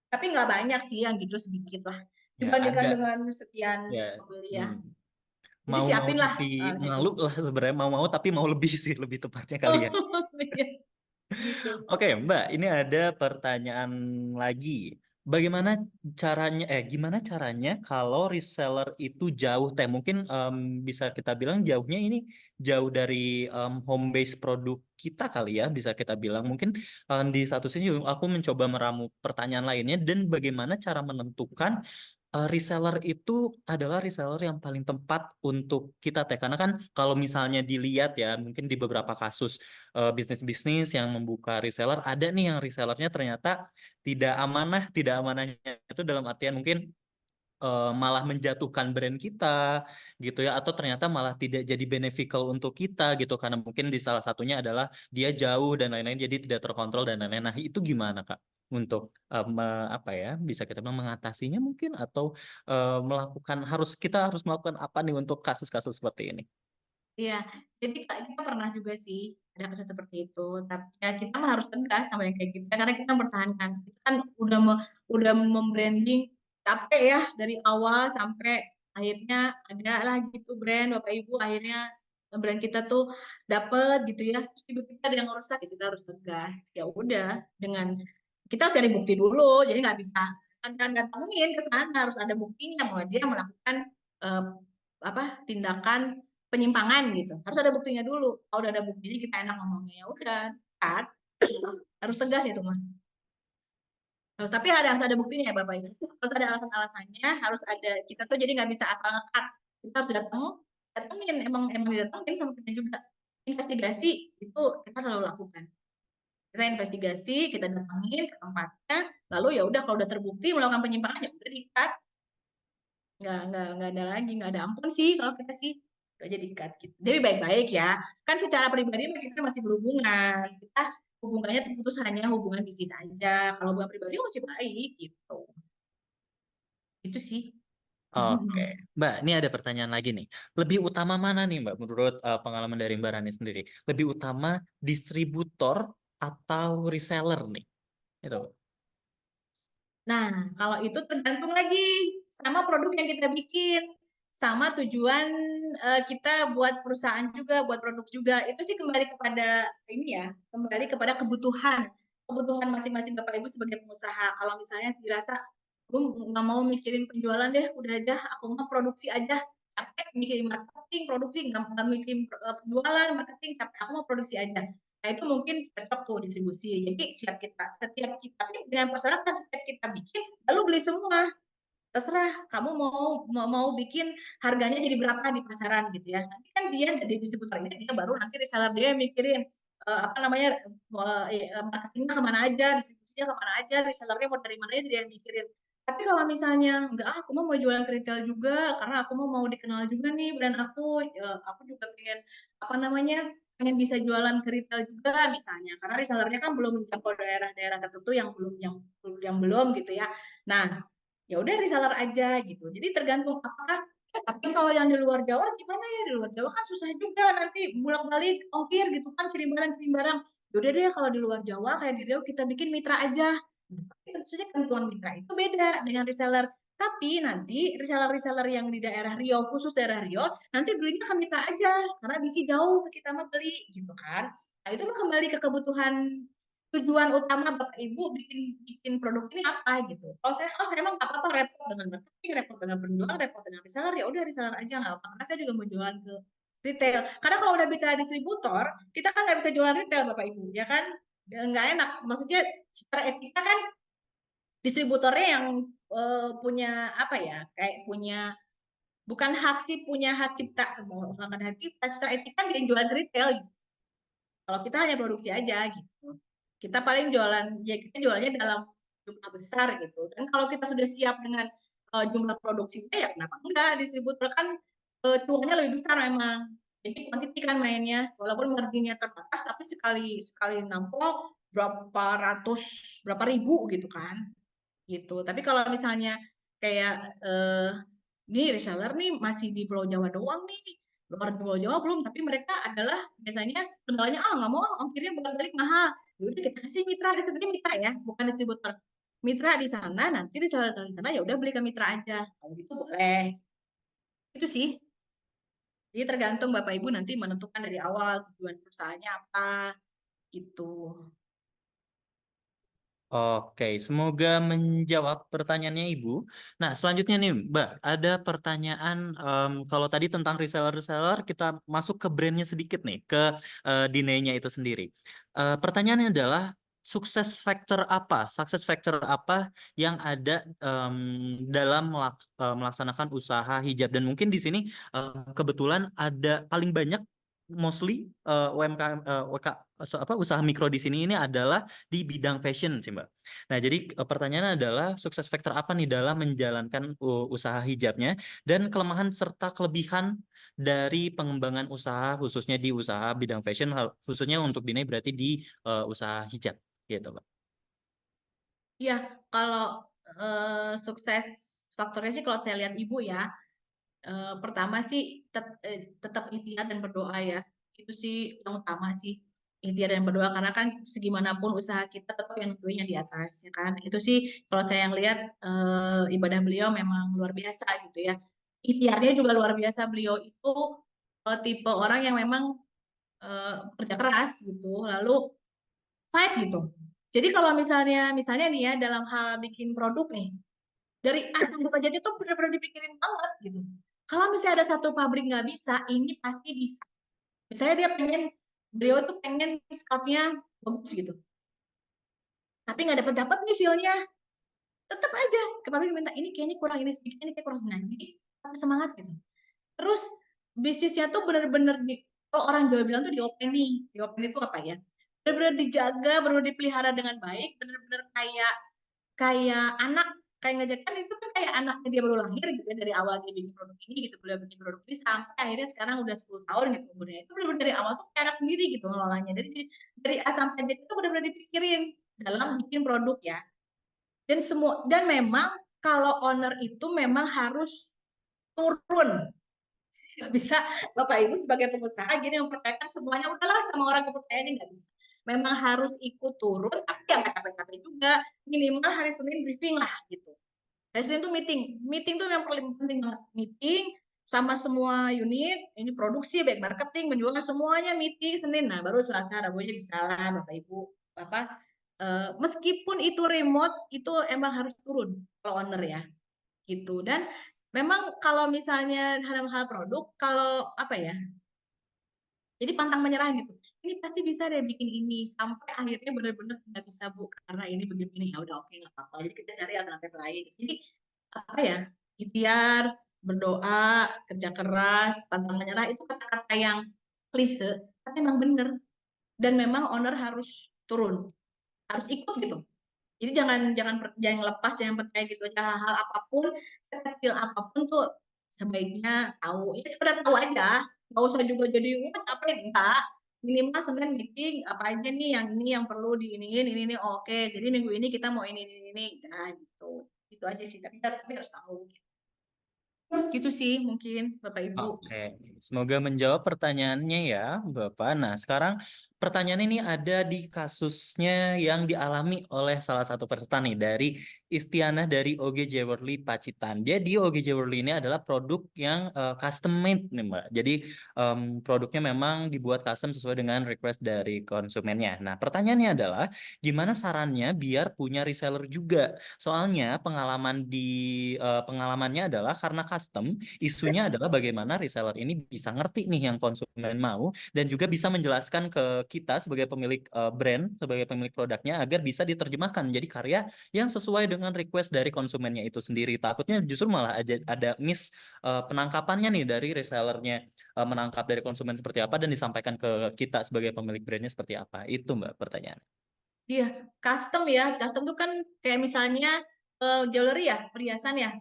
Tapi nggak banyak sih yang gitu sedikit lah Ya dibandingkan ada dengan sekian ya. pembeli ya Hmm. jadi Mau-mau siapin lah tapi kayak malu gitu. lah sebenarnya mau-mau tapi mau lebih sih lebih tepatnya kali ya. gitu Oke, Mbak, ini ada pertanyaan lagi. Bagaimana gimana caranya kalau reseller itu jauh teh? Mungkin bisa kita bilang jauhnya ini jauh dari home base produk kita kali ya, bisa kita bilang. Mungkin di satu sisi aku mencoba meramu pertanyaan lainnya dan bagaimana cara menentukan reseller itu adalah reseller yang paling tepat untuk kita teh karena kan kalau misalnya dilihat ya mungkin di beberapa kasus bisnis-bisnis yang membuka reseller ada nih yang resellernya ternyata tidak amanahnya itu dalam artian mungkin malah menjatuhkan brand kita gitu ya atau ternyata malah tidak jadi beneficial untuk kita gitu karena mungkin di salah satunya adalah dia jauh dan lain-lain jadi tidak terkontrol dan lain-lain. Nah, itu gimana Kak? Untuk apa ya? Bisa kita bilang mengatasinya mungkin atau kita harus melakukan apa nih untuk kasus-kasus seperti ini? iya jadi kita pernah juga sih ada kasus seperti itu tapi ya kita mah harus tegas sama yang kayak gitu ya, karena kita mempertahankan kita kan udah membranding capek ya dari awal sampai akhirnya ada lah gitu brand Bapak Ibu, akhirnya brand kita tuh dapet gitu ya, terus tiba-tiba ada yang rusak, ya kita harus tegas. Ya udah, dengan kita harus cari bukti dulu, jadi nggak bisa kan datengin ke sana, harus ada buktinya bahwa dia melakukan eh, apa tindakan penyimpangan gitu. Harus ada buktinya dulu. Kalau udah ada buktinya kita enak ngomongnya, ya udah, kan? Harus tegas itu mah. Tapi harus ada buktinya ya Bapak Ibu. Harus ada alasan-alasannya, harus ada kita tuh jadi nggak bisa asal ngekat. Kita harus datengin emang didatengin sama kita juga. Investigasi itu kita selalu lakukan. Kita investigasi, kita datengin ke tempatnya, lalu ya udah kalau udah terbukti melakukan penyimpangan ya udah dikat. Nggak ada lagi, nggak ada ampun sih kalau kita sih udah jadi cut gitu. Jadi baik-baik ya. Kan secara pribadi kita masih berhubungan. Kita hubungannya terputus hanya hubungan bisnis aja. Kalau hubungan pribadi masih baik gitu. Itu sih. Oke, Mbak, ini ada pertanyaan lagi nih. Lebih utama mana nih, Mbak, menurut pengalaman dari Mbak Rani sendiri? Lebih utama distributor atau reseller nih? Itu. Nah, kalau itu tergantung lagi sama produk yang kita bikin, sama tujuan kita buat perusahaan juga, buat produk juga. Itu sih kembali kepada ini ya, kembali kepada kebutuhan masing-masing Bapak Ibu sebagai pengusaha. Kalau misalnya dirasa gue nggak mau mikirin penjualan deh, udah aja aku mau produksi aja, capek mikirin marketing, produksi nggak mikirin penjualan, marketing, capek aku mau produksi aja. Nah, itu mungkin cocok tuh distribusi. Jadi setiap kita dengan persyaratan setiap kita bikin, lalu beli semua. Terserah kamu mau bikin harganya jadi berapa di pasaran gitu ya. Nanti kan dia di distributor ini dia baru nanti reseller dia mikirin apa namanya marketingnya kemana aja, distribusinya kemana aja, resellernya mau dari mana aja dia mikirin. Tapi kalau misalnya enggak, aku mau jualan ke retail juga karena aku mau dikenal juga nih brand aku juga pengen apa namanya pengen bisa jualan ke retail juga misalnya karena resellernya kan belum mencapai daerah-daerah tertentu yang belum gitu ya. Nah, ya udah reseller aja gitu. Jadi tergantung apakah tapi kalau yang di luar Jawa gimana ya? Di luar Jawa kan susah juga nanti bolak-balik ongkir gitu kan kirim barang. Ya udah deh kalau di luar Jawa kayak di Riau kita bikin mitra aja. Nah, tapi tentunya ketentuan mitra itu beda dengan reseller. Tapi nanti reseller-reseller yang di daerah Riau, khusus daerah Riau, nanti belinya ke mitra aja karena bisa jauh ke kita mah beli gitu kan. Nah, itu mah kembali ke kebutuhan tujuan utama Bapak Ibu bikin bikin produk ini apa gitu. Kalau saya emang nggak apa-apa repot dengan marketing, repot dengan penjual, repot dengan reseller, ya udah reseller aja nggak apa-apa. Karena saya juga mau jualan ke retail. Karena kalau udah bicara distributor, kita kan nggak bisa jualan retail Bapak Ibu, ya kan? Nggak enak. Maksudnya secara etika kan distributornya yang punya apa ya? Kayak punya bukan hak sih, punya hak cipta, bukan hak cipta. Secara etika dia jualan ke retail. Gitu. Kalau kita hanya produksi aja gitu. Kita paling jualan, ya kita jualannya dalam jumlah besar gitu. Dan kalau kita sudah siap dengan jumlah produksinya, ya kenapa enggak? Distributor kan cuannya lebih besar memang. Jadi quantity kan mainnya, walaupun marginnya terbatas, tapi sekali sekali nampol berapa ratus, berapa ribu gitu kan, gitu. Tapi kalau misalnya kayak ini reseller nih masih di Pulau Jawa doang nih, luar Pulau Jawa belum, tapi mereka adalah biasanya kendalanya nggak mau ongkirnya bolak-balik mahal. Ya udah kita kasih mitra, disebutnya mitra ya, bukan distributor. Mitra di sana, nanti reseller di sana ya udah beli ke mitra aja. Kalau gitu boleh. Itu sih. Jadi tergantung Bapak Ibu nanti menentukan dari awal tujuan perusahaannya apa gitu. Oke, semoga menjawab pertanyaannya Ibu. Nah, selanjutnya nih, Mbak, ada pertanyaan kalau tadi tentang reseller-reseller, kita masuk ke brandnya sedikit nih, ke Dinenya itu sendiri. Pertanyaannya adalah sukses factor apa yang ada dalam melaksanakan usaha hijab dan mungkin di sini kebetulan ada paling banyak mostly UMKM usaha mikro di sini ini adalah di bidang fashion sih Mbak. Nah jadi pertanyaannya adalah sukses factor apa nih dalam menjalankan usaha hijabnya dan kelemahan serta kelebihan dari pengembangan usaha khususnya di usaha bidang fashion khususnya untuk Dina berarti di usaha hijab gitu Mbak. Iya, kalau sukses faktornya sih kalau saya lihat Ibu ya, pertama sih tetap ikhtiar dan berdoa ya. Itu sih yang utama sih. Ikhtiar dan berdoa karena kan segimanapun usaha kita tetap yang tentunya di atas ya kan. Itu sih kalau saya yang lihat ibadah beliau memang luar biasa gitu ya. ikhtiarnya juga luar biasa. Beliau itu tipe orang yang memang kerja keras gitu, lalu fight gitu. Jadi kalau misalnya nih ya dalam hal bikin produk nih, dari A sampai Z itu benar-benar dipikirin banget gitu. Kalau misalnya ada satu pabrik nggak bisa, ini pasti bisa. Misalnya beliau tuh pengen scarf-nya bagus gitu, tapi nggak dapat nih feel-nya, tetap aja ke pabrik minta ini kayaknya kurang ini sedikit, ini kayak kurang sedikit, jadi semangat gitu. Terus bisnisnya tuh bener-bener kalau orang Jawa bilang tuh diopen itu apa ya? Bener-bener dijaga, bener-bener dipelihara dengan baik, bener-bener kayak kayak anak, kayak ngajakan itu kan kayak anaknya dia baru lahir gitu ya, dari awal dia bikin produk ini gitu, beliau bikin produk ini sampai akhirnya sekarang udah 10 tahun gitu umurnya. Itu bener-bener dari awal tuh kayak anak sendiri gitu ngelolanya. Dari A sampai Z itu bener-bener dipikirin dalam bikin produk ya. Dan memang kalau owner itu memang harus turun, nggak bisa Bapak Ibu sebagai pengusaha gini mempercayakan semuanya udahlah sama orang kepercayaannya, nggak bisa. Memang harus ikut turun, tapi ya nggak capek-capek juga. Minimal hari Senin briefing lah gitu. Hari Senin tuh meeting tuh yang paling penting banget. Meeting sama semua unit, ini produksi, baik marketing, penjualan semuanya meeting Senin. Nah baru Selasa, Rabunya bisa lah Bapak Ibu apa. Meskipun itu remote, itu emang harus turun kalau owner ya gitu. Dan memang kalau misalnya hal-hal produk, kalau apa ya, jadi pantang menyerah gitu. Ini pasti bisa deh bikin ini sampai akhirnya benar-benar nggak bisa Bu karena ini begini ya udah oke nggak apa-apa. Jadi kita cari alternatif lain. Jadi apa ya, ikhtiar, berdoa, kerja keras, pantang menyerah itu kata-kata yang klise, tapi memang benar. Dan memang owner harus turun, harus ikut gitu. Jadi jangan lepas, jangan percaya gitu aja hal-hal apapun, sekecil apapun tuh sebaiknya tahu. Ya sekedar tahu aja, nggak usah juga jadi wah capek enggak. Minimal Senin meeting apa aja nih yang ini yang perlu diiniin ini oke. Jadi minggu ini kita mau ini nah gitu. Itu aja sih, tapi harus tahu. Gitu sih mungkin Bapak Ibu. Oke, semoga menjawab pertanyaannya ya, Bapak. Nah, sekarang pertanyaan ini ada di kasusnya yang dialami oleh salah satu peserta nih dari Istianah dari OG Jewelry Pacitan. Jadi OG Jewelry ini adalah produk yang custom made nih, Mbak. Jadi produknya memang dibuat custom sesuai dengan request dari konsumennya. Nah, pertanyaannya adalah gimana sarannya biar punya reseller juga? Soalnya pengalamannya adalah karena custom. Isunya adalah bagaimana reseller ini bisa ngerti nih yang konsumen mau dan juga bisa menjelaskan ke kita sebagai pemilik brand, sebagai pemilik produknya agar bisa diterjemahkan menjadi karya yang sesuai dengan request dari konsumennya itu sendiri. Takutnya justru malah ada miss penangkapannya nih dari resellernya, menangkap dari konsumen seperti apa dan disampaikan ke kita sebagai pemilik brandnya seperti apa. Itu Mbak pertanyaan. Iya, custom ya. Custom tuh kan kayak misalnya jewelry ya, perhiasan ya.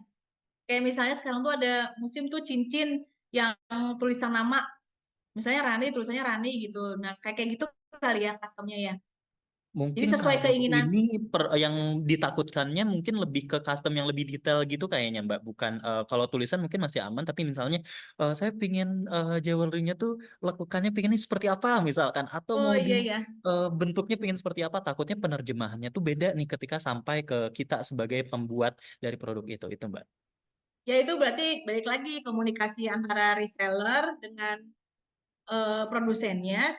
Kayak misalnya sekarang tuh ada musim tuh cincin yang tulisan nama, misalnya Rani, tulisannya Rani gitu. Nah, kayak gitu kali ya customnya ya. Jadi Mungkin sesuai kalau keinginan. ini yang ditakutkannya mungkin lebih ke custom yang lebih detail gitu kayaknya Mbak. Bukan kalau tulisan mungkin masih aman, tapi misalnya saya pingin jewelry-nya tuh lekukannya pinginnya seperti apa misalkan, atau Oh mau di iya ya. bentuknya pingin seperti apa. Takutnya penerjemahannya tuh beda nih ketika sampai ke kita sebagai pembuat dari produk itu Mbak. Ya itu berarti balik lagi komunikasi antara reseller dengan produsennya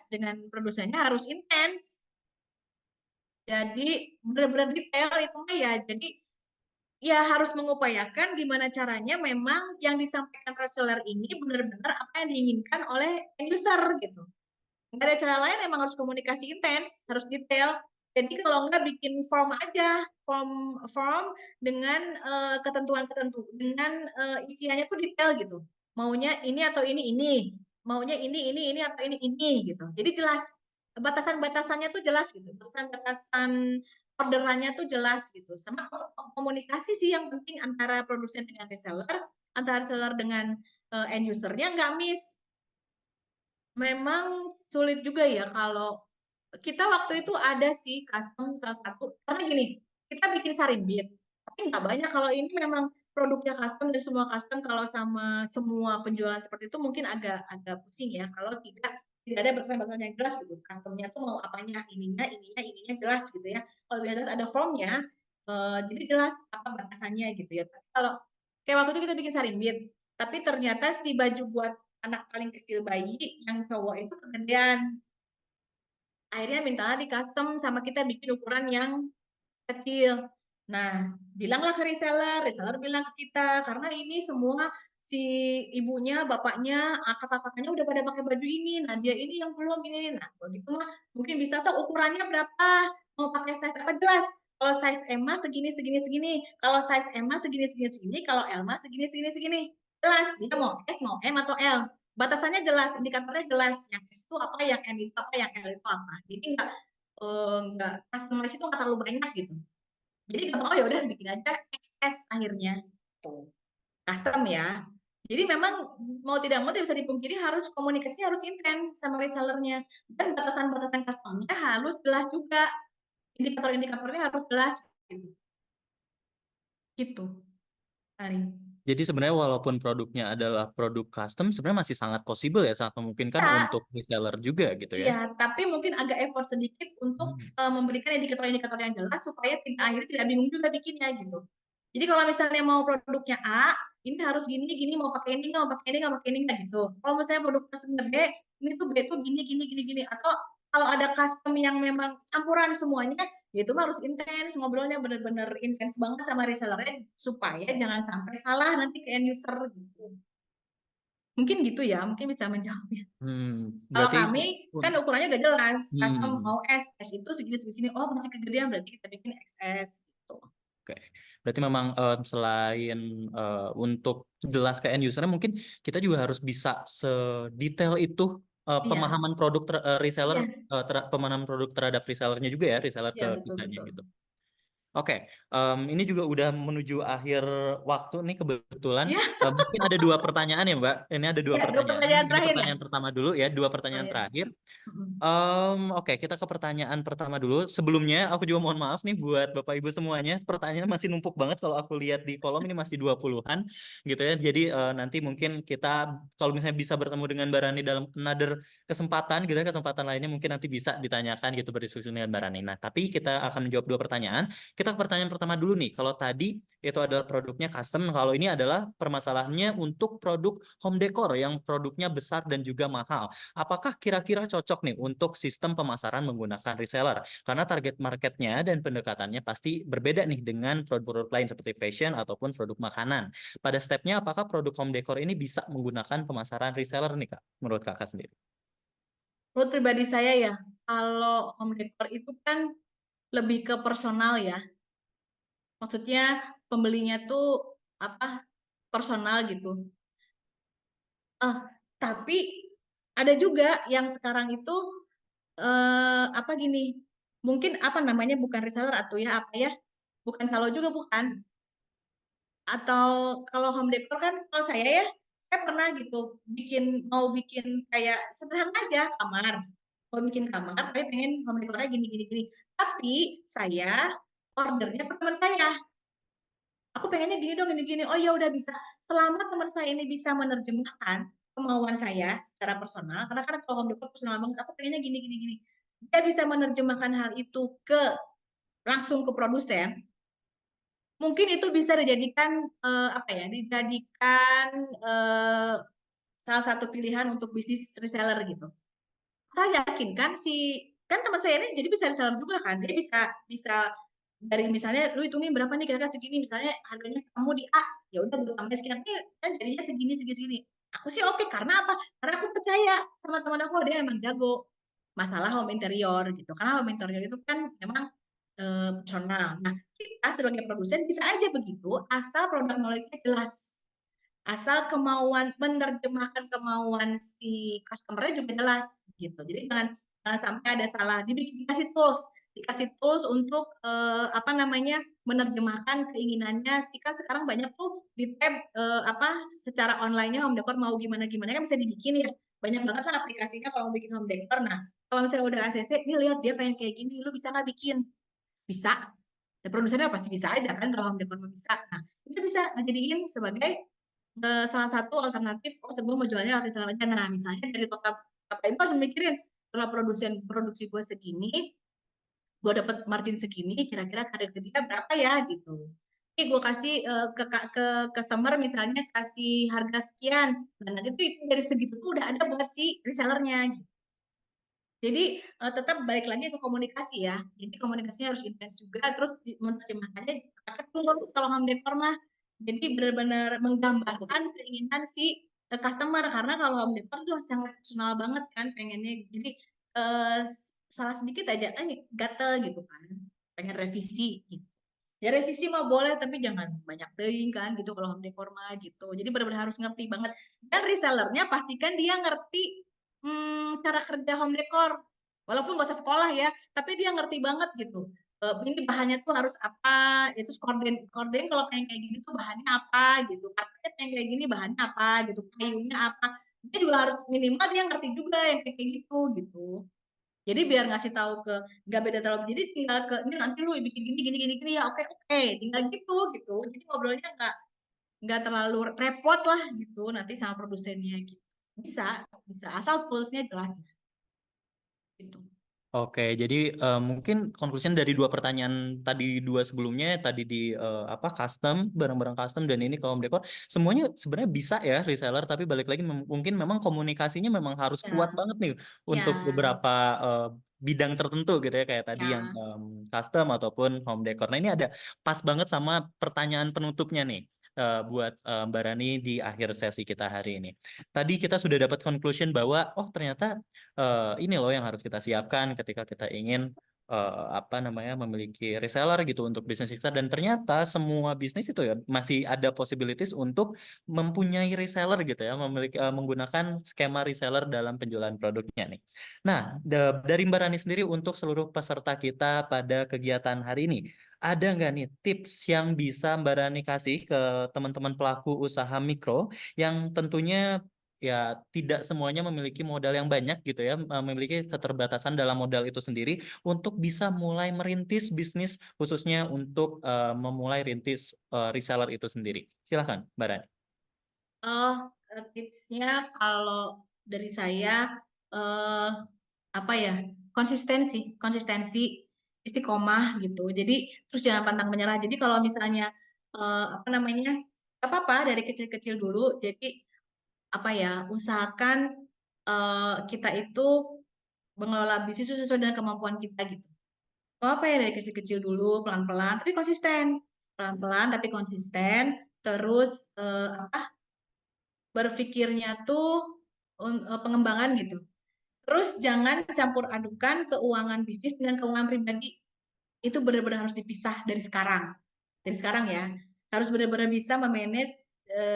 harus intens. Jadi benar-benar detail itu mah ya. Jadi ya harus mengupayakan gimana caranya memang yang disampaikan reseller ini benar-benar apa yang diinginkan oleh end user gitu. Nggak ada cara lain, emang harus komunikasi intens, harus detail. Jadi kalau nggak bikin form aja, form dengan ketentuan-ketentuan, dengan isiannya tuh detail gitu. Maunya ini atau ini, maunya ini atau ini gitu. Jadi jelas batasan-batasannya tuh jelas gitu, batasan-batasan orderannya tuh jelas gitu. Sama komunikasi sih yang penting antara produsen dengan reseller, antara reseller dengan end usernya nggak miss. Memang sulit juga ya kalau kita waktu itu ada sih custom salah satu karena gini kita bikin sarimbit tapi nggak banyak. Kalau ini memang produknya custom dan semua custom, kalau sama semua penjualan seperti itu mungkin agak agak pusing ya kalau tidak ada batasan-batasan yang jelas gitu. Customnya tuh mau apanya, ininya jelas gitu ya. Kalau jelas ada formnya jadi jelas apa batasannya gitu ya. Tapi kalau kayak waktu itu kita bikin sarimbit Tapi ternyata si baju buat anak paling kecil bayi yang cowok itu kegedean. Akhirnya mintanya di custom sama kita bikin ukuran yang kecil. Nah, bilanglah ke reseller, reseller bilang ke kita, karena ini semua si ibunya, bapaknya, kakak-kakaknya udah pada pakai baju ini. Nah, dia ini yang belum ini. Nah, begitu mah mungkin bisa ukurannya berapa? Mau pakai size apa jelas? Kalau size M mah segini segini segini. Kalau size M mah segini segini segini, kalau L mah segini segini segini. Jelas, dia mau S, mau M atau L. Batasannya jelas, indikatornya jelas. Yang S itu apa, yang M itu apa, yang L itu apa. Jadi enggak customize itu nggak terlalu banyak gitu. Jadi gampang, oh ya udah bikin aja XS akhirnya. Tuh. Custom ya. Jadi memang mau tidak mau tidak bisa dipungkiri harus komunikasinya harus intens sama resellernya dan batasan-batasan customnya harus jelas juga. Indikator-indikatornya harus jelas gitu. Gitu. Ari. Jadi sebenarnya walaupun produknya adalah produk custom, sebenarnya masih sangat possible ya, sangat memungkinkan Ya, untuk reseller juga gitu ya. iya, tapi mungkin agak effort sedikit untuk Hmm. memberikan indikator-indikator yang jelas supaya akhirnya tidak bingung juga bikinnya gitu. Jadi kalau misalnya mau produknya A, ini harus gini, gini, mau pakai ini, nggak mau pakai ini, nggak pakai ini, nggak gitu. Kalau misalnya produk customnya B, ini tuh B tuh gini, gini, gini, gini. Atau kalau ada custom yang memang campuran semuanya, ya itu harus intens, ngobrolnya bener-bener intens banget sama resellernya supaya jangan sampai salah nanti ke end user gitu. Mungkin gitu ya, mungkin bisa menjawabnya. Kalau Berarti kami kan ukurannya udah jelas, custom hmm, mau S, S itu segini-segini, oh masih kegedean berarti kita bikin XS gitu. oke. Berarti memang selain untuk jelas ke end usernya, mungkin kita juga harus bisa sedetail itu Iya, pemahaman produk reseller, iya, pemahaman produk terhadap resellernya juga ya, reseller iya ke betul kitanya betul. gitu. Oke, ini juga udah menuju akhir waktu nih kebetulan. Iya, Mungkin ada dua pertanyaan ya, Mbak. Ini ada dua iya, dua pertanyaan. pertanyaan Ini terakhir ya. pertanyaan pertama dulu ya, dua Oh pertanyaan ya. terakhir. Mm-mm. Oke, kita ke pertanyaan pertama dulu. Sebelumnya, aku juga mohon maaf nih buat Bapak Ibu semuanya. Pertanyaannya masih numpuk banget kalau aku lihat di kolom ini masih 20-an gitu ya. Jadi nanti mungkin kita kalau misalnya bisa bertemu dengan Mbak Rani dalam another kesempatan gitu ya, kesempatan lainnya mungkin nanti bisa ditanyakan gitu berdiskusi dengan Mbak Rani. Nah, tapi kita akan menjawab dua pertanyaan. Kita ke pertanyaan pertama dulu nih. Kalau tadi itu adalah produknya custom, kalau ini adalah permasalahannya untuk produk home decor yang produknya besar dan juga mahal. Apakah kira-kira cocok nih untuk sistem pemasaran menggunakan reseller? Karena target marketnya dan pendekatannya pasti berbeda nih dengan produk-produk lain seperti fashion ataupun produk makanan. Pada stepnya, apakah produk home decor ini bisa menggunakan pemasaran reseller nih, Kak? Menurut Kakak sendiri? Menurut pribadi saya ya, kalau home decor itu kan lebih ke personal ya. Maksudnya pembelinya tuh apa personal gitu. Ah, tapi ada juga yang sekarang itu apa gini, mungkin apa namanya bukan reseller atau ya apa ya, bukan kalau juga bukan. Atau kalau home decor kan kalau saya pernah gitu mau bikin kayak sederhana aja kamar. Mau bikin kamar, tapi pengen home decornya gini gini gini. Tapi saya ordernya ke teman saya. Aku pengennya gini dong, gini gini. Oh ya udah bisa. Selama teman saya ini bisa menerjemahkan kemauan saya secara personal, karena kan kalau home decor personal banget, aku pengennya gini gini gini. Dia bisa menerjemahkan hal itu langsung ke produsen, mungkin itu bisa dijadikan apa ya? Dijadikan eh, salah satu pilihan untuk bisnis reseller gitu. Saya yakin kan kan teman saya ini jadi bisa reseller juga kan. Dia bisa bisa dari misalnya lu hitungin berapa nih kira-kira segini, misalnya harganya kamu di A, ya udah gue tambah sekian kan jadinya segini segini segini. Aku sih oke karena apa? Karena aku percaya sama teman aku dia emang jago masalah home interior gitu. Karena home interior itu kan memang personal. Nah, kita sebagai produsen bisa aja begitu asal produk knowledge-nya jelas. Asal kemauan menerjemahkan kemauan si customer-nya juga jelas gitu. Jadi jangan sampai ada salah. Dikasih tools untuk apa namanya menerjemahkan keinginannya. Kan sekarang banyak tuh di tab apa secara online-nya home decor mau gimana gimana kan bisa dibikin ya. Banyak banget lah aplikasinya kalau mau bikin home decor. Nah, kalau misalnya udah ACC, nih lihat dia pengen kayak gini, lu bisa nggak bikin? Bisa. Dan produsennya pasti bisa aja kan kalau home decor bisa. Nah, itu bisa dijadiin sebagai salah satu alternatif, oh sebelum mau jualnya harus aja. Nah, misalnya dari total Bapak Ibu harus mikirin kalau produksi gue segini, gue dapat margin segini, kira-kira karir ke dia berapa ya gitu. gue kasih ke customer misalnya kasih harga sekian, dan nanti tuh itu dari segitu tuh udah ada buat si resellernya. Gitu. Jadi tetap balik lagi ke komunikasi ya. Jadi komunikasinya harus intens juga, terus menerjemahkannya pakai tools kalau home decor mah. Jadi benar-benar menggambarkan keinginan si customer, karena kalau home decor tuh sangat personal banget kan pengennya. Jadi eh, salah sedikit aja kan gatel gitu kan, pengen revisi gitu. Ya revisi mah boleh tapi jangan banyak teuing kan gitu kalau home decor mah gitu. Jadi benar-benar harus ngerti banget. Dan resellernya pastikan dia ngerti cara kerja home decor. Walaupun gak usah sekolah ya, tapi dia ngerti banget gitu. Ini bahannya tuh harus apa, itu korden korden kalau kayak gini tuh bahannya apa gitu. Karpet yang kayak gini bahannya apa gitu, kayunya apa. Dia juga harus minimal dia ngerti juga yang kayak gitu gitu. Jadi biar ngasih tahu ke nggak beda terlalu, jadi tinggal ke ini nanti lu bikin gini gini gini gini ya, oke oke tinggal gitu gitu. Jadi ngobrolnya nggak terlalu repot lah gitu nanti sama produsennya gitu. Bisa bisa asal toolsnya jelas ya, gitu. Oke, jadi mungkin conclusion dari dua pertanyaan tadi dua sebelumnya tadi di apa custom barang-barang custom dan ini kalau home decor semuanya sebenarnya bisa ya reseller tapi balik lagi mungkin memang komunikasinya memang harus kuat Ya, banget nih untuk ya, beberapa bidang tertentu gitu ya kayak tadi yang ya. custom ataupun home decor. Nah ini ada pas banget sama pertanyaan penutupnya nih buat Mbak Rani di akhir sesi kita hari ini. Tadi kita sudah dapat conclusion bahwa oh ternyata ini loh yang harus kita siapkan ketika kita ingin apa namanya memiliki reseller gitu untuk bisnis kita dan ternyata semua bisnis itu ya masih ada possibilities untuk mempunyai reseller gitu ya memiliki menggunakan skema reseller dalam penjualan produknya nih. Nah, dari Mbak Rani sendiri untuk seluruh peserta kita pada kegiatan hari ini ada nggak nih tips yang bisa Mbak Rani kasih ke teman-teman pelaku usaha mikro yang tentunya ya tidak semuanya memiliki modal yang banyak gitu ya, memiliki keterbatasan dalam modal itu sendiri untuk bisa mulai merintis bisnis khususnya untuk memulai rintis reseller itu sendiri. Silakan, Mbak Rani. Oh, tipsnya kalau dari saya eh apa ya, konsistensi konsistensi istiqomah gitu. Jadi terus jangan pantang menyerah. Jadi kalau misalnya apa namanya, gak apa-apa dari kecil-kecil dulu. Jadi apa ya, usahakan kita itu mengelola bisnis itu sesuai dengan kemampuan kita gitu. Gak apa ya, dari kecil-kecil dulu pelan-pelan tapi konsisten, pelan-pelan tapi konsisten. Terus apa, berpikirnya tuh pengembangan gitu. Terus jangan campur adukan keuangan bisnis dengan keuangan pribadi. Itu benar-benar harus dipisah dari sekarang. Dari sekarang ya. Harus benar-benar bisa memanage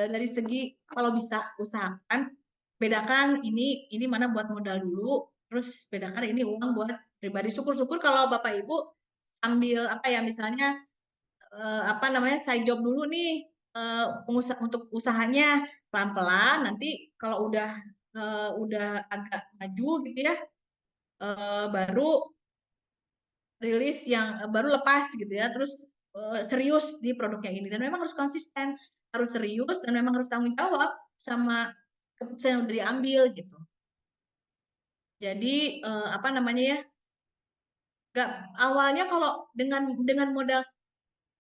dari segi, kalau bisa usahakan bedakan ini mana buat modal dulu, terus bedakan ini uang buat pribadi. Syukur-syukur kalau Bapak Ibu sambil apa ya, misalnya apa namanya, side job dulu nih, pengusaha untuk usahanya, pelan-pelan nanti kalau udah agak maju gitu ya, baru rilis yang baru lepas gitu ya, terus serius di produknya ini. Dan memang harus konsisten, harus serius, dan memang harus tanggung jawab sama keputusan yang udah diambil gitu. Jadi apa namanya ya, nggak, awalnya kalau dengan modal,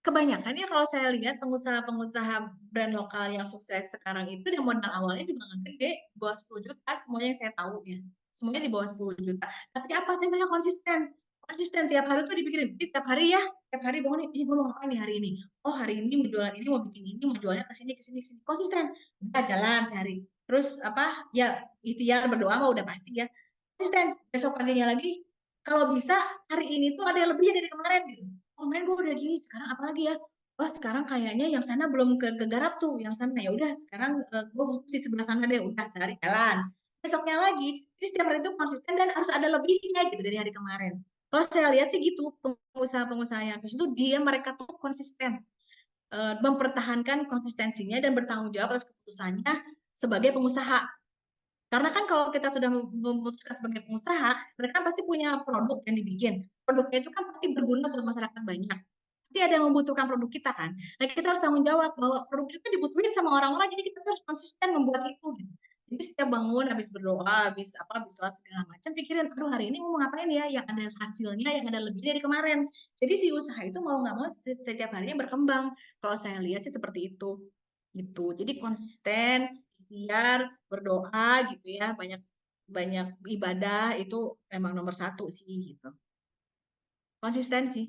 kebanyakan ya kalau saya lihat pengusaha-pengusaha brand lokal yang sukses sekarang itu yang modal awalnya juga nggak gede, di bawah 10 juta semuanya yang saya tahu ya. Semuanya di bawah 10 juta. Tapi apa sih, mereka konsisten. Konsisten tiap hari tuh dipikirin, jadi tiap hari ya, tiap hari bangun ini gue mau ngapain nih hari ini. Oh hari ini mau jualan ini, mau bikin ini, mau jualnya ke sini ke sini ke sini. Konsisten. Udah jalan sehari. Terus apa? Ya ikhtiar berdoa mah udah pasti ya. Konsisten. Besok paginya lagi, kalau bisa hari ini tuh ada yang lebih dari kemarin gitu. Oh, kemarin gue udah gini, sekarang apa lagi ya? Wah, sekarang kayaknya yang sana belum kegarap tuh, yang sana ya udah sekarang gue fokus di sebelah sana deh, udah sehari jalan. Besoknya lagi, jadi setiap hari itu konsisten dan harus ada lebihnya gitu dari hari kemarin. Kalau saya lihat sih gitu, pengusaha-pengusaha yang terus itu mereka tuh konsisten, mempertahankan konsistensinya dan bertanggung jawab atas keputusannya sebagai pengusaha. Karena kan kalau kita sudah memutuskan sebagai pengusaha, mereka pasti punya produk yang dibikin. Produknya itu kan pasti berguna buat masyarakat banyak. Pasti ada yang membutuhkan produk kita kan. Nah, kita harus tanggung jawab bahwa produk itu kan dibutuhin sama orang-orang, jadi kita harus konsisten membuat itu. Gitu. Jadi setiap bangun, habis berdoa, habis apa, habis sholat segala macam, pikirin, aduh hari ini mau ngapain ya, yang ada hasilnya, yang ada lebih dari kemarin. Jadi si usaha itu mau nggak mau setiap harinya berkembang. Kalau saya lihat sih seperti itu, gitu. Jadi konsisten, ikhtiar, berdoa gitu ya, banyak banyak ibadah itu emang nomor satu sih gitu. Konsisten sih,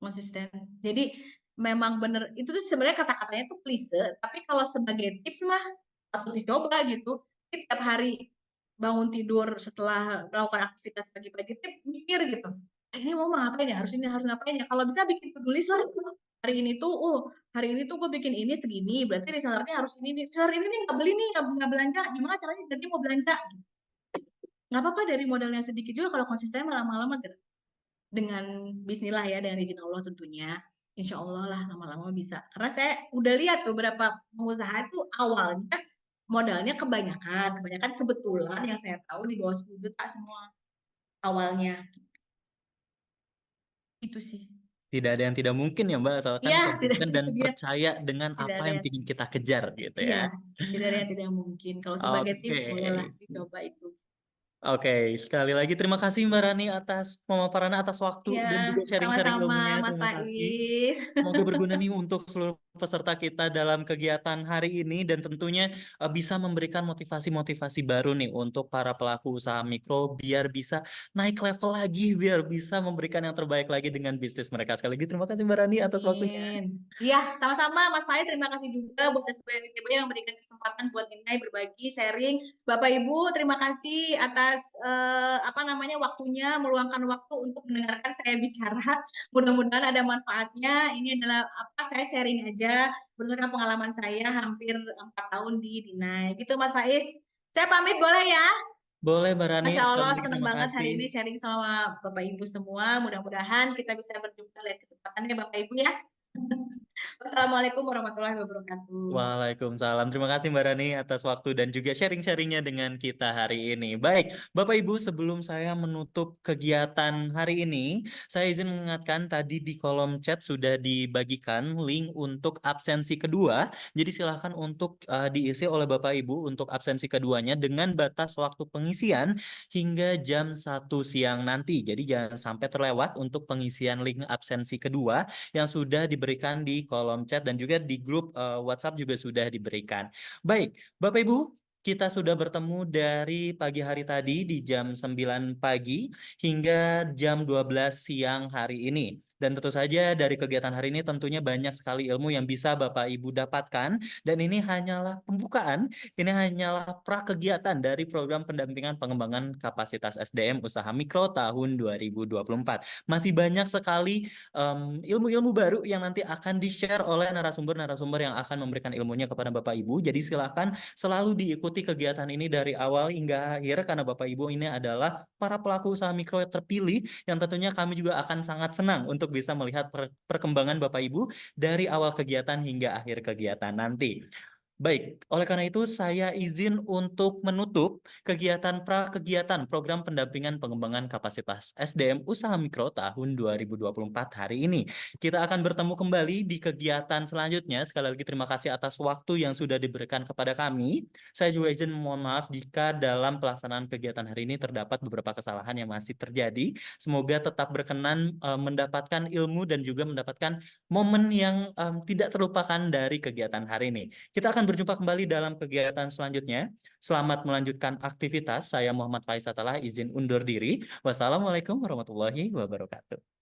konsisten. Jadi memang bener itu tuh sebenarnya kata-katanya tuh klise, tapi kalau sebagai tips mah patut dicoba gitu. Jadi tiap hari bangun tidur setelah melakukan aktivitas pagi-pagi tuh mikir gitu. Ini mau ngapain ya? Harus ini harus ngapain ya? Kalau bisa bikin to-do list lah. Hari ini tuh, hari ini tuh gue bikin ini segini, berarti resellernya harus ini nih. Reseller ini nih nggak beli nih, nggak belanja. Gimana caranya jadi mau belanja? Nggak apa-apa dari modalnya sedikit juga kalau konsisten malam-malam dengan bismillah ya, dengan izin Allah tentunya. Insya Allah lah lama-lama bisa. Karena saya udah lihat beberapa pengusaha itu awalnya modalnya kebanyakan kebetulan yang saya tahu di bawah 10 juta semua awalnya. Itu sih. Tidak ada yang tidak mungkin ya Mbak, asalkan Iya, tidak konsisten dan itu dia. percaya dengan Tidak apa ada yang yang ingin kita kejar gitu iya, ya. tidak ada yang tidak mungkin. Kalau sebagai Oke. tips bolehlah dicoba itu. Oke, sekali lagi terima kasih Mbak Rani atas pemaparannya, atas waktu Iya, dan juga sharing-sharing sama-sama ilmunya. Mas Terima kasih. Faiz. Semoga berguna nih untuk seluruh peserta kita dalam kegiatan hari ini dan tentunya bisa memberikan motivasi-motivasi baru nih untuk para pelaku usaha mikro biar bisa naik level lagi, biar bisa memberikan yang terbaik lagi dengan bisnis mereka. Sekali lagi terima kasih Mbak Rani atas waktunya. Amin. Iya, sama-sama Mas Fahid. Terima kasih juga buat SBM yang memberikan kesempatan buat Dinai berbagi, sharing. Bapak Ibu, terima kasih atas apa namanya waktunya, meluangkan waktu untuk mendengarkan saya bicara. Mudah-mudahan ada manfaatnya. Ini adalah apa saya sharing aja berdasarkan pengalaman saya hampir 4 tahun di Dinai. Gitu Mas Faiz. Saya pamit boleh ya? Boleh Mbak Rani, Masya sekali Allah, lagi senang terima banget hari kasih. ini sharing sama Bapak Ibu semua. Mudah-mudahan kita bisa berjumpa lain kesempatannya Bapak Ibu ya. Wassalamualaikum warahmatullahi wabarakatuh. Waalaikumsalam. Terima kasih Mbak Rani atas waktu dan juga sharing-sharingnya dengan kita hari ini. Baik, Bapak Ibu, sebelum saya menutup kegiatan hari ini, saya izin mengingatkan tadi di kolom chat sudah dibagikan link untuk absensi kedua. Jadi silahkan untuk diisi oleh Bapak Ibu untuk absensi keduanya dengan batas waktu pengisian hingga jam 1 siang nanti. Jadi jangan sampai terlewat untuk pengisian link absensi kedua yang sudah diberikan di kolom chat dan juga di grup WhatsApp juga sudah diberikan. Baik, Bapak Ibu, kita sudah bertemu dari pagi hari tadi di jam 9 pagi hingga jam 12 siang hari ini. Dan tentu saja dari kegiatan hari ini tentunya banyak sekali ilmu yang bisa Bapak Ibu dapatkan. Dan ini hanyalah pembukaan, ini hanyalah prakegiatan dari program pendampingan pengembangan kapasitas SDM usaha mikro tahun 2024. Masih banyak sekali ilmu-ilmu baru yang nanti akan di-share oleh narasumber-narasumber yang akan memberikan ilmunya kepada Bapak Ibu. Jadi silahkan selalu diikuti kegiatan ini dari awal hingga akhir karena Bapak Ibu ini adalah para pelaku usaha mikro terpilih yang tentunya kami juga akan sangat senang untuk bisa melihat perkembangan Bapak Ibu dari awal kegiatan hingga akhir kegiatan nanti. Baik, oleh karena itu saya izin untuk menutup kegiatan kegiatan program pendampingan pengembangan kapasitas SDM Usaha Mikro tahun 2024 hari ini. Kita akan bertemu kembali di kegiatan selanjutnya. Sekali lagi terima kasih atas waktu yang sudah diberikan kepada kami. Saya juga izin mohon maaf jika dalam pelaksanaan kegiatan hari ini terdapat beberapa kesalahan yang masih terjadi. Semoga tetap berkenan mendapatkan ilmu dan juga mendapatkan momen yang tidak terlupakan dari kegiatan hari ini. Kita akan berjumpa kembali dalam kegiatan selanjutnya. Selamat melanjutkan aktivitas. Saya Muhammad Faiz Atalah izin undur diri. Wassalamualaikum warahmatullahi wabarakatuh.